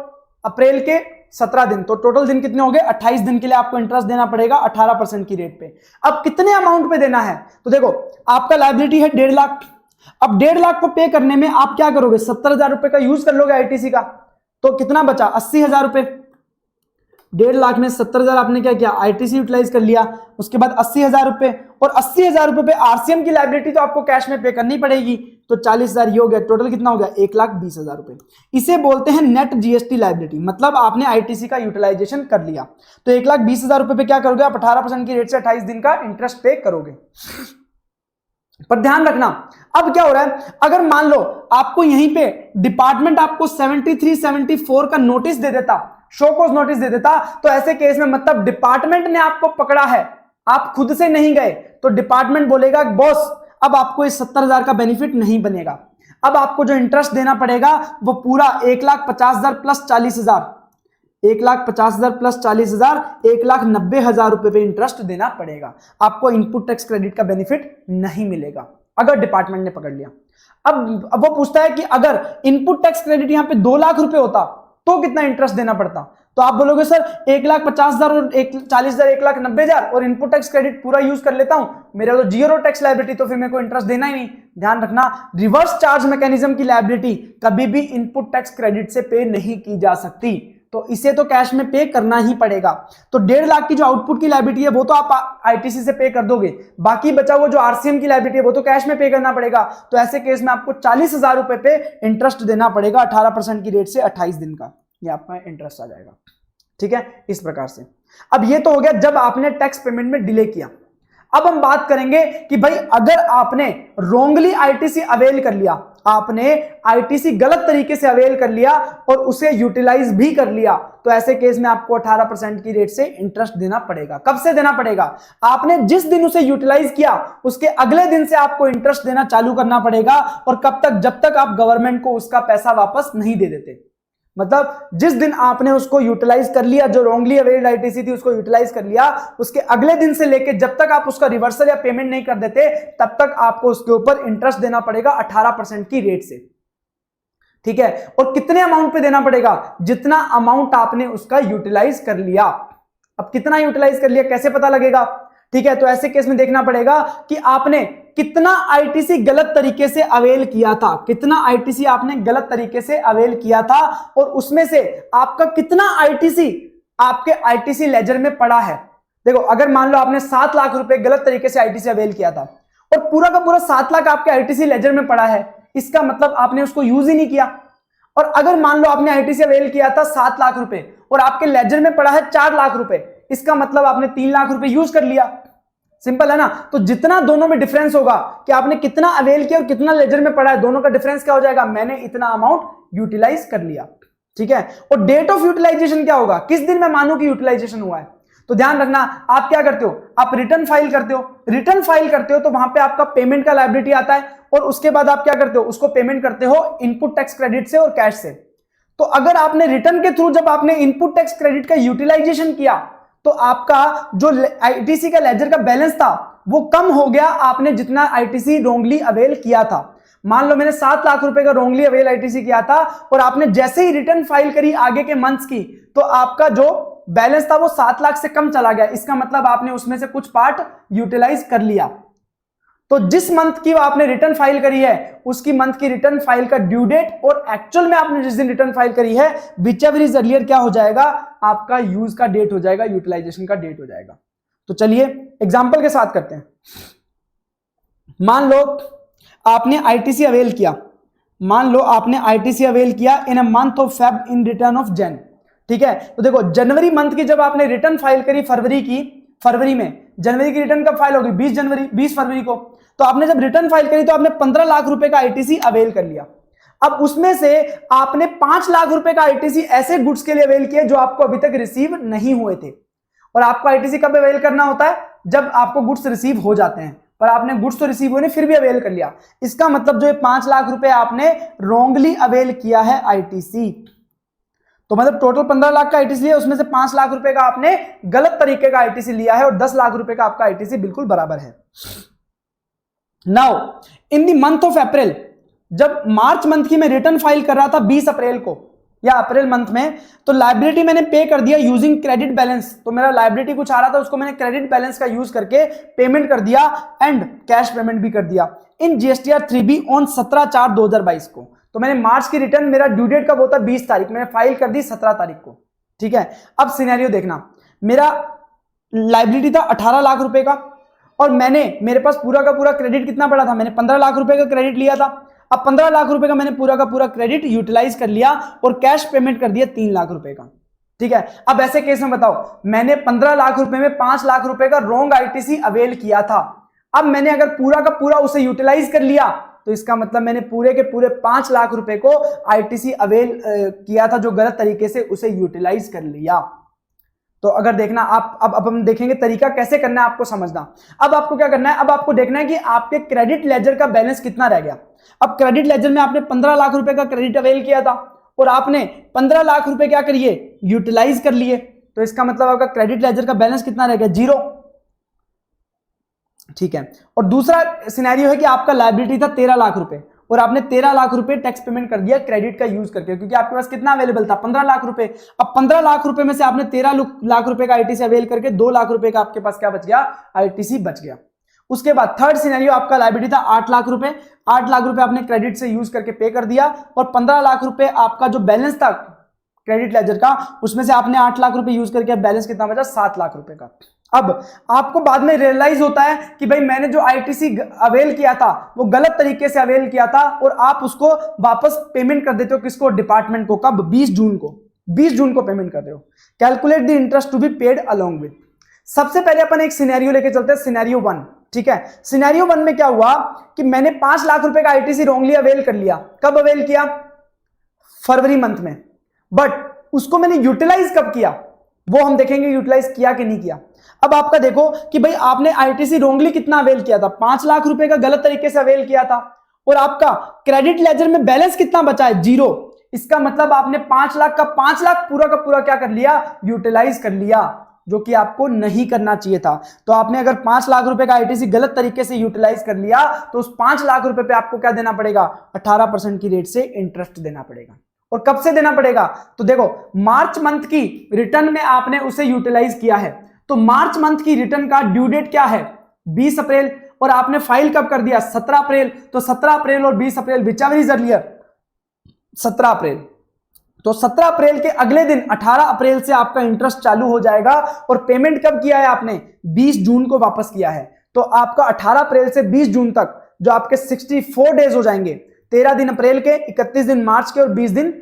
अप्रैल के 17 दिन, तो टोटल दिन कितने हो गए, 28 दिन के लिए आपको इंटरेस्ट देना पड़ेगा 18% की रेट पे। अब कितने अमाउंट पे देना है, तो देखो आपका लायबिलिटी है 1.5 लाख। अब 1.5 लाख को पे करने में आप क्या करोगे, 70,000 रुपए का यूज कर लोगे आईटीसी का, तो कितना बचा, 80,000 रुपए। 1.5 लाख में 70,000 आपने क्या किया, आईटीसी यूटिलाइज कर लिया, उसके बाद 80,000 रुपए, और 80,000 रुपए पे आरसीएम की लायबिलिटी तो आपको कैश में पे करनी पड़ेगी, तो 40,000 ये हो गया, टोटल कितना हो गया, 1,20,000 रुपए। इसे बोलते हैं नेट जीएसटी लायबिलिटी, मतलब आपने आईटीसी का यूटिलाइजेशन कर लिया। तो 1,20,000 रुपए पे क्या करोगे आप, 18% की रेट से 28 दिन का इंटरेस्ट पे करोगे। पर ध्यान रखना, अब क्या हो रहा है, अगर मान लो आपको यहीं पे डिपार्टमेंट आपको 73, 74 का नोटिस दे देता, शो कॉज नोटिस दे देता, तो ऐसे केस में मतलब डिपार्टमेंट ने आपको पकड़ा है, आप खुद से नहीं गए, तो डिपार्टमेंट बोलेगा बॉस अब आपको इस 70,000 का बेनिफिट नहीं बनेगा, अब आपको जो इंटरेस्ट देना पड़ेगा वो पूरा 1,50,000 प्लस 40,000, 1,50,000 प्लस 40,000, 1,90,000 रुपए पे इंटरेस्ट देना पड़ेगा। आपको इनपुट टैक्स क्रेडिट का बेनिफिट नहीं मिलेगा अगर डिपार्टमेंट ने पकड़ लिया। अब वो पूछता है कि अगर इनपुट टैक्स क्रेडिट यहां पे 2 लाख रुपए होता तो कितना इंटरेस्ट देना पड़ता, तो आप बोलोगे सर 1,50,000 और 40,000 1,90,000 और इनपुट टैक्स क्रेडिट पूरा यूज कर लेता हूं, मेरा तो जीरो टैक्स लायबिलिटी, तो फिर मेरे को इंटरेस्ट देना ही नहीं। ध्यान रखना, रिवर्स चार्ज मैकेनिज्म की लायबिलिटी कभी भी इनपुट टैक्स क्रेडिट से पे नहीं की जा सकती, तो इसे तो कैश में पे करना ही पड़ेगा। तो 1.5 लाख की जो आउटपुट की लायबिलिटी है वो तो आप आईटीसी से पे कर दोगे, बाकी बचा हुआ जो आरसीएम की लायबिलिटी है वो तो कैश में पे करना पड़ेगा। तो ऐसे केस में आपको 40,000 रुपए पे इंटरेस्ट देना पड़ेगा 18% की रेट से 28 दिन का, ये आपका इंटरेस्ट आ जाएगा। ठीक है, इस प्रकार से। अब ये तो हो गया जब आपने टैक्स पेमेंट में डिले किया। अब हम बात करेंगे कि भाई अगर आपने रोंगली आईटीसी अवेल कर लिया, आपने आईटीसी गलत तरीके से अवेल कर लिया और उसे यूटिलाइज भी कर लिया, तो ऐसे केस में आपको 18% की रेट से इंटरेस्ट देना पड़ेगा। कब से देना पड़ेगा, आपने जिस दिन उसे यूटिलाइज किया उसके अगले दिन से आपको इंटरेस्ट देना चालू करना पड़ेगा, और कब तक, जब तक आप गवर्नमेंट को उसका पैसा वापस नहीं दे देते। मतलब जिस दिन आपने उसको यूटिलाइज कर लिया, जो रोंगली अवेल्ड आईटीसी थी उसको यूटिलाइज कर लिया, उसके अगले दिन से लेके जब तक आप उसका रिवर्सल या पेमेंट नहीं कर देते तब तक आपको उसके ऊपर इंटरेस्ट देना पड़ेगा 18% की रेट से। ठीक है, और कितने अमाउंट पे देना पड़ेगा, जितना अमाउंट आपने उसका यूटिलाइज कर लिया। अब कितना यूटिलाइज कर लिया कैसे पता लगेगा, ठीक है, तो ऐसे केस में देखना पड़ेगा कि आपने कितना आईटीसी गलत तरीके से अवेल किया था, कितना आईटीसी आपने गलत तरीके से अवेल किया था, और उसमें से आपका कितना आईटीसी आपके आईटीसी लेजर में पड़ा है। देखो अगर मान लो आपने 7 लाख रुपए गलत तरीके से आईटीसी अवेल किया था और पूरा का पूरा 7 लाख आपके आईटीसी लेजर में पड़ा है, इसका मतलब आपने उसको यूज ही नहीं किया। और अगर मान लो आपने आईटीसी अवेल किया था 7 लाख रुपए और आपके लेजर में पड़ा है 4 लाख रुपए, इसका मतलब आपने 3 लाख रुपए यूज कर लिया। सिंपल है ना। तो जितना दोनों में डिफरेंस होगा कि आपने कितना अवेल किया और कितना लेजर में पड़ा है, दोनों का डिफरेंस क्या हो जाएगा, मैंने इतना अमाउंट यूटिलाइज कर लिया। ठीक है, और डेट ऑफ यूटिलाइजेशन क्या होगा, किस दिन मैं मानूं कि यूटिलाइजेशन हुआ है। तो ध्यान रखना, आप क्या करते हो, आप रिटर्न फाइल करते हो, रिटर्न फाइल करते हो तो वहां पे आपका पेमेंट का लायबिलिटी आता है, और उसके बाद आप क्या करते हो, उसको पेमेंट करते हो इनपुट टैक्स क्रेडिट से और कैश से। तो अगर आपने रिटर्न के थ्रू जब आपने इनपुट टैक्स क्रेडिट का यूटिलाइजेशन किया तो आपका जो आईटीसी का लेजर का बैलेंस था वो कम हो गया, आपने जितना आईटीसी रोंगली अवेल किया था। मान लो मैंने 7 लाख रुपए का रोंगली अवेल आईटीसी किया था और आपने जैसे ही रिटर्न फाइल करी आगे के मंथ्स की, तो आपका जो बैलेंस था वो 7 लाख से कम चला गया। इसका मतलब आपने उसमें से कुछ पार्ट यूटिलाइज कर लिया। तो जिस मंथ की आपने रिटर्न फाइल करी है उसकी मंथ की रिटर्न फाइल का ड्यू डेट और एक्चुअल में आपने जिस दिन रिटर्न फाइल करी है व्हिचएवर इज अर्लियर क्या हो जाएगा, आपका यूज का डेट हो जाएगा, यूटिलाइजेशन का डेट हो जाएगा। तो चलिए एग्जांपल के साथ करते हैं। मान लो आपने आईटीसी अवेल किया, मान लो आपने आईटीसी अवेल किया in a month of Feb in return of Jan. ठीक है, तो देखो जनवरी मंथ की जब आपने रिटर्न फाइल करी फरवरी में, जनवरी की रिटर्न कब फाइल होगी? 20 फरवरी को। तो आपने जब रिटर्न फाइल करी तो आपने 15 लाख रुपए का आईटीसी अवेल कर लिया। अब उसमें से आपने 5 लाख रुपए का आईटीसी ऐसे गुड्स के लिए अवेल किए जो आपको अभी तक रिसीव नहीं हुए थे। और आपको आईटीसी कब अवेल करना होता है? जब आपको गुड्स रिसीव हो जाते हैं। पर आपने गुड्स तो रिसीव हुए नहीं, फिर भी अवेल कर लिया। इसका मतलब जो 5 लाख रुपए आपने रॉन्गली अवेल किया है आईटीसी। तो मतलब टोटल 15 लाख का आईटीसी लिया, उसमें से 5 लाख रुपए का आपने गलत तरीके का आईटीसी लिया है और 10 लाख रुपए का आपका आईटीसी बिल्कुल बराबर है। Now in the month of April, जब मार्च मंथ की मैं रिटर्न फाइल कर रहा था 20 अप्रैल को या अप्रैल मंथ में, तो लायबिलिटी मैंने पे कर दिया यूजिंग क्रेडिट बैलेंस। तो मेरा लायबिलिटी कुछ आ रहा था, उसको मैंने क्रेडिट बैलेंस का यूज करके पेमेंट कर दिया एंड कैश पेमेंट भी कर दिया इन जीएसटीआर 3B ऑन 17/4/2022 को। तो मैंने मार्च की रिटर्न, मेरा ड्यू डेट कब होता है? 20 तारीख, मैंने फाइल कर दी 17 तारीख को। ठीक है, अब सिनेरियो देखना, मेरा लायबिलिटी था 18 लाख रुपए का और मेरे पास पूरा का पूरा क्रेडिट कितना पड़ा था? मैंने 15 लाख रुपए का क्रेडिट लिया था। अब 15 लाख रुपए का मैंने पूरा का पूरा क्रेडिट यूटिलाइज कर लिया और कैश पेमेंट कर दिया 3 लाख रुपए का। ठीक है, अब ऐसे केस में बताओ, मैंने 15 लाख रुपए में 5 लाख रुपए का रॉन्ग आईटीसी अवेल किया था। अब मैंने अगर पूरा का पूरा उसे यूटिलाइज कर लिया तो इसका मतलब मैंने पूरे के पूरे 5 लाख रुपए को आईटीसी अवेल किया था, जो गलत तरीके से उसे यूटिलाइज कर लिया। तो अगर देखना आप, अब हम देखेंगे तरीका कैसे करना है आपको समझना। अब आपको क्या करना है? अब आपको देखना है कि आपके क्रेडिट लेजर का बैलेंस कितना रह गया। अब क्रेडिट लेजर में आपने 15 लाख रुपए का क्रेडिट अवेल किया था और आपने 15 लाख रुपए क्या करिए? यूटिलाइज कर लिए। तो इसका मतलब आपका क्रेडिट लेजर का बैलेंस कितना रह गया? 0। ठीक है, और दूसरा सिनेरियो है कि आपका लायबिलिटी था 13 लाख रुपए और आपने 13 लाख रुपए टैक्स पेमेंट कर दिया क्रेडिट का यूज करके, क्योंकि आपके पास कितना अवेलेबल था? 15 लाख रुपए। अब 15 लाख रुपए में से आपने 13 लाख रुपए का आईटीसी अवेल करके 2 लाख रुपए का आपके पास क्या बच गया? आईटीसी बच गया। उसके बाद थर्ड सिनेरियो, आपका लायबिलिटी था 8 लाख रुपए। 8 लाख रुपए आपने क्रेडिट से यूज करके पे कर दिया और 15 लाख रुपए आपका जो बैलेंस था क्रेडिट लेजर का, उसमें से आपने 8 लाख रुपए यूज करके बैलेंस कितना बचा? 7 लाख रुपए का। अब आपको बाद में रियलाइज होता है कि भाई मैंने जो आईटीसी अवेल किया था वो गलत तरीके से अवेल किया था और आप उसको वापस पेमेंट कर देते हो। किसको? डिपार्टमेंट को। कब? 20 जून को। 20 जून को पेमेंट कर रहे हो। Calculate the interest to be paid along with. सबसे पहले अपन एक सिनेरियो लेके चलते हैं, सिनेरियो 1। ठीक है, सिनेरियो 1 में क्या हुआ कि मैंने 5 लाख रुपए का आईटीसी रॉन्गली अवेल कर लिया। कब अवेल किया? फरवरी मंथ में। बट उसको मैंने यूटिलाइज कब किया वो हम देखेंगे, यूटिलाइज किया कि नहीं किया। अब आपका देखो कि भाई आपने आईटीसी रॉन्गली कितना अवेल किया था? 5 लाख रुपए का गलत तरीके से अवेल किया था और आपका क्रेडिट लेजर में बैलेंस कितना बचा है? 0। इसका मतलब आपने 5 लाख का 5 लाख पूरा का पूरा क्या कर लिया? यूटिलाइज कर लिया, जो कि आपको नहीं करना चाहिए था। तो आपने अगर 5 लाख रुपए का आईटीसी गलत तरीके से यूटिलाइज कर लिया तो उस 5 लाख रुपए पे आपको क्या देना पड़ेगा? 18% की रेट से इंटरेस्ट देना पड़ेगा। और कब से देना पड़ेगा? तो देखो, मार्च मंथ की रिटर्न में आपने उसे यूटिलाइज किया है, तो मार्च मंथ की रिटर्न का ड्यू डेट क्या है? 20 अप्रैल। और आपने फाइल कब कर दिया? 17 अप्रैल। तो 17 अप्रैल और 20 अप्रैल विच एवर इज अर्लियर? 17 अप्रैल। तो 17 अप्रैल के अगले दिन 18 अप्रैल से आपका इंटरेस्ट चालू हो जाएगा। और पेमेंट कब किया है आपने? 20 जून को वापस किया है। तो आपका 18 अप्रैल से 20 जून तक जो आपके 64 डेज हो जाएंगे, 13 दिन अप्रैल के, 31 दिन मार्च के और 20 दिन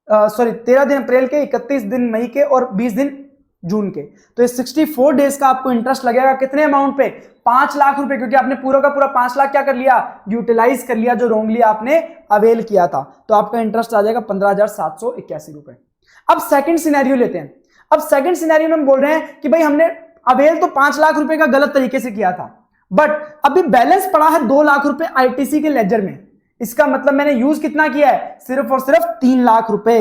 13 दिन अप्रैल के, 31 दिन मई के और 20 दिन जून के। तो ये 64 डेज का आपको इंटरेस्ट लगेगा। कितने अमाउंट पे? 5 लाख रुपए, क्योंकि आपने पूरा का पूरा 5 लाख क्या कर लिया? यूटिलाइज कर लिया, जो रॉन्गली आपने अवेल किया था। तो आपका इंटरेस्ट आ जाएगा 15,781 रुपए। अब सेकंड सिनेरियो लेते हैं। अब सेकंड सिनेरियो में हम बोल रहे हैं कि भाई हमने अवेल तो 5 लाख रुपए का गलत तरीके से किया था, बट अभी बैलेंस पड़ा है 2 लाख रुपए आईटीसी के लेजर में। इसका मतलब मैंने यूज कितना किया है? सिर्फ और सिर्फ 3 लाख रुपए।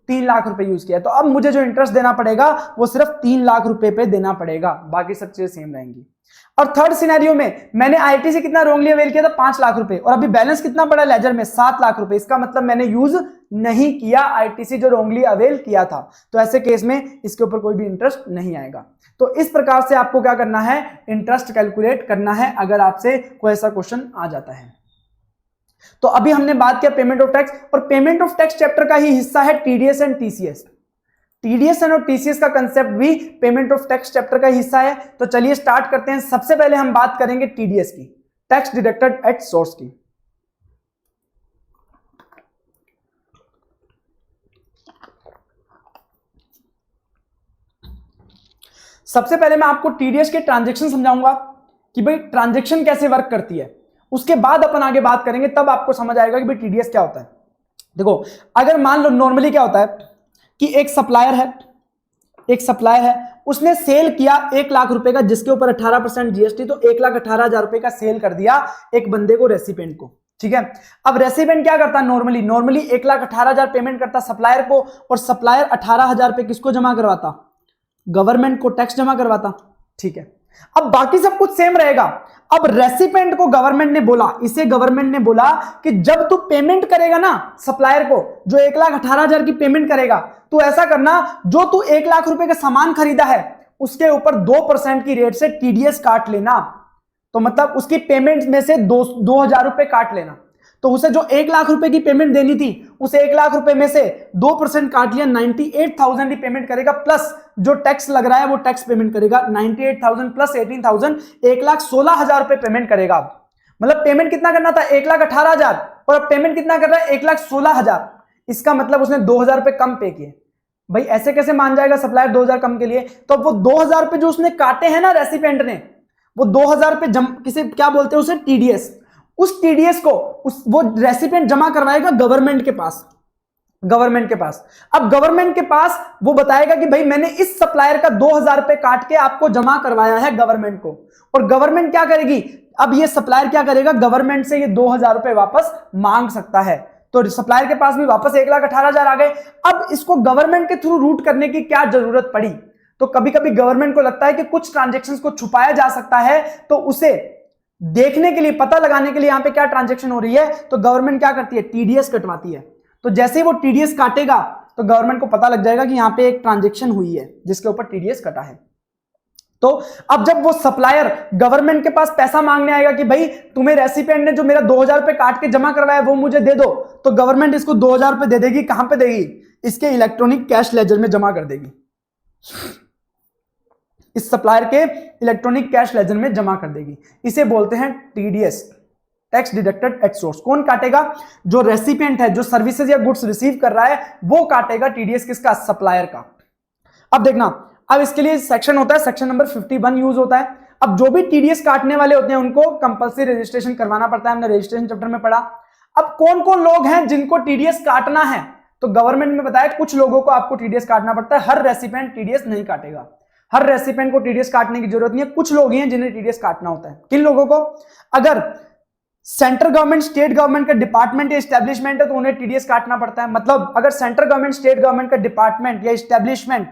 3 लाख रुपए यूज किया। तो अब मुझे जो इंटरेस्ट देना पड़ेगा वो सिर्फ 3 लाख रुपए पे देना पड़ेगा, बाकी सब चीजें सेम रहेंगी। और थर्ड सिनेरियो में मैंने आईटीसी कितना रॉन्गली अवेल किया था? 5 लाख रुपए, और अभी बैलेंस कितना पड़ा लेजर में? 7 लाख रुपए। इसका मतलब मैंने यूज नहीं किया आईटीसी जो रॉन्गली अवेल किया था। तो ऐसे केस में इसके ऊपर कोई भी इंटरेस्ट नहीं आएगा। तो इस प्रकार से आपको क्या करना है? इंटरेस्ट कैलकुलेट करना है, अगर आपसे कोई ऐसा क्वेश्चन आ जाता है। तो अभी हमने बात किया पेमेंट ऑफ टैक्स, और पेमेंट ऑफ टैक्स चैप्टर का ही हिस्सा है टीडीएस एंड टीसीएस। टीडीएस और टीसीएस का कंसेप्ट भी पेमेंट ऑफ टैक्स चैप्टर का हिस्सा है। तो चलिए स्टार्ट करते हैं। सबसे पहले हम बात करेंगे टीडीएस की, टैक्स डिडक्टेड एट सोर्स की। सबसे पहले मैं आपको टीडीएस के ट्रांजैक्शन समझाऊंगा कि भाई ट्रांजैक्शन कैसे वर्क करती है, उसके बाद अपन आगे बात करेंगे, तब आपको समझ आएगा कि भाई टीडीएस क्या होता है। देखो, अगर मान लो नॉर्मली क्या होता है कि एक सप्लायर है, उसने सेल किया 1 लाख रुपए का, जिसके ऊपर 18% जीएसटी, तो 1,18,000 रुपए का सेल कर दिया एक बंदे को, रेसिपेंट को। ठीक है, अब रेसिपेंट क्या करता है, नॉर्मली 1,18,000 पेमेंट करता सप्लायर को, और सप्लायर 18,000 रुपए किसको जमा करवाता, गवर्नमेंट को, टैक्स जमा करवाता। ठीक है, अब बाकी सब कुछ सेम रहेगा। अब रेसिपेंट को गवर्नमेंट ने बोला कि जब तू पेमेंट करेगा ना सप्लायर को, जो 1,18,000 की पेमेंट करेगा, तो ऐसा करना, जो तू 1 लाख रुपए का सामान खरीदा है उसके ऊपर 2% की रेट से टीडीएस काट लेना। तो मतलब उसकी पेमेंट में से 2,000 रुपए काट लेना। तो उसे जो 1 लाख रुपए की पेमेंट देनी थी, उस 1 लाख रुपए में से 2% काट लिया, 98,000 ही पेमेंट करेगा, प्लस जो टैक्स लग रहा है वो टैक्स पेमेंट करेगा। 98,000 प्लस 18,000, 1,16,000 रुपए पेमेंट करेगा। मतलब पेमेंट कितना करना था, 1,18,000, और अब पेमेंट कितना कर रहा है, 1,16,000। इसका मतलब उसने 2,000 रुपए कम पे किए। भाई ऐसे कैसे मान जाएगा सप्लायर 2,000 कम के लिए? तो वो 2,000 रुपए जो उसने काटे हैं ना रेसिपेंट ने, वो 2,000 रुपए किसे क्या बोलते हैं, उसे टीडीएस। उस टीडीएस को वो रेसिपेंट जमा करवाएगा गवर्नमेंट के पास। अब गवर्नमेंट के पास वो बताएगा कि भाई मैंने इस सप्लायर का 2,000 रुपए काट के आपको जमा करवाया है गवर्नमेंट को। और गवर्नमेंट क्या करेगी, अब ये सप्लायर क्या करेगा, गवर्नमेंट से ये 2,000 रुपए वापस मांग सकता है। तो सप्लायर के पास भी वापस 1,18,000 आ गए। अब इसको गवर्नमेंट के थ्रू रूट करने की क्या जरूरत पड़ी? तो कभी कभी गवर्नमेंट को लगता है कि कुछ ट्रांजेक्शन्स को छुपाया जा सकता है, तो उसे देखने के लिए, पता लगाने के लिए यहां पे क्या ट्रांजैक्शन हो रही है, तो गवर्नमेंट क्या करती है, टीडीएस कटवाती है। तो जैसे ही वो टीडीएस काटेगा तो गवर्नमेंट को पता लग जाएगा कि यहां पे एक ट्रांजैक्शन हुई है जिसके ऊपर टीडीएस कटा है। तो अब जब वो सप्लायर गवर्नमेंट के पास पैसा मांगने आएगा कि भाई तुम्हें रेसिपेंट ने जो मेरा 2,000 रुपए काट के जमा करवाया वो मुझे दे दो, तो गवर्नमेंट इसको 2,000 रुपए दे देगी। कहां पे देगी, इसके इलेक्ट्रॉनिक कैश लेजर में जमा कर देगी। इस सप्लायर के इलेक्ट्रॉनिक कैश लेजर में जमा कर देगी। इसे बोलते हैं TDS, tax deducted at source. कौन काटेगा, जो रेसिपिएंट है, जो सर्विसेज या गुड्स रिसीव कर रहा है वो काटेगा टीडीएस, किसका, सप्लायर का। अब देखना, अब इसके लिए सेक्शन होता है, सेक्शन नंबर 51 यूज होता है। अब जो भी टीडीएस काटने वाले होते हैं उनको कंपल्सरी रजिस्ट्रेशन करवाना पड़ता है, हमने रजिस्ट्रेशन चैप्टर में पढ़ा। अब कौन कौन लोग हैं जिनको टीडीएस काटना है, तो गवर्नमेंट में बताया कुछ लोगों को आपको टीडीएस काटना पड़ता है। हर रेसिपिएंट टीडीएस नहीं काटेगा, हर रेसिपिएंट को टीडीएस काटने की जरूरत नहीं है। कुछ लोग हैं जिन्हें टीडीएस काटना होता है। किन लोगों को, अगर सेंट्रल गवर्नमेंट, स्टेट गवर्नमेंट का डिपार्टमेंट या एस्टेब्लिशमेंट है तो उन्हें टीडीएस काटना पड़ता है। मतलब अगर सेंट्रल गवर्नमेंट, स्टेट गवर्नमेंट का डिपार्टमेंट या एस्टेब्लिशमेंट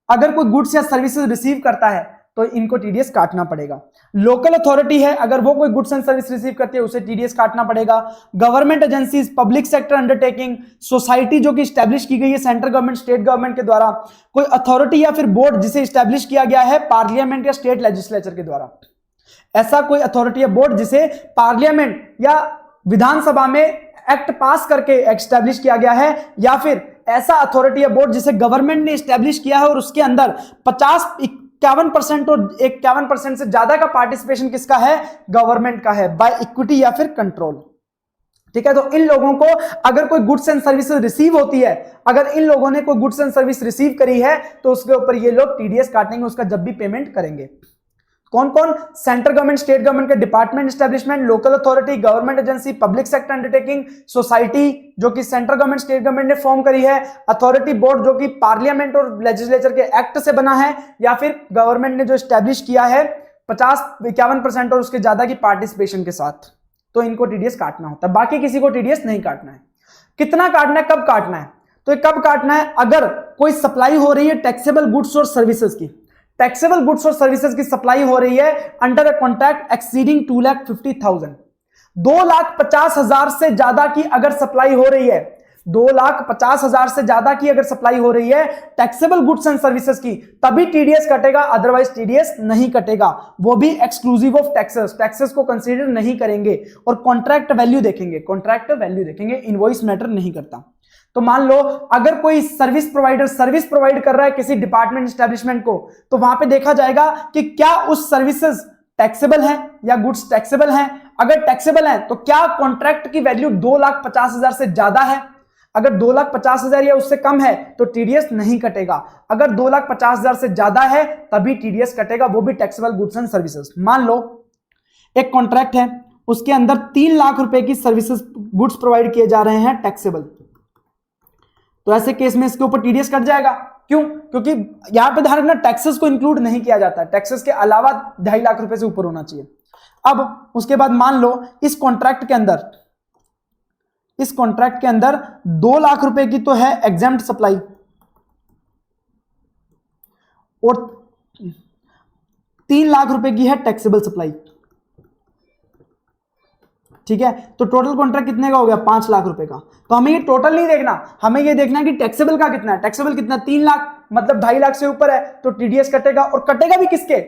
अगर कोई गुड्स या सर्विसेज रिसीव करता है तो इनको टीडीएस काटना पड़ेगा। लोकल अथॉरिटी है, अगर वो कोई गुड्स एंड सर्विस रिसीव करती है उसे टीडीएस काटना पड़ेगा। Government agencies, public sector undertaking, society जो कि स्टैब्लिश की गई है सेंट्रल गवर्नमेंट, स्टेट गवर्नमेंट के द्वारा, कोई अथॉरिटी या फिर बोर्ड जिसे स्टैब्लिश किया गया है पार्लियामेंट या स्टेट लेजिस्लेचर के द्वारा, ऐसा कोई अथॉरिटी या बोर्ड जिसे पार्लियामेंट या विधानसभा में एक्ट पास करके एस्टैब्लिश किया गया है, या फिर ऐसा अथॉरिटी या बोर्ड जिसे गवर्नमेंट ने एस्टैब्लिश किया है और उसके अंदर 51% और 51% से ज्यादा का पार्टिसिपेशन किसका है, गवर्नमेंट का है, बाय इक्विटी या फिर कंट्रोल। ठीक है, तो इन लोगों को अगर कोई गुड्स एंड सर्विसेज रिसीव होती है, अगर इन लोगों ने कोई गुड्स एंड सर्विस रिसीव करी है तो उसके ऊपर ये लोग टीडीएस काटेंगे, उसका जब भी पेमेंट करेंगे। कौन कौन, सेंट्रल गवर्नमेंट, स्टेट गवर्नमेंट के department, establishment, local authority, government agency, public sector undertaking, society जो कि सेंट्रल गवर्नमेंट, स्टेट गवर्नमेंट ने फॉर्म करी है, अथॉरिटी बोर्ड जो कि पार्लियामेंट और लेजिस्लेचर के एक्ट से बना है, या फिर गवर्नमेंट ने जो एस्टेब्लिश किया है 50-51% और उसके ज्यादा की पार्टिसिपेशन के साथ, तो इनको टीडीएस काटना होता है। बाकी किसी को टीडीएस नहीं काटना है। कितना काटना है, कब काटना है, तो ये कब काटना है, अगर कोई सप्लाई हो रही है टैक्सेबल गुड्स और सर्विसेज की, टैक्सेबल गुड्स और सर्विसेज की सप्लाई हो रही है अंडर अ कॉन्ट्रैक्ट एक्सीडिंग 2,50,000, 2,50,000 से ज्यादा की अगर सप्लाई हो रही है, 2,50,000 से ज्यादा की अगर सप्लाई हो रही है टैक्सेबल गुड्स एंड सर्विसेज की, तभी टीडीएस कटेगा, अदरवाइज टीडीएस नहीं कटेगा। वो भी एक्सक्लूसिव ऑफ टैक्सेस, टैक्सेस को कंसीडर नहीं करेंगे और कॉन्ट्रैक्ट वैल्यू देखेंगे, कॉन्ट्रैक्ट वैल्यू देखेंगे, इनवॉइस मैटर नहीं करता। तो मान लो अगर कोई सर्विस प्रोवाइडर सर्विस प्रोवाइड कर रहा है किसी डिपार्टमेंट, एस्टेब्लिशमेंट को, तो वहां पे देखा जाएगा कि क्या उस सर्विसेज टैक्सेबल है या गुड्स टैक्सेबल है। अगर टैक्सेबल है तो क्या कॉन्ट्रैक्ट की वैल्यू 2,50,000 से ज्यादा है, अगर 2,50,000 या उससे कम है तो टीडीएस नहीं कटेगा। अगर 2,50,000 से ज्यादा है तभी टीडीएस कटेगा, वो भी टैक्सेबल गुड्स एंड सर्विसेज। मान लो एक कॉन्ट्रैक्ट है, उसके अंदर 3 लाख रुपए की सर्विसेज गुड्स प्रोवाइड किए जा रहे हैं टैक्सेबल, तो ऐसे केस में इसके ऊपर टीडीएस कट जाएगा। क्यों? क्योंकि यहां पे ध्यान रखना टैक्सेस को इंक्लूड नहीं किया जाता है, टैक्सेस के अलावा 2.5 लाख रुपए से ऊपर होना चाहिए। अब उसके बाद मान लो इस कॉन्ट्रैक्ट के अंदर 2 लाख रुपए की तो है एग्जेम्प्ट सप्लाई और 3 लाख रुपए की है टैक्सेबल सप्लाई, ठीक है। तो टोटल कॉन्ट्रैक्ट कितने का हो गया? 5 लाख रुपए का। तो हमें ये टोटल नहीं देखना, हमें ये देखना है कि टैक्सेबल का कितना है। टैक्सेबल कितना? 3 लाख, मतलब 2.5 लाख से ऊपर है तो टीडीएस कटेगा, और कटेगा भी किसके?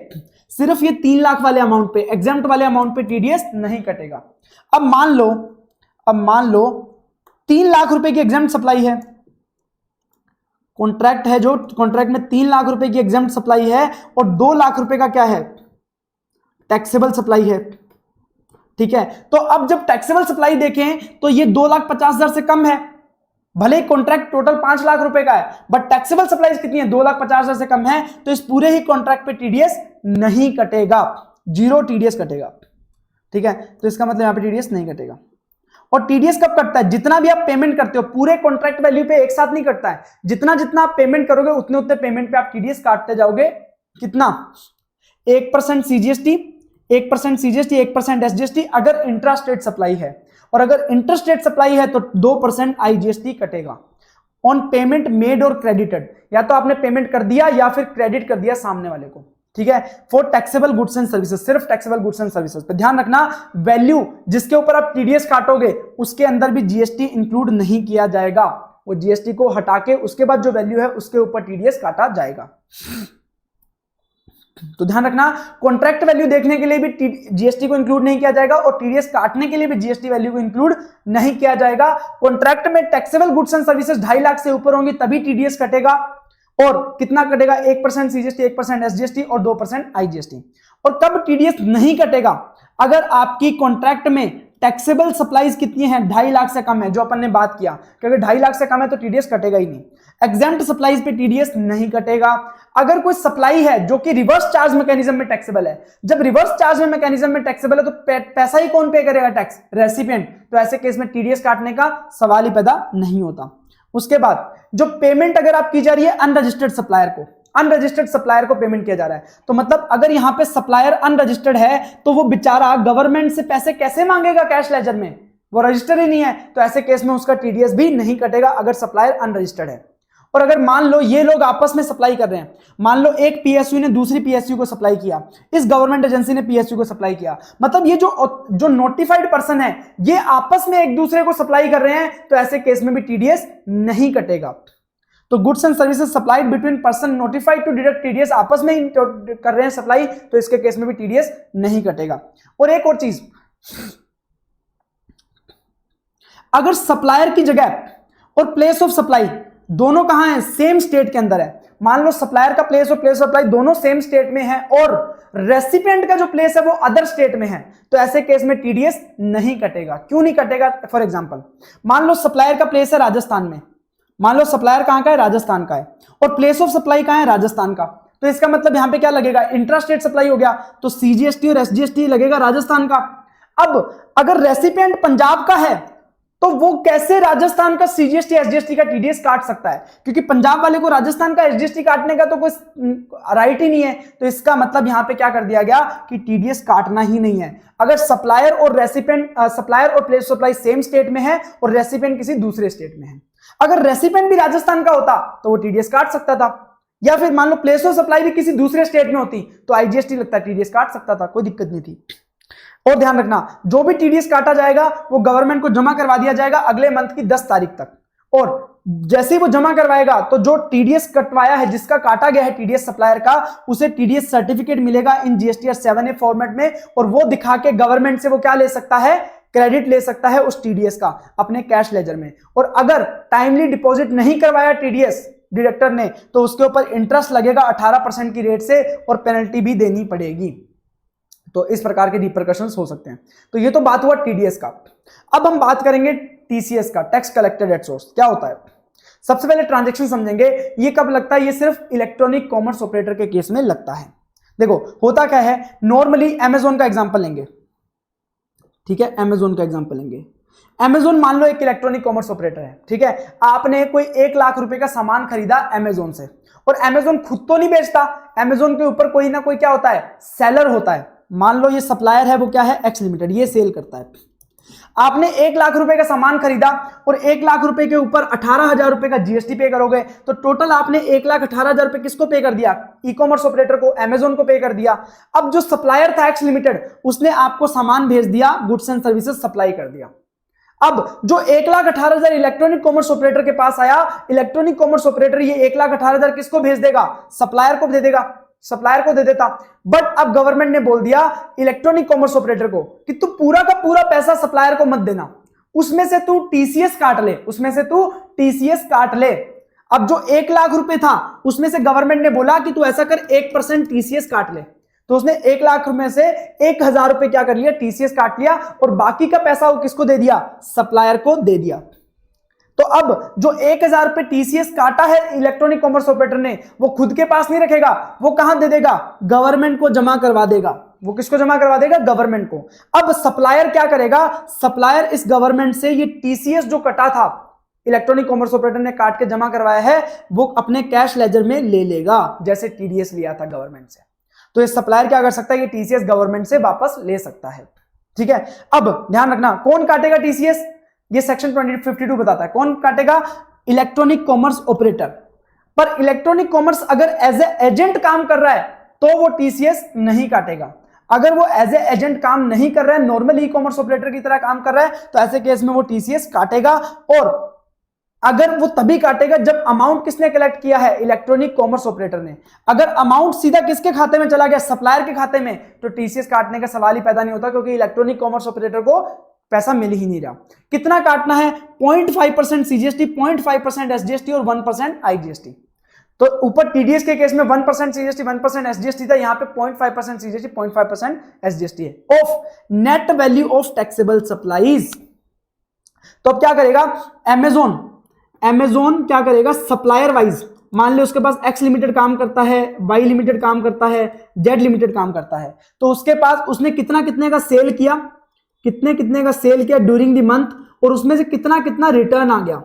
सिर्फ ये 3 लाख वाले अमाउंट पे, एग्जेम्प्ट वाले अमाउंट पे टीडीएस नहीं कटेगा। अब मान लो 3 लाख रुपए की एग्जेम्प्ट सप्लाई है, कॉन्ट्रैक्ट है जो कॉन्ट्रैक्ट में 3 लाख रुपए की एग्जेम्प्ट सप्लाई है और 2 लाख रुपए का क्या है? टैक्सेबल सप्लाई है, ठीक है। तो अब जब टैक्सेबल सप्लाई देखें तो ये 2,50,000 से कम है, भले ही कॉन्ट्रैक्ट टोटल 5 लाख रुपए का है, बट टैक्सेबल सप्लाई कितनी है? 2,50,000 से कम है, तो इस पूरे ही कॉन्ट्रैक्ट पे टीडीएस नहीं कटेगा, 0 टीडीएस कटेगा, ठीक है। तो इसका मतलब यहां पे टीडीएस नहीं कटेगा। और टीडीएस कब कटता है? जितना भी आप पेमेंट करते हो, पूरे कॉन्ट्रैक्ट वैल्यू पे एक साथ नहीं कटता है, जितना जितना आप पेमेंट करोगे उतने उतने पेमेंट पे आप टीडीएस काटते जाओगे। कितना? 1% सीजीएसटी, 1% सीजीएसटी, 1% एसजीएसटी अगर इंट्रा स्टेट सप्लाई है, और अगर इंटर स्टेट सप्लाई है तो 2% आईजीएसटी कटेगा ऑन पेमेंट मेड और क्रेडिटेड। या तो आपने पेमेंट कर दिया या फिर क्रेडिट कर दिया सामने वाले को, ठीक है। For taxable goods and services, सिर्फ टैक्सेबल गुड्स एंड सर्विसेज पे ध्यान रखना, वैल्यू जिसके ऊपर आप टीडीएस काटोगे उसके अंदर भी जीएसटी इंक्लूड नहीं किया जाएगा, वो जीएसटी को हटा के उसके बाद जो वैल्यू है उसके ऊपर टीडीएस काटा जाएगा। तो ध्यान रखना, कॉन्ट्रैक्ट वैल्यू देखने के लिए भी जीएसटी को इंक्लूड नहीं किया जाएगा और टीडीएस काटने के लिए भी जीएसटी वैल्यू को इंक्लूड नहीं किया जाएगा। कॉन्ट्रैक्ट में taxable goods and services 2.5 lakh से ऊपर होंगी तभी टीडीएस कटेगा, और कितना कटेगा? 1% सीजीएसटी, 1% एसजीएसटी और 2% आईजीएसटी। और कब टीडीएस नहीं कटेगा? अगर आपकी कॉन्ट्रैक्ट में टैक्सेबल सप्लाईज कितनी है? 2.5 लाख से कम है, जो अपन ने बात किया, क्योंकि 2.5 लाख से कम है तो टीडीएस कटेगा ही नहीं। एग्जेम्प्ट सप्लाईज पे टीडीएस नहीं कटेगा। अगर कोई सप्लाई है जो कि रिवर्स चार्ज मैकेनिज्म में टैक्सेबल है, जब रिवर्स चार्ज मैकेनिज्म में टैक्सेबल है तो पैसा ही कौन पे करेगा? Tax, recipient. तो ऐसे केस में टीडीएस काटने का सवाल ही पैदा नहीं होता। उसके बाद जो पेमेंट अगर आप की जा रही है अनरजिस्टर्ड सप्लायर को, अनरजिस्टर्ड सप्लायर को पेमेंट किया जा रहा है, तो मतलब अगर यहां पे सप्लायर अनरजिस्टर्ड है तो वो बेचारा गवर्नमेंट से पैसे कैसे मांगेगा कैश लेजर में? वो रजिस्टर ही नहीं है, तो ऐसे केस में उसका टीडीएस भी नहीं कटेगा अगर सप्लायर अनरजिस्टर्ड है। और अगर मान लो ये लोग आपस में सप्लाई कर रहे हैं, मान लो एक पीएसयू ने दूसरी पीएसयू को सप्लाई किया, इस गवर्नमेंट एजेंसी ने पीएसयू को सप्लाई किया, मतलब ये जो नोटिफाइड पर्सन है ये आपस में एक दूसरे को सप्लाई कर रहे हैं, तो ऐसे केस में भी टीडीएस नहीं कटेगा। तो goods and services supplied between person notified to deduct TDS, आपस में ही कर रहे हैं सप्लाई, तो इसके केस में भी टीडीएस नहीं कटेगा। और एक और चीज, अगर सप्लायर की जगह और प्लेस ऑफ सप्लाई दोनों कहां है? सेम स्टेट के अंदर है। मान लो सप्लायर का प्लेस और प्लेस ऑफ सप्लाई दोनों सेम स्टेट में है और रेसिपिएंट का जो प्लेस है वो अदर स्टेट में है, तो ऐसे केस में टीडीएस नहीं कटेगा। क्यों नहीं कटेगा? फॉर एग्जांपल, मान लो सप्लायर का प्लेस है राजस्थान में, मान लो सप्लायर कहां का है? राजस्थान का है, और प्लेस ऑफ सप्लाई कहां है? राजस्थान का। तो इसका मतलब यहां पे क्या लगेगा? इंट्रा स्टेट सप्लाई हो गया, तो सीजीएसटी और एसजीएसटी लगेगा राजस्थान का। अब अगर रेसिपिएंट पंजाब का है तो वो कैसे राजस्थान का सीजीएसटी एसजीएसटी का टीडीएस काट सकता है? क्योंकि पंजाब वाले को राजस्थान का एसजीएसटी काटने का तो कोई राइट ही नहीं है। तो इसका मतलब यहां पे क्या कर दिया गया कि टीडीएस काटना ही नहीं है। अगर सप्लायर और रेसिपिएंट, सप्लायर और प्लेस सप्लाई सेम स्टेट में है और रेसिपिएंट किसी दूसरे स्टेट में है, अगर रेसिपिएंट भी राजस्थान का होता तो वो टीडीएस काट सकता था, या फिर मान लो प्लेस ऑफ सप्लाई भी किसी दूसरे स्टेट में होती तो आईजीएसटी लगता, टीडीएस काट सकता था, कोई दिक्कत नहीं थी। और ध्यान रखना, जो भी टीडीएस काटा जाएगा वो गवर्नमेंट को जमा करवा दिया जाएगा अगले मंथ की 10 तारीख तक, और जैसे ही वो जमा करवाएगा तो जो टीडीएस कटवाया है, जिसका काटा गया है टीडीएस सप्लायर का, उसे टीडीएस सर्टिफिकेट मिलेगा इन जीएसटीआर 7A फॉर्मेट में, और वो दिखा के गवर्नमेंट से वो क्या ले सकता है? क्रेडिट ले सकता है उस टीडीएस का अपने कैश लेजर में। और अगर टाइमली डिपॉजिट नहीं करवाया टीडीएस डिडक्टर ने तो उसके ऊपर इंटरेस्ट लगेगा 18% की रेट से और पेनल्टी भी देनी पड़ेगी। तो इस प्रकार के रिपरकशंस हो सकते हैं। तो ये तो बात हुआ टीडीएस का। अब हम बात करेंगे टीसीएस का, टैक्स कलेक्टेड एट सोर्स, क्या होता है। सबसे पहले ट्रांजैक्शन समझेंगे, ये कब लगता है, ये सिर्फ इलेक्ट्रॉनिक कॉमर्स ऑपरेटर के केस में लगता है। देखो होता क्या है, नॉर्मली अमेजोन का एग्जांपल लेंगे, ठीक है, अमेजोन का एग्जांपल लेंगे। अमेजोन मान लो एक इलेक्ट्रॉनिक कॉमर्स ऑपरेटर है, ठीक है, आपने कोई 1 लाख रुपए का सामान खरीदा अमेजोन से, और अमेजोन खुद तो नहीं बेचता, अमेजोन के ऊपर कोई ना कोई क्या होता है, सेलर होता है। मान लो ये सप्लायर है, वो क्या है, एक्स लिमिटेड, ये सेल करता है। आपने 1 लाख रुपए का सामान खरीदा और 1 लाख रुपए के ऊपर 18,000 रुपए का जीएसटी पे करोगे, तो टोटल आपने 1,18,000 रुपए किसको पे कर दिया, ई कॉमर्स ऑपरेटर को, अमेजोन को पे कर दिया। अब जो सप्लायर था एक्स लिमिटेड, उसने आपको सामान भेज दिया, गुड्स एंड सर्विसेज सप्लाई कर दिया। अब जो 1,18,000 इलेक्ट्रॉनिक कॉमर्स ऑपरेटर के पास आया, इलेक्ट्रॉनिक कॉमर्स ऑपरेटर ये 1,18,000 किसको भेज देगा, सप्लायर को दे देगा, सप्लायर को दे देता। बट अब गवर्नमेंट ने बोल दिया इलेक्ट्रॉनिक कॉमर्स ऑपरेटर को कि तू पूरा का पूरा पैसा सप्लायर को मत देना, उसमें से तू टीसीएस काट ले, उसमें से तू टीसीएस काट ले। अब जो 1 लाख रुपए था उसमें से गवर्नमेंट ने बोला कि तू ऐसा कर 1% टीसीएस काट ले, तो उसने 1 लाख रुपए से 1,000 रुपए क्या कर लिया, टीसीएस काट लिया, और बाकी का पैसा वो किसको दे दिया, सप्लायर को दे दिया। तो अब जो 1,000 रुपए टीसीएस काटा है इलेक्ट्रॉनिक कॉमर्स ऑपरेटर ने, वो खुद के पास नहीं रखेगा, वो कहां दे देगा, गवर्नमेंट को जमा करवा देगा। वो किसको जमा करवा देगा, गवर्नमेंट को। अब सप्लायर क्या करेगा, सप्लायर इस गवर्नमेंट से ये टीसीएस जो कटा था, इलेक्ट्रॉनिक कॉमर्स ऑपरेटर ने काट के जमा करवाया है, वो अपने कैश लेजर में ले लेगा, जैसे टीडीएस लिया था गवर्नमेंट से। तो ये सप्लायर क्या कर सकता है, ये टीसीएस गवर्नमेंट से वापस ले सकता है, ठीक है। अब ध्यान रखना, कौन काटेगा टीसीएस, ये सेक्शन 52 बताता है, कौन काटेगा, इलेक्ट्रॉनिक कॉमर्स ऑपरेटर। पर इलेक्ट्रॉनिक कॉमर्स अगर एज ए एजेंट काम कर रहा है तो वो टीसीएस नहीं काटेगा। अगर वो एज ए एजेंट काम नहीं कर रहा है, नॉर्मल ई कॉमर्स ऑपरेटर की तरह काम कर रहा है, तो ऐसे केस में वो टीसीएस काटेगा। और अगर वो तभी काटेगा जब अमाउंट किसने कलेक्ट किया है, इलेक्ट्रॉनिक कॉमर्स ऑपरेटर ने। अगर अमाउंट सीधा किसके खाते में चला गया, सप्लायर के खाते में, तो टीसीएस काटने का सवाल ही पैदा नहीं होता, क्योंकि इलेक्ट्रॉनिक कॉमर्स ऑपरेटर को पैसा मिल ही नहीं रहा। कितना काटना है, 0.5% सीजीएसटी, 0.5% एसजीएसटी और 1% आईजीएसटी। तो ऊपर टीडीएस के केस में 1% सीजीएसटी 1% एसजीएसटी था, यहां पे 0.5% सीजीएसटी 0.5% एसजीएसटी है of net value of taxable supplies. तो अब क्या करेगा अमेजोन क्या करेगा, सप्लायर वाइज, मान लो उसके पास एक्स लिमिटेड काम करता है, वाई लिमिटेड काम करता है, जेड लिमिटेड काम करता है, तो उसके पास उसने कितना कितने का सेल किया, कितने कितने का सेल किया ड्यूरिंग द मंथ, और उसमें से कितना कितना रिटर्न आ गया,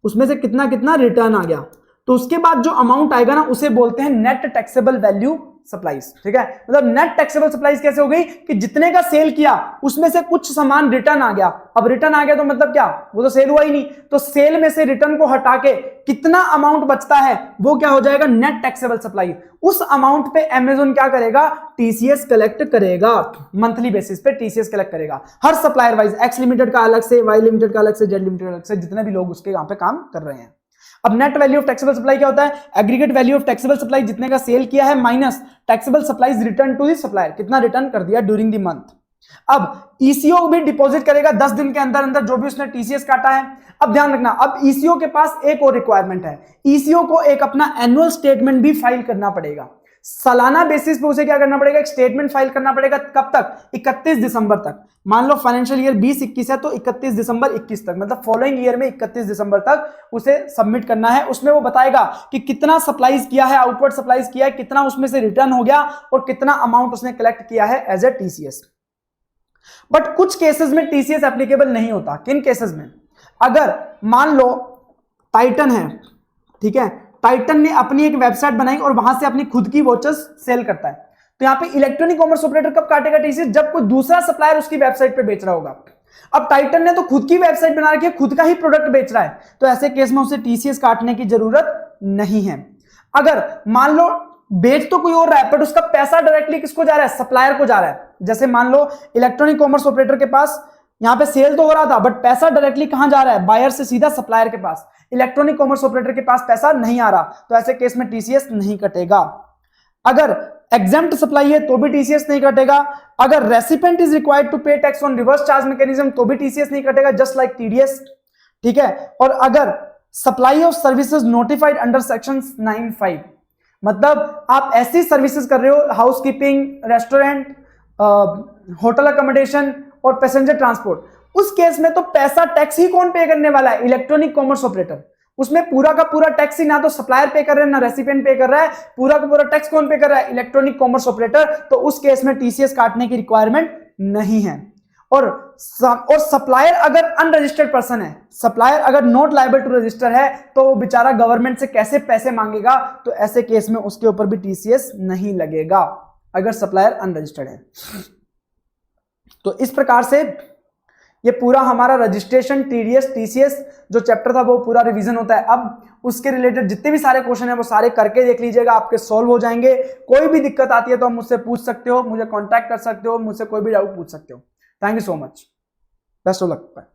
उसमें से कितना कितना रिटर्न आ गया, तो उसके बाद जो अमाउंट आएगा ना, उसे बोलते हैं नेट टैक्सेबल वैल्यू सप्लाईज, ठीक है। मतलब नेट टैक्सेबल सप्लाईज कैसे हो गई कि जितने का सेल किया उसमें से कुछ सामान रिटर्न आ गया। अब रिटर्न आ गया तो मतलब क्या, वो तो सेल हुआ ही नहीं, तो सेल में से रिटर्न को हटा के कितना अमाउंट बचता है वो क्या हो जाएगा, नेट टैक्सेबल सप्लाई। उस अमाउंट पे अमेजोन क्या करेगा, टीसीएस कलेक्ट करेगा, मंथली बेसिस पे टीसीएस कलेक्ट करेगा हर सप्लायर वाइज, एक्स लिमिटेड का अलग से, वाई लिमिटेड का अलग से, जेड लिमिटेड अलग से, जितने भी लोग उसके यहाँ पे काम कर रहे हैं। अब net value of taxable supply क्या होता है, aggregate value of taxable supply, जितने का सेल किया है minus taxable supplies return to the supplier, कितना रिटर्न कर दिया ड्यूरिंग द मंथ। अब ईसीओ भी डिपॉजिट करेगा 10 दिन के अंदर अंदर जो भी उसने टीसीएस काटा है। अब ध्यान रखना, अब ईसीओ के पास एक और रिक्वायरमेंट है, ईसीओ को एक अपना एनुअल स्टेटमेंट भी फाइल करना पड़ेगा। सालाना बेसिस पे उसे क्या करना पड़ेगा, एक स्टेटमेंट फाइल करना पड़ेगा। कब तक, 31 दिसंबर तक। मान लो फाइनेंशियल ईयर 20-21 है तो 31 दिसंबर 21 तक, मतलब फॉलोइंग ईयर में 31 दिसंबर तक उसे सबमिट करना है। उसमें वो बताएगा कि कितना सप्लाईज किया है, आउटवर्ड सप्लाईज किया है, कितना उसमें से रिटर्न हो गया और कितना अमाउंट उसने कलेक्ट किया है एज ए टीसीएस। बट कुछ केसेस में टीसीएस एप्लीकेबल नहीं होता। किन केसेस में, अगर मान लो टाइटन है, ठीक है, टाइटन ने अपनी एक वेबसाइट बनाई और वहां से अपनी खुद की वॉचेस सेल करता है, तो यहां पे इलेक्ट्रॉनिक कॉमर्स ऑपरेटर कब काटेगा टीसीएस, जब कोई दूसरा सप्लायर उसकी वेबसाइट पे बेच रहा होगा। अब टाइटन ने तो खुद की वेबसाइट बना रखी है, खुद का ही प्रोडक्ट बेच रहा है, तो ऐसे केस में उसे टीसीएस काटने की जरूरत नहीं है। अगर मान लो बेच तो कोई और रहा है बट उसका पैसा डायरेक्टली किसको जा रहा है, सप्लायर को जा रहा है। जैसे मान लो इलेक्ट्रॉनिक कॉमर्स ऑपरेटर के पास यहां पे सेल तो हो रहा था बट पैसा डायरेक्टली कहां जा रहा है, बायर से सीधा सप्लायर के पास। इलेक्ट्रॉनिक कॉमर्स ऑपरेटर के पास पैसा नहीं आ रहा, तो ऐसे केस में टीसीएस नहीं कटेगा। अगर एग्जेम्प्ट सप्लाई है तो भी टीसीएस नहीं कटेगा। अगर रेसिपेंट इज रिक्वायर्ड टू पे tax on reverse charge mechanism तो भी टीसीएस नहीं कटेगा, जस्ट लाइक टीडीएस, ठीक है। और अगर supply of services notified under section 9(5), मतलब आप ऐसी सर्विसेज कर रहे हो, हाउसकीपिंग, रेस्टोरेंट होटल अकोमोडेशन और पैसेंजर ट्रांसपोर्ट, उस केस में तो पैसा टैक्स ही कौन पे करने वाला है? Electronic commerce operator. उसमें पूरा का पूरा टैक्स ही ना तो सप्लायर पे कर रहा है ना रेसिपिएंट पे कर रहा है, पूरा का पूरा टैक्स कौन पे कर रहा है? Electronic commerce operator. तो उस केस में टीसीएस काटने की रिक्वायरमेंट नहीं है। और सप्लायर अगर अनरजिस्टर्ड पर्सन है, सप्लायर अगर नॉट लायबल टू रजिस्टर है, तो वो बेचारा गवर्नमेंट से कैसे पैसे मांगेगा? तो ऐसे केस में उसके ऊपर भी टीसीएस नहीं लगेगा अगर सप्लायर अनरजिस्टर्ड है। तो इस प्रकार से ये पूरा हमारा रजिस्ट्रेशन, टीडीएस, टीसीएस जो चैप्टर था वो पूरा रिवीजन होता है। अब उसके रिलेटेड जितने भी सारे क्वेश्चन है वो सारे करके देख लीजिएगा, आपके सॉल्व हो जाएंगे। कोई भी दिक्कत आती है तो आप मुझसे पूछ सकते हो, मुझे कांटेक्ट कर सकते हो, मुझसे कोई भी डाउट पूछ सकते हो। Thank you so much, best of luck.